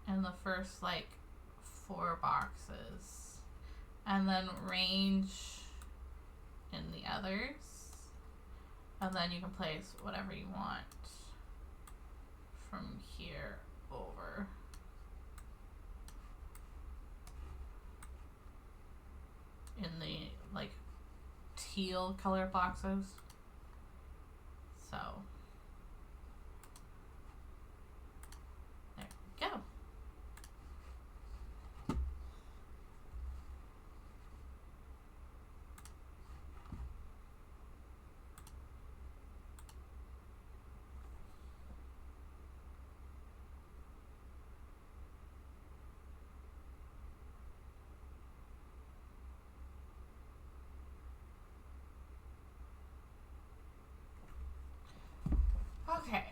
in the first like 4 boxes and then range in the others, and then you can place whatever you want from here over. In the like teal color boxes. So there we go. Okay.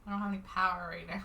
I don't have any power right now.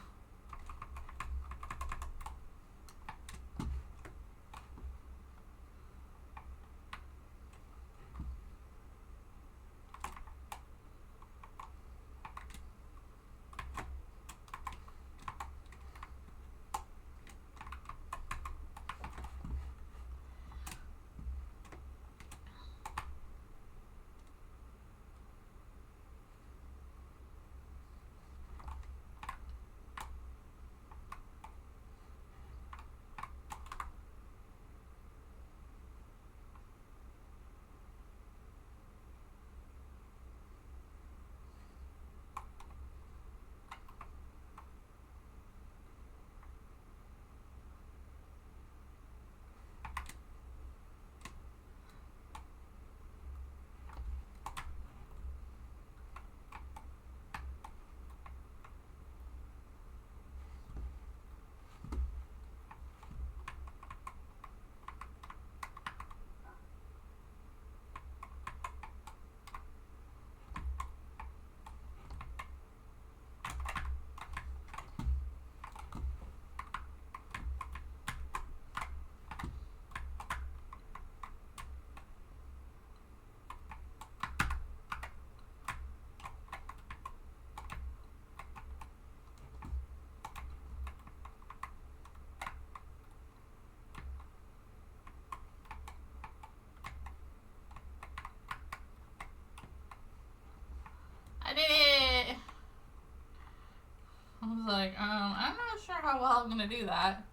gonna do that.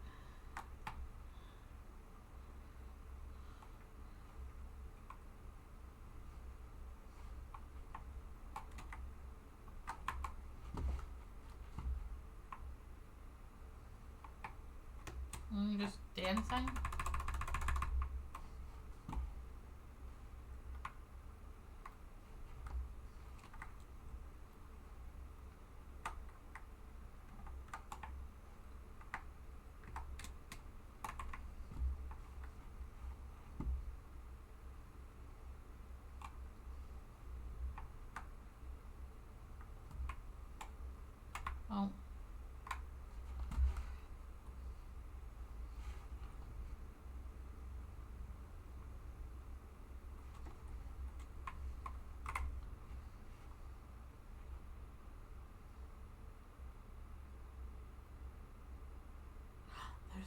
Just dancing. Oh.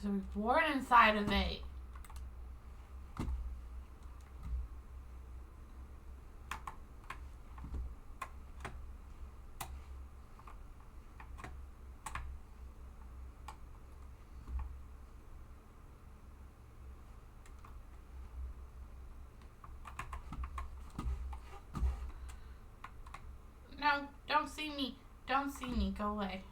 There's a reward inside of it. No, don't see me. Don't see me. Go away.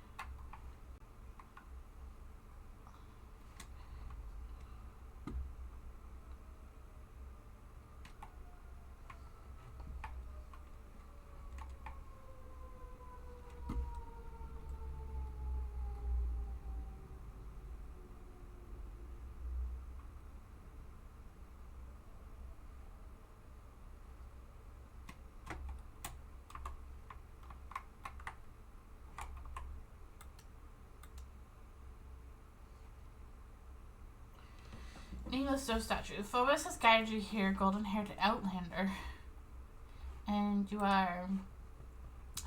Nameless Stone Statue. Phobos has guided you here, golden-haired outlander. And you are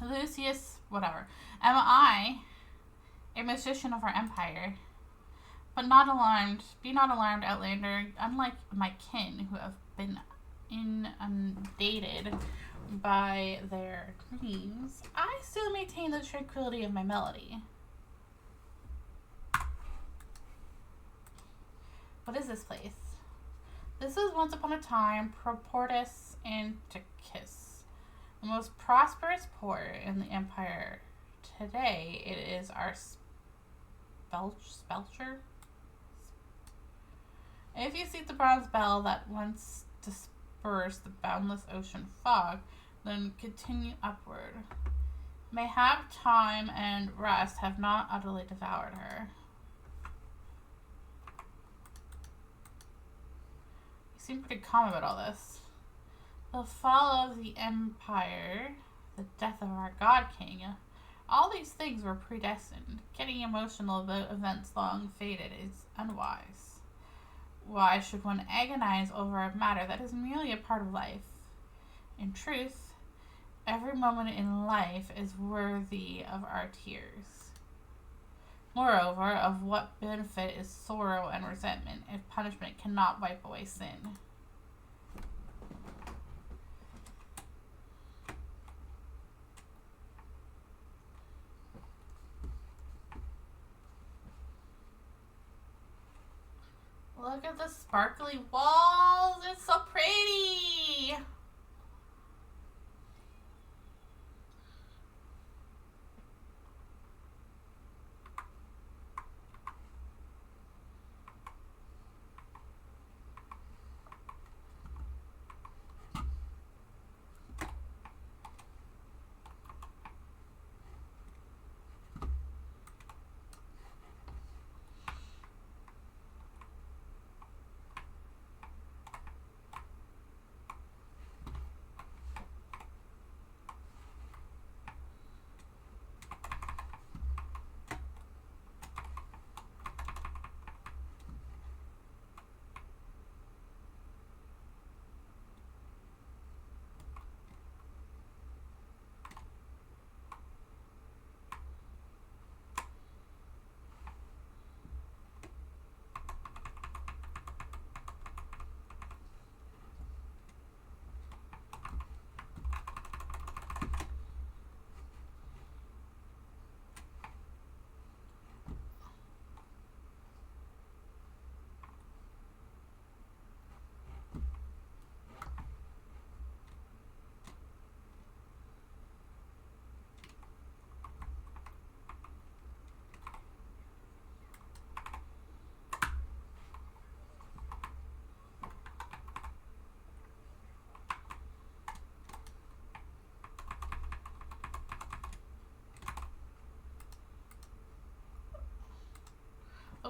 Lucius, whatever. Am I a musician of our empire? But not alarmed. Be not alarmed, outlander. Unlike my kin, who have been inundated by their dreams, I still maintain the tranquility of my melody. What is this place? This is once upon a time Proportus Anticus, the most prosperous port in the empire. Today it is our Spelcher. If you see the bronze bell that once dispersed the boundless ocean fog, then continue upward. Mayhap time and rest have not utterly devoured her. Seem pretty calm about all this. The fall of the empire, the death of our god king, all these things were predestined. Getting emotional about events long faded is unwise. Why should one agonize over a matter that is merely a part of life? In truth, every moment in life is worthy of our tears. Moreover, of what benefit is sorrow and resentment if punishment cannot wipe away sin? Look at the sparkly walls. It's so pretty.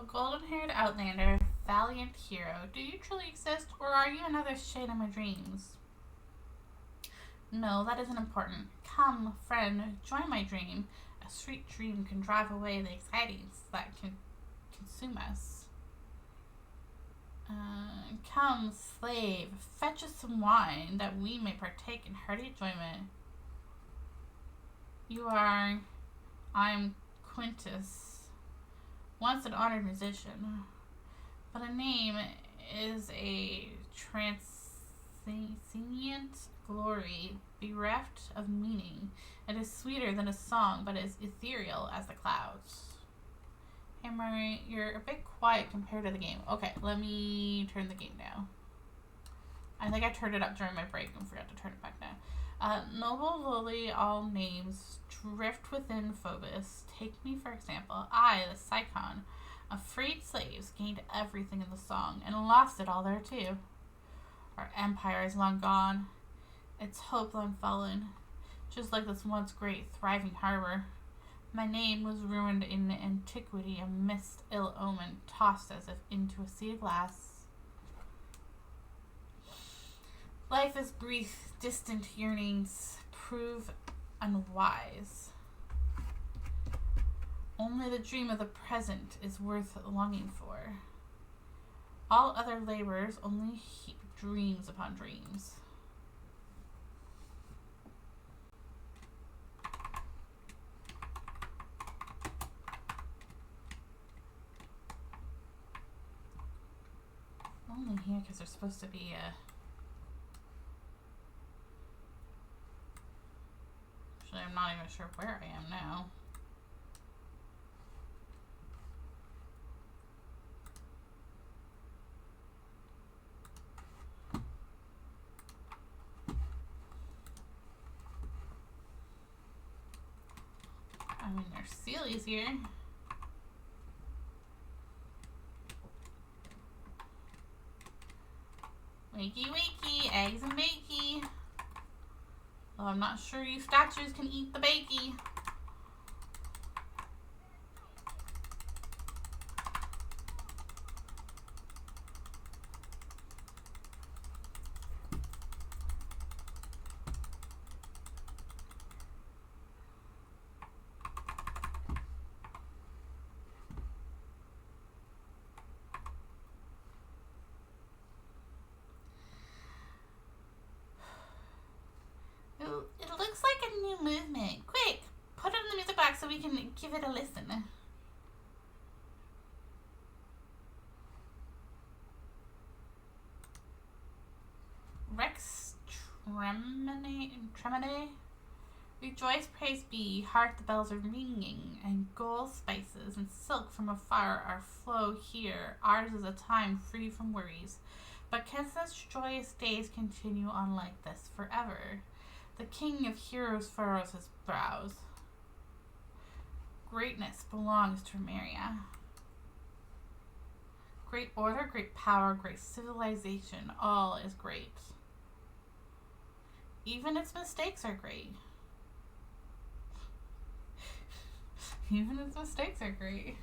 golden-haired outlander, valiant hero, do you truly exist, or are you another shade in my dreams? No, that isn't important. Come, friend, join my dream. A sweet dream can drive away the anxieties that can consume us. Come, slave, fetch us some wine that we may partake in hearty enjoyment. I'm Quintus, once an honored musician, but a name is a transcendent glory, bereft of meaning. It is sweeter than a song, but as ethereal as the clouds. Hey Murray, you're a bit quiet compared to the game. Okay, let me turn the game down. I think I turned it up during my break and forgot to turn it back down. Noble lowly all names drift within Phobos. Take me for example. I, the Psychon, of freed slaves, gained everything in the song and lost it all there too. Our empire is long gone. Its hope long fallen. Just like this once great thriving harbor. My name was ruined in antiquity, a mist ill omen, tossed as if into a sea of glass. Life is brief, distant yearnings prove unwise. Only the dream of the present is worth longing for. All other laborers only heap dreams upon dreams. Only here because there's supposed to be a... Actually, I'm not even sure where I am now. I mean, there's Celia's here. Wakey, wakey, eggs and bakey. Well, I'm not sure you statues can eat the bakey. It looks like a new movement. Quick, put it in the music box so we can give it a listen. Rex Tremene. Rejoice, praise be. Hark, the bells are ringing, and gold spices and silk from afar are flow here. Ours is a time free from worries. But can such joyous days continue on like this forever? The king of heroes furrows his brows. Greatness belongs to Maria. Great order, great power, great civilization, all is great. Even its mistakes are great. Even its mistakes are great.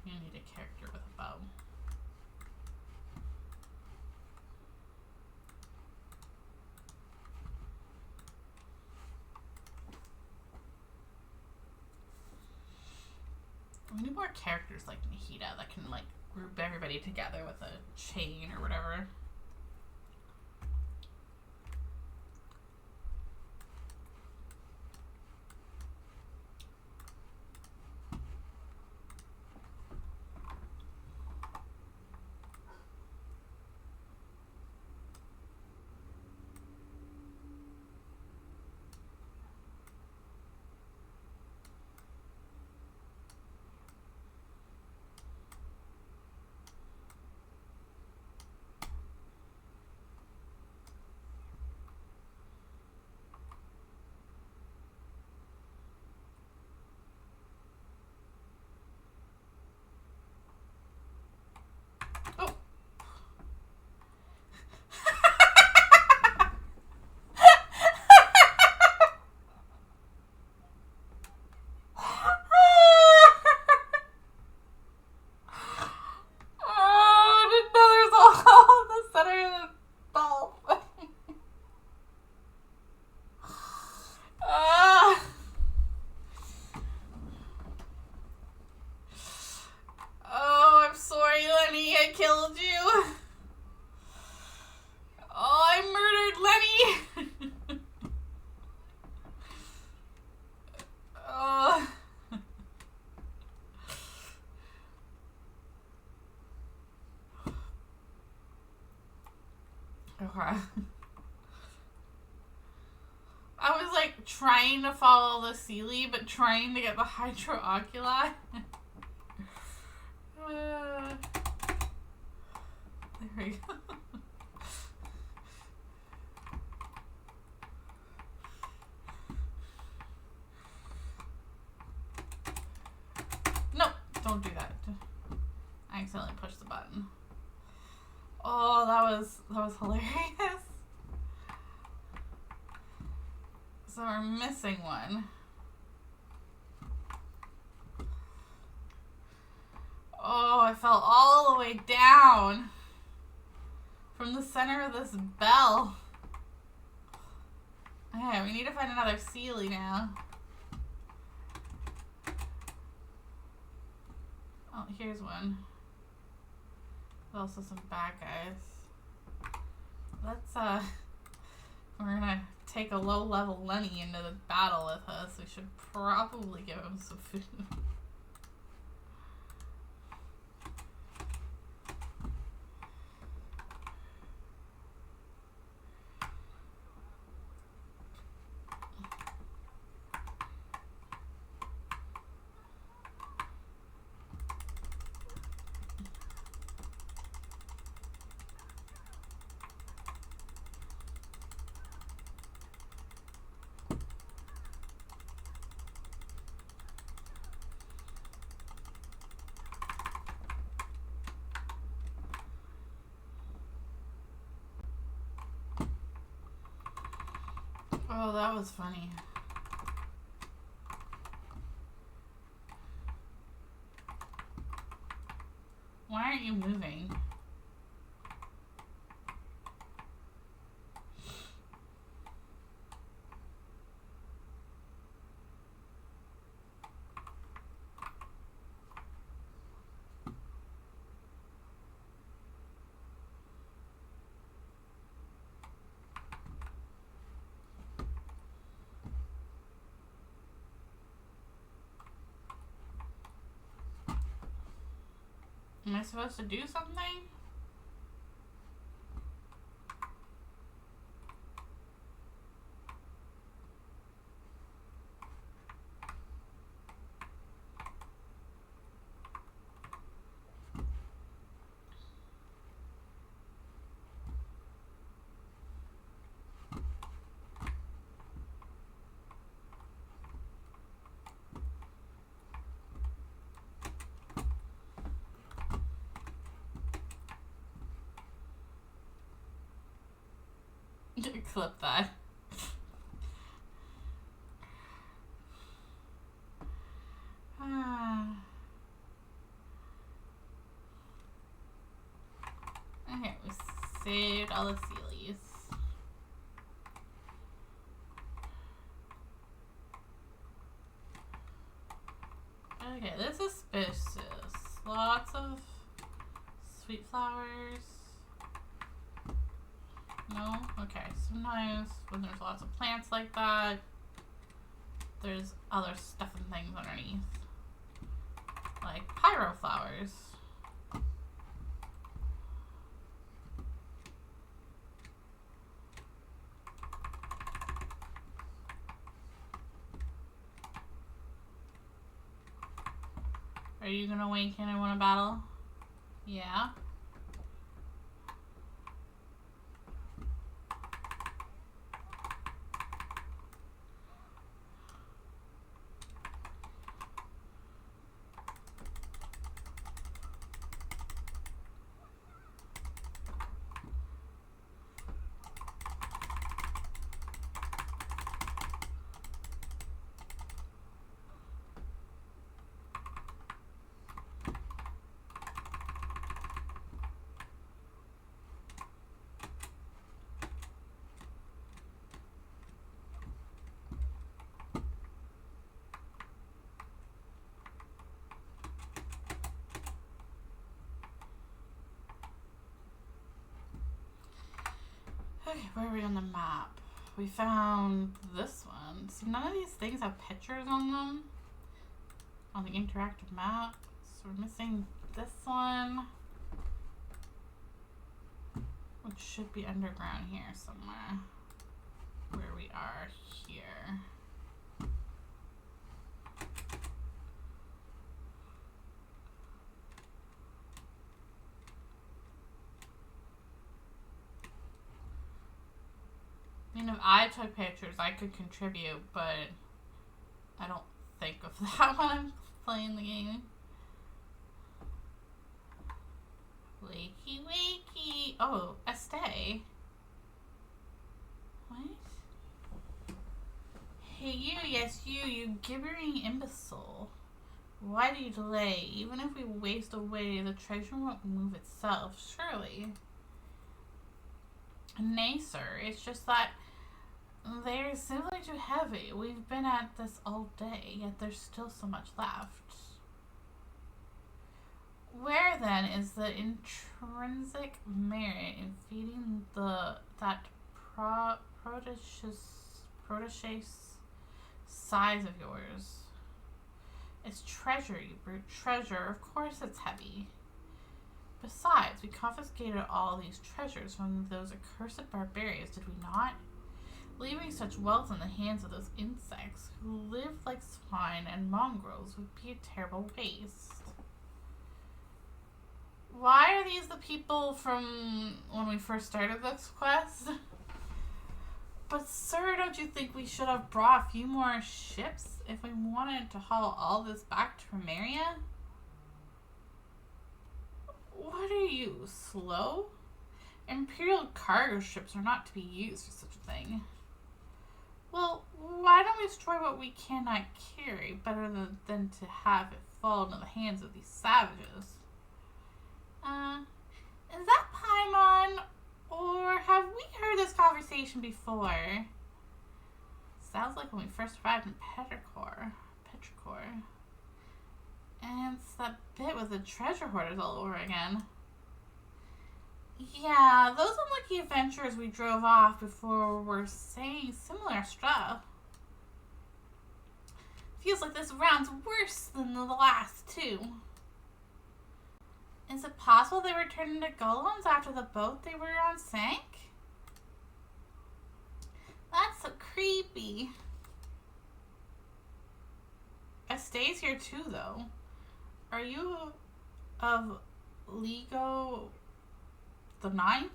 You need a character with a bow. We need more characters like Nahida that can like group everybody together with a chain or whatever. Okay. I was like trying to follow the Sealy, but trying to get the Hydrooculi. There we go. No, don't do that. I accidentally pushed the button. Oh, that was hilarious. So we're missing one. Oh, I fell all the way down from the center of this bell. Okay, we need to find another Sealy now. Oh, here's one. There's also some bad guys. Let's, we're gonna take a low-level Lenny into the battle with us. We should probably give him some food. Oh, that was funny. Why aren't you moving? Am I supposed to do something? Clip that. Okay, we saved all the Sealies. Okay, this is suspicious. Lots of sweet flowers. No? Okay, sometimes when there's lots of plants like that, there's other stuff and things underneath. Like pyro flowers. Are you gonna awaken and win a battle? Yeah. Okay, where are we on the map? We found this one. See, none of these things have pictures on them. On the interactive map. So we're missing this one. which should be underground here somewhere. Where we are here. I mean, if I took pictures, I could contribute, but I don't think of that when I'm playing the game. Wakey, wakey. Oh, a stay. What? Hey, you, yes, you gibbering imbecile. Why do you delay? Even if we waste away, the treasure won't move itself, surely. Nay, sir, it's just that they're simply too heavy. We've been at this all day, yet there's still so much left. Where then is the intrinsic merit in feeding that prodigious size of yours? It's treasure, you brute. Treasure, of course it's heavy. Besides, we confiscated all these treasures from those accursed barbarians, did we not? Leaving such wealth in the hands of those insects who live like swine and mongrels would be a terrible waste. Why are these the people from when we first started this quest? But sir, don't you think we should have brought a few more ships if we wanted to haul all this back to Remeria? What are you, slow? Imperial cargo ships are not to be used for such a thing. Well, why don't we destroy what we cannot carry better than to have it fall into the hands of these savages? Is that Paimon? Or have we heard this conversation before? Sounds like when we first arrived in Petrichor. And it's that bit with the treasure hoarders all over again. Yeah, those unlucky adventurers we drove off before were saying similar stuff. Feels like this round's worse than the last two. Is it possible they were turned into golems after the boat they were on sank? That's so creepy. Estay's here too, though. Are you of Lego the Ninth?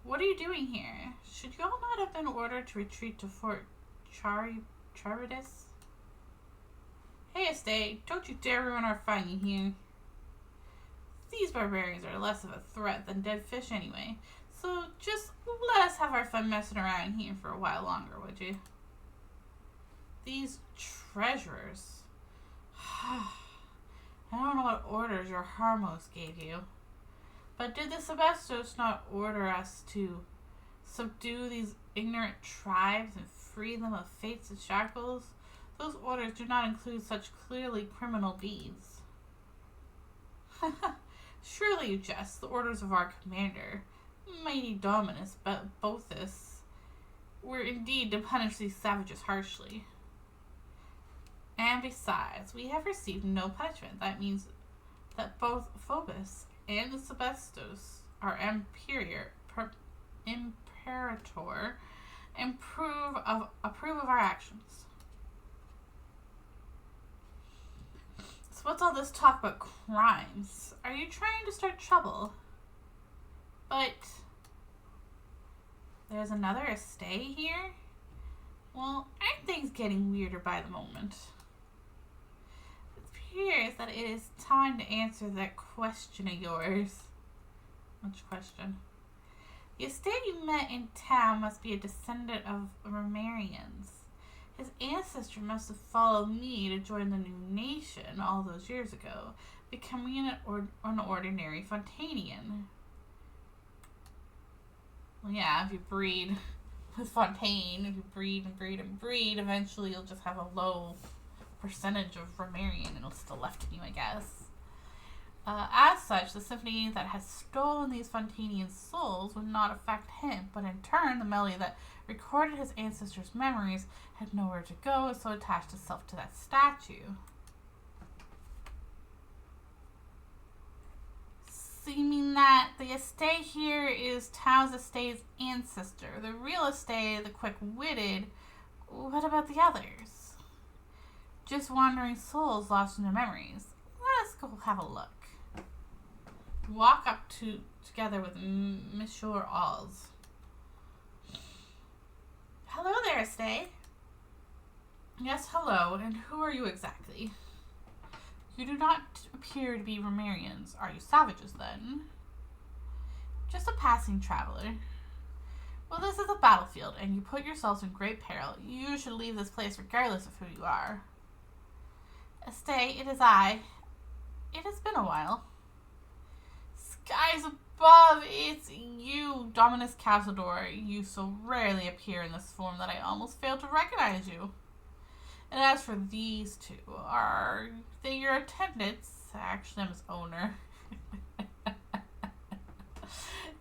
What are you doing here? Should you all not have been ordered to retreat to Fort Charidis? Hey, Estay, don't you dare ruin our fun, you hear? These barbarians are less of a threat than dead fish anyway, so just let us have our fun messing around here for a while longer, would you? These treasures. I don't know what orders your Harmos gave you, but did the Sebestos not order us to subdue these ignorant tribes and free them of fates and shackles? Those orders do not include such clearly criminal deeds. Surely you jest. The orders of our commander, mighty Dominus Bothus, were indeed to punish these savages harshly. And besides, we have received no punishment. That means that both Phobos and the Sebestos, our imperator, approve of our actions. So what's all this talk about crimes? Are you trying to start trouble? But there's another Estay here? Well, aren't things getting weirder by the moment? It appears that it is time to answer that question of yours. Which question? The Estay you met in town must be a descendant of Romarians. His ancestor must have followed me to join the new nation all those years ago, becoming an ordinary Fontanian. Well, yeah, if you breed with Fontaine, if you breed and breed and breed, eventually you'll just have a low percentage of Romarian and it'll still left in you, I guess. As such, the symphony that has stolen these Fontanian souls would not affect him, but in turn, the melody that recorded his ancestors' memories had nowhere to go, and so attached itself to that statue. So you mean that the estate here is Tao's estate's ancestor. The real estate, the quick-witted. What about the others? Just wandering souls lost in their memories. Let us go have a look. Walk up together with Monsieur Oz. Hello there, estate. Yes, hello, and who are you exactly? You do not appear to be Romarians. Are you savages, then? Just a passing traveler. Well, this is a battlefield, and you put yourselves in great peril. You should leave this place regardless of who you are. Stay, it is I. It has been a while. Skies above, it's you, Dominus Cazador. You so rarely appear in this form that I almost failed to recognize you. And as for these two, are they your attendants? Actually, I'm his owner.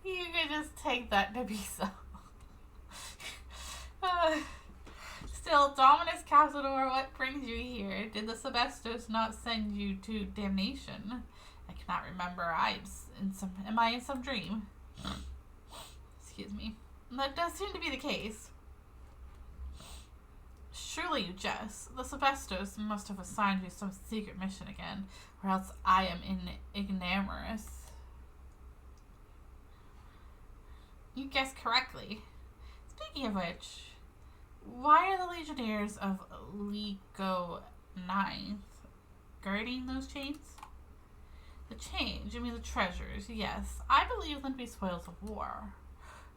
You could just take that to be so. Still, Dominus Cazador, what brings you here? Did the Sebestos not send you to damnation? I cannot remember. Am I in some dream? Excuse me. That does seem to be the case. Surely you jest. The Sebestos must have assigned you some secret mission again, or else I am ignoramus. You guessed correctly. Speaking of which, why are the Legionnaires of Ligo 9th guarding those chains? The chains, you mean the treasures, yes. I believe them to be spoils of war.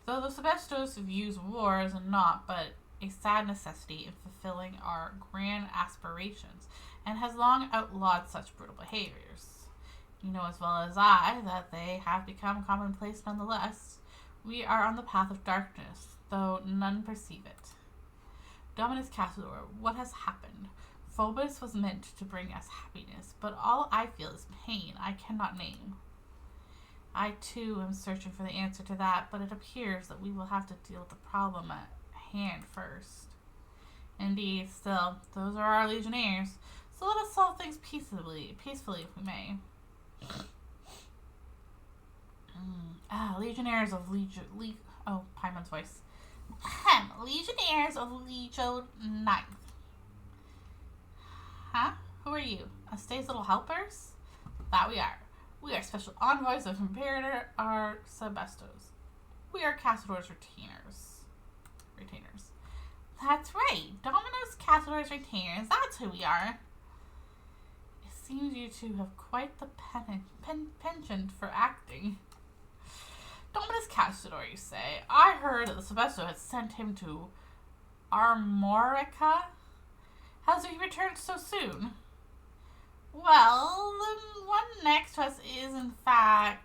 Though the Sebestos views war as not but a sad necessity in fulfilling our grand aspirations, and has long outlawed such brutal behaviors. You know as well as I that they have become commonplace nonetheless. We are on the path of darkness, though none perceive it. Dominus Cazador, what has happened? Phobos was meant to bring us happiness, but all I feel is pain I cannot name. I, too, am searching for the answer to that, but it appears that we will have to deal with the problem at hand first. Indeed, still, those are our Legionnaires, so let us solve things peacefully if we may. Legionnaires of Paimon's voice. Legionnaires of Legio 9th. Huh? Who are you? Estate's little helpers? That we are. We are special envoys of Imperator Sebestos. We are Cazador's retainers. That's right. Dominus Cazador's retainers. That's who we are. It seems you two have quite the penchant for acting. Dominus Cazador, you say? I heard that the Sebesto had sent him to Armorica. Has he returned so soon? Well, the one next to us is, in fact...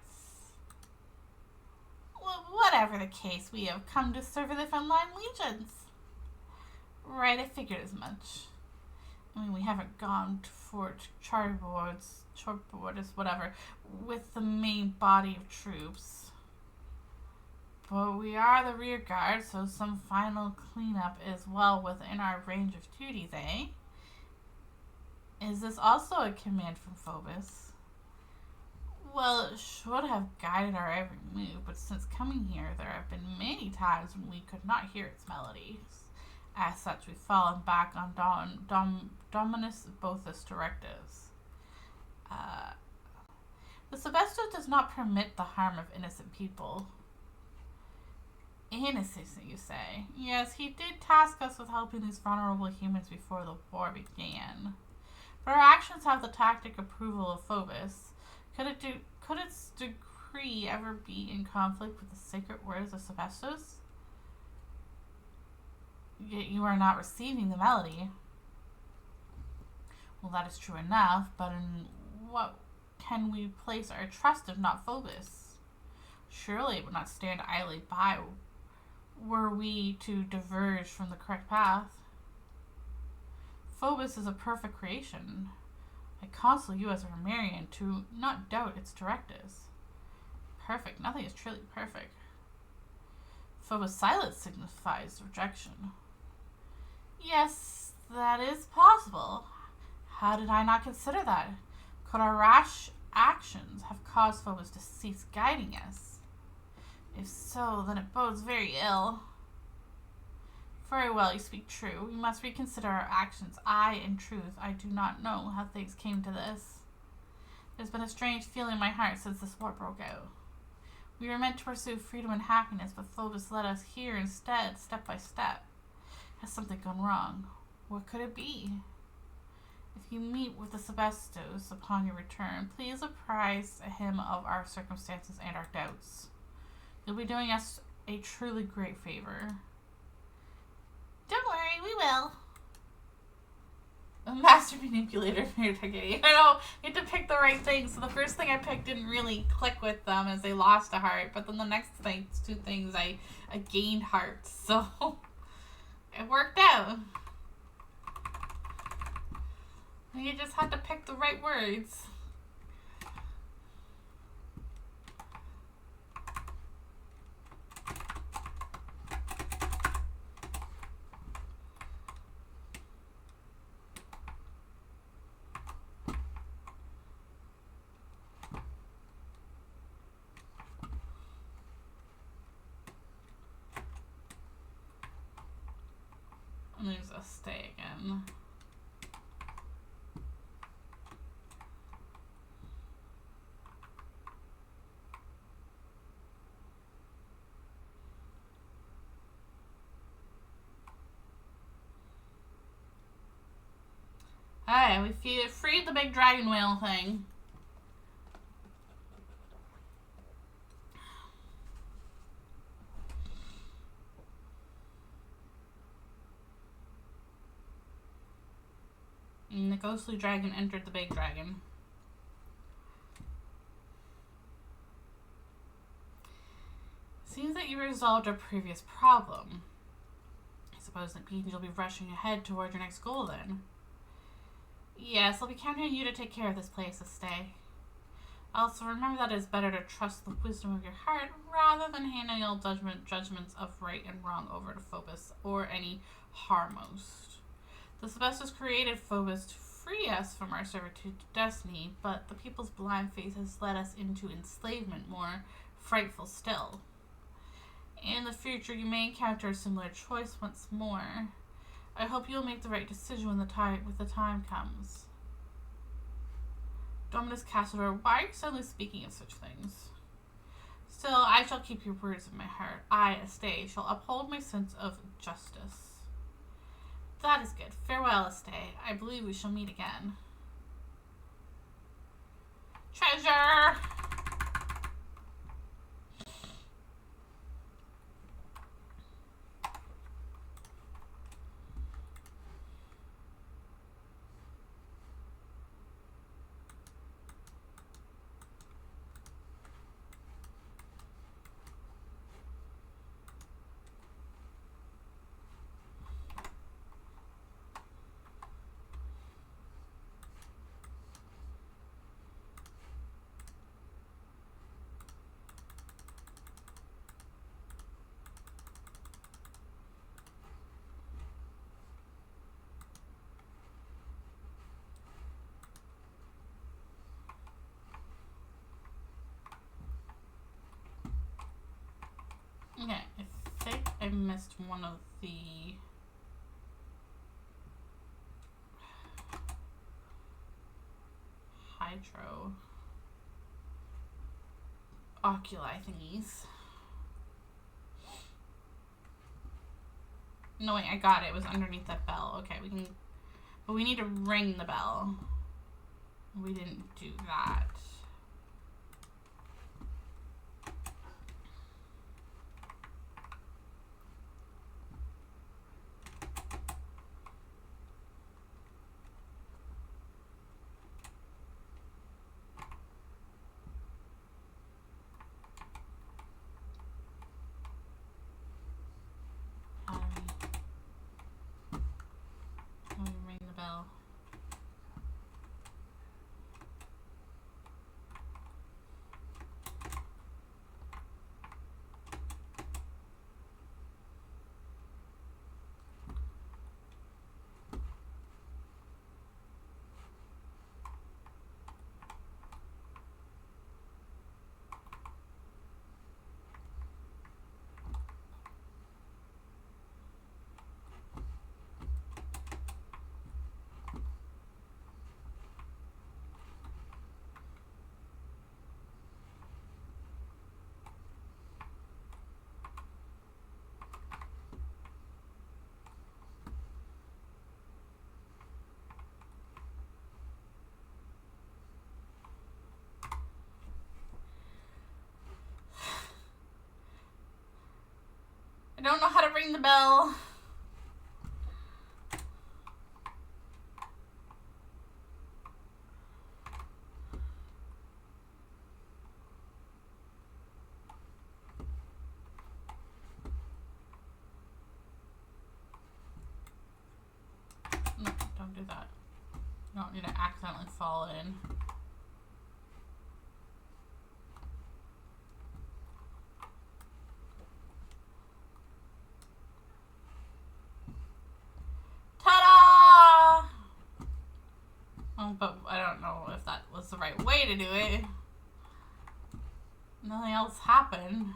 Well, whatever the case, we have come to serve the frontline legions. Right, I figured as much. I mean, we haven't gone for chartboards, whatever, with the main body of troops. But we are the rear guard, so some final cleanup is well within our range of duties, eh? Is this also a command from Phobos? Well, it should have guided our every move, but since coming here, there have been many times when we could not hear its melodies. As such, we've fallen back on Dominus Bothus' directives. The Sebesto does not permit the harm of innocent people. Innocent, you say? Yes, he did task us with helping these vulnerable humans before the war began. But our actions have the tacit approval of Phobos. Could its decree ever be in conflict with the sacred words of Sebestos? Yet you are not receiving the melody. Well, that is true enough, but in what can we place our trust if not Phobos? Surely it would not stand idly by were we to diverge from the correct path. Phobos is a perfect creation. I counsel you as a Romarian to not doubt its directives. Perfect. Nothing is truly perfect. Phobos' silence signifies rejection. Yes, that is possible. How did I not consider that? Could our rash actions have caused Phobos to cease guiding us? If so, then it bodes very ill. Very well, you speak true. We must reconsider our actions. In truth, I do not know how things came to this. There's been a strange feeling in my heart since this war broke out. We were meant to pursue freedom and happiness, but Phobos led us here instead, step by step. Has something gone wrong? What could it be? If you meet with the Sebestos upon your return, please apprise him of our circumstances and our doubts. You'll be doing us a truly great favor. Don't worry, we will. A master manipulator for your ticket. I know, you have to pick the right thing. So the first thing I picked didn't really click with them as they lost a heart. But then the next two things, I gained hearts. So it worked out. You just had to pick the right words. And there's a stay again. Alright, we freed the big dragon whale thing. And the ghostly dragon entered the big dragon. Seems that you resolved a previous problem. I suppose that means you'll be rushing ahead toward your next goal then. Yes, I'll be counting on you to take care of this place to stay. Also, remember that it is better to trust the wisdom of your heart rather than handing all judgments of right and wrong over to Phobos or any Harmost. The Sebestos created Phobos to free us from our servitude to destiny, but the people's blind faith has led us into enslavement more frightful still. In the future, you may encounter a similar choice once more. I hope you'll make the right decision when the time comes. Dominus Cassador, why are you suddenly speaking of such things? Still, I shall keep your words in my heart. I, Estee, shall uphold my sense of justice. That is good. Farewell, Estee. I believe we shall meet again. Treasure! Okay, I think I missed one of the hydro oculi thingies. No wait, I got it. It was underneath that bell. Okay, we can, but we need to ring the bell. We didn't do that. I don't know how to ring the bell. No, don't do that. You don't need to accidentally fall in. Ta-da! Oh, but I don't know if that was the right way to do it. Nothing else happened.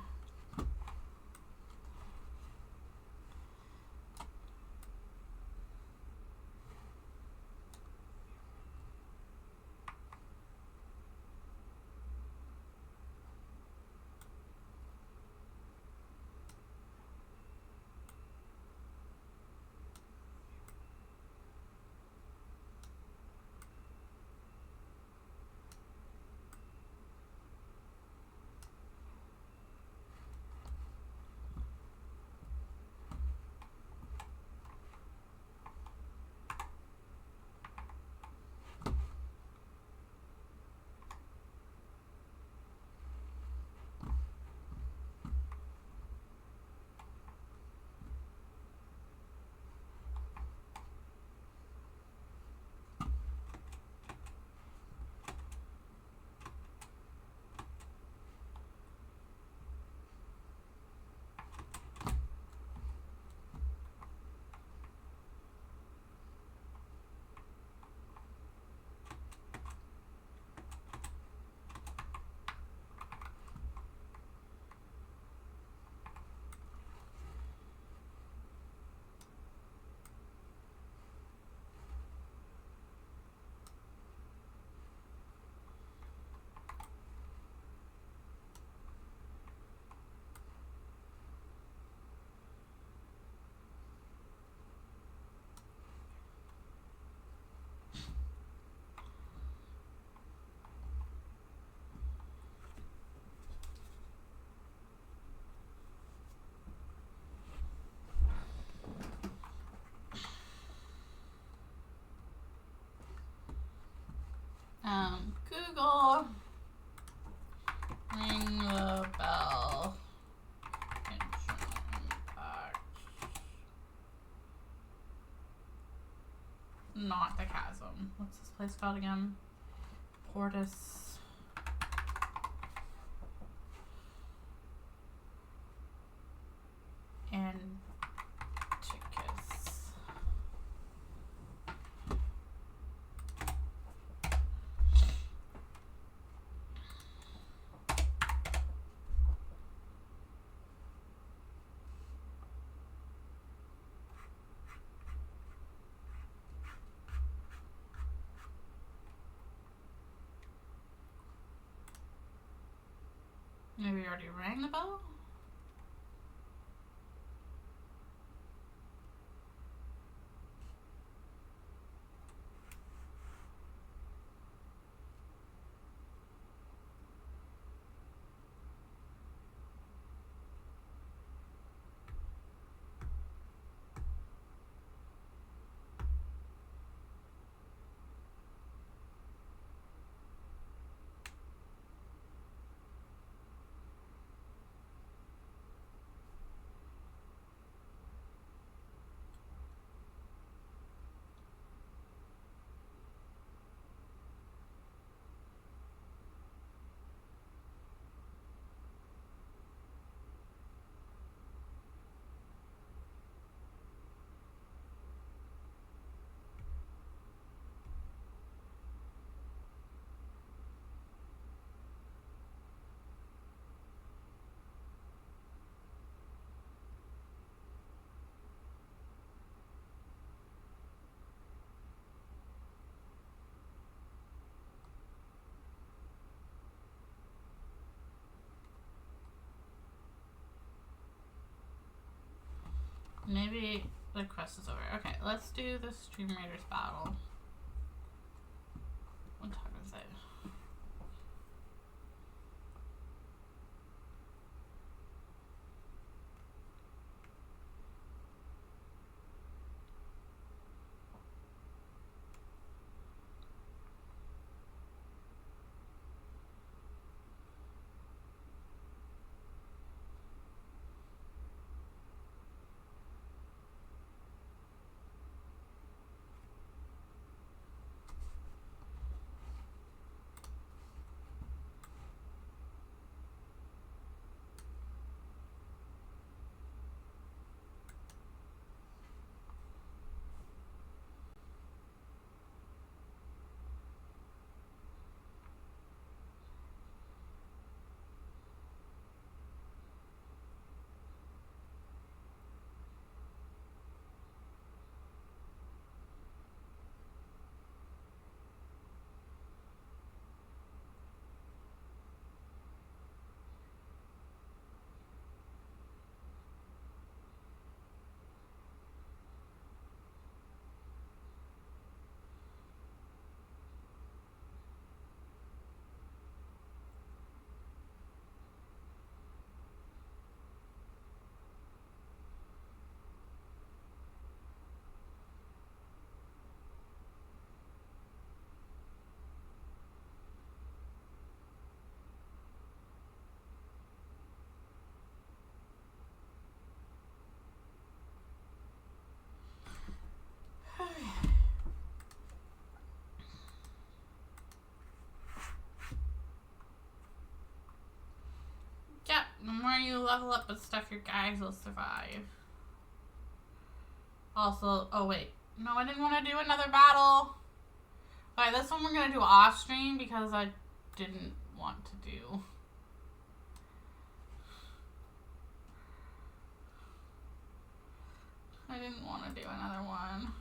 Google, ring the bell. Impact. Not the chasm. What's this place called again? Portis. And Chickas. Maybe you already rang the bell? Maybe the quest is over. Okay, let's do the Stream Raiders battle. What time is it? you level up and stuff, your guys will survive. Also, oh wait. No, I didn't want to do another battle. Alright, this one we're going to do off stream because I didn't want to do. I didn't want to do another one.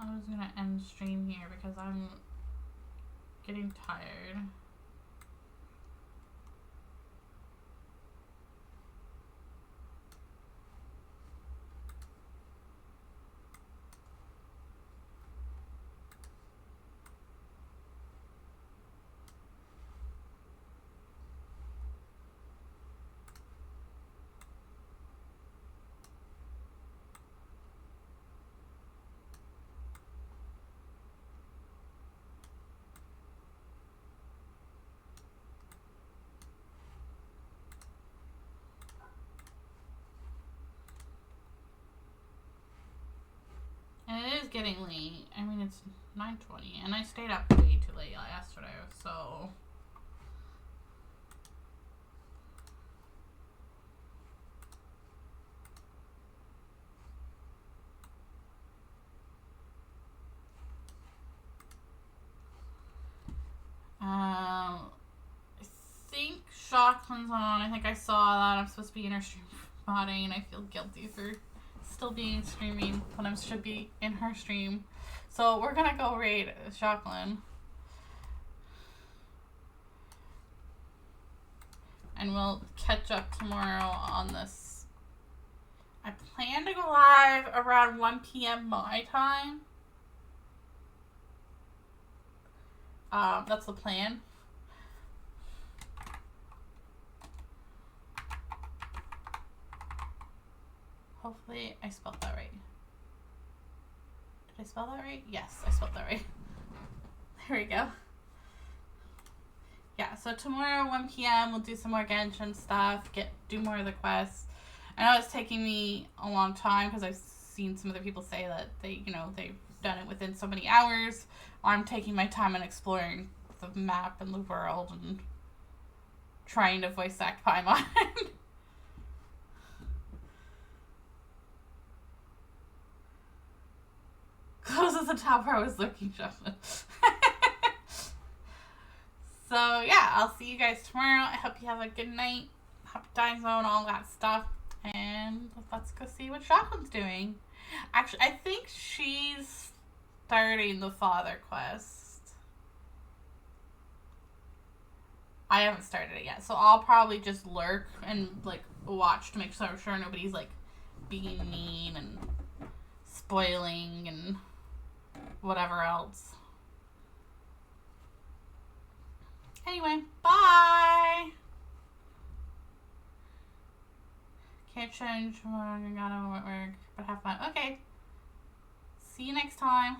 I'm just gonna end stream here because I'm getting tired. And it is getting late. I mean, it's 9:20, and I stayed up way too late yesterday, so... I think Shockland's on. I think I saw that. I'm supposed to be in her stream modding, and I feel guilty for still being streaming when I should be in her stream. So we're gonna go raid Shockland. And we'll catch up tomorrow on this. I plan to go live around 1 p.m. my time. That's the plan. Hopefully I spelled that right. Did I spell that right? Yes, I spelled that right. There we go. Yeah, so tomorrow 1 p.m. we'll do some more Genshin stuff, do more of the quests. I know it's taking me a long time because I've seen some other people say that they've done it within so many hours. I'm taking my time and exploring the map and the world and trying to voice act Paimon. Close at the top where I was looking, Justin. So, yeah, I'll see you guys tomorrow. I hope you have a good night. Happy time zone, all that stuff. And let's go see what Shockland's doing. Actually, I think she's starting the father quest. I haven't started it yet. So I'll probably just lurk and, watch to make sure nobody's, being mean and spoiling and whatever else. Anyway, bye! Can't change tomorrow, I gotta work, but have fun. Okay. See you next time.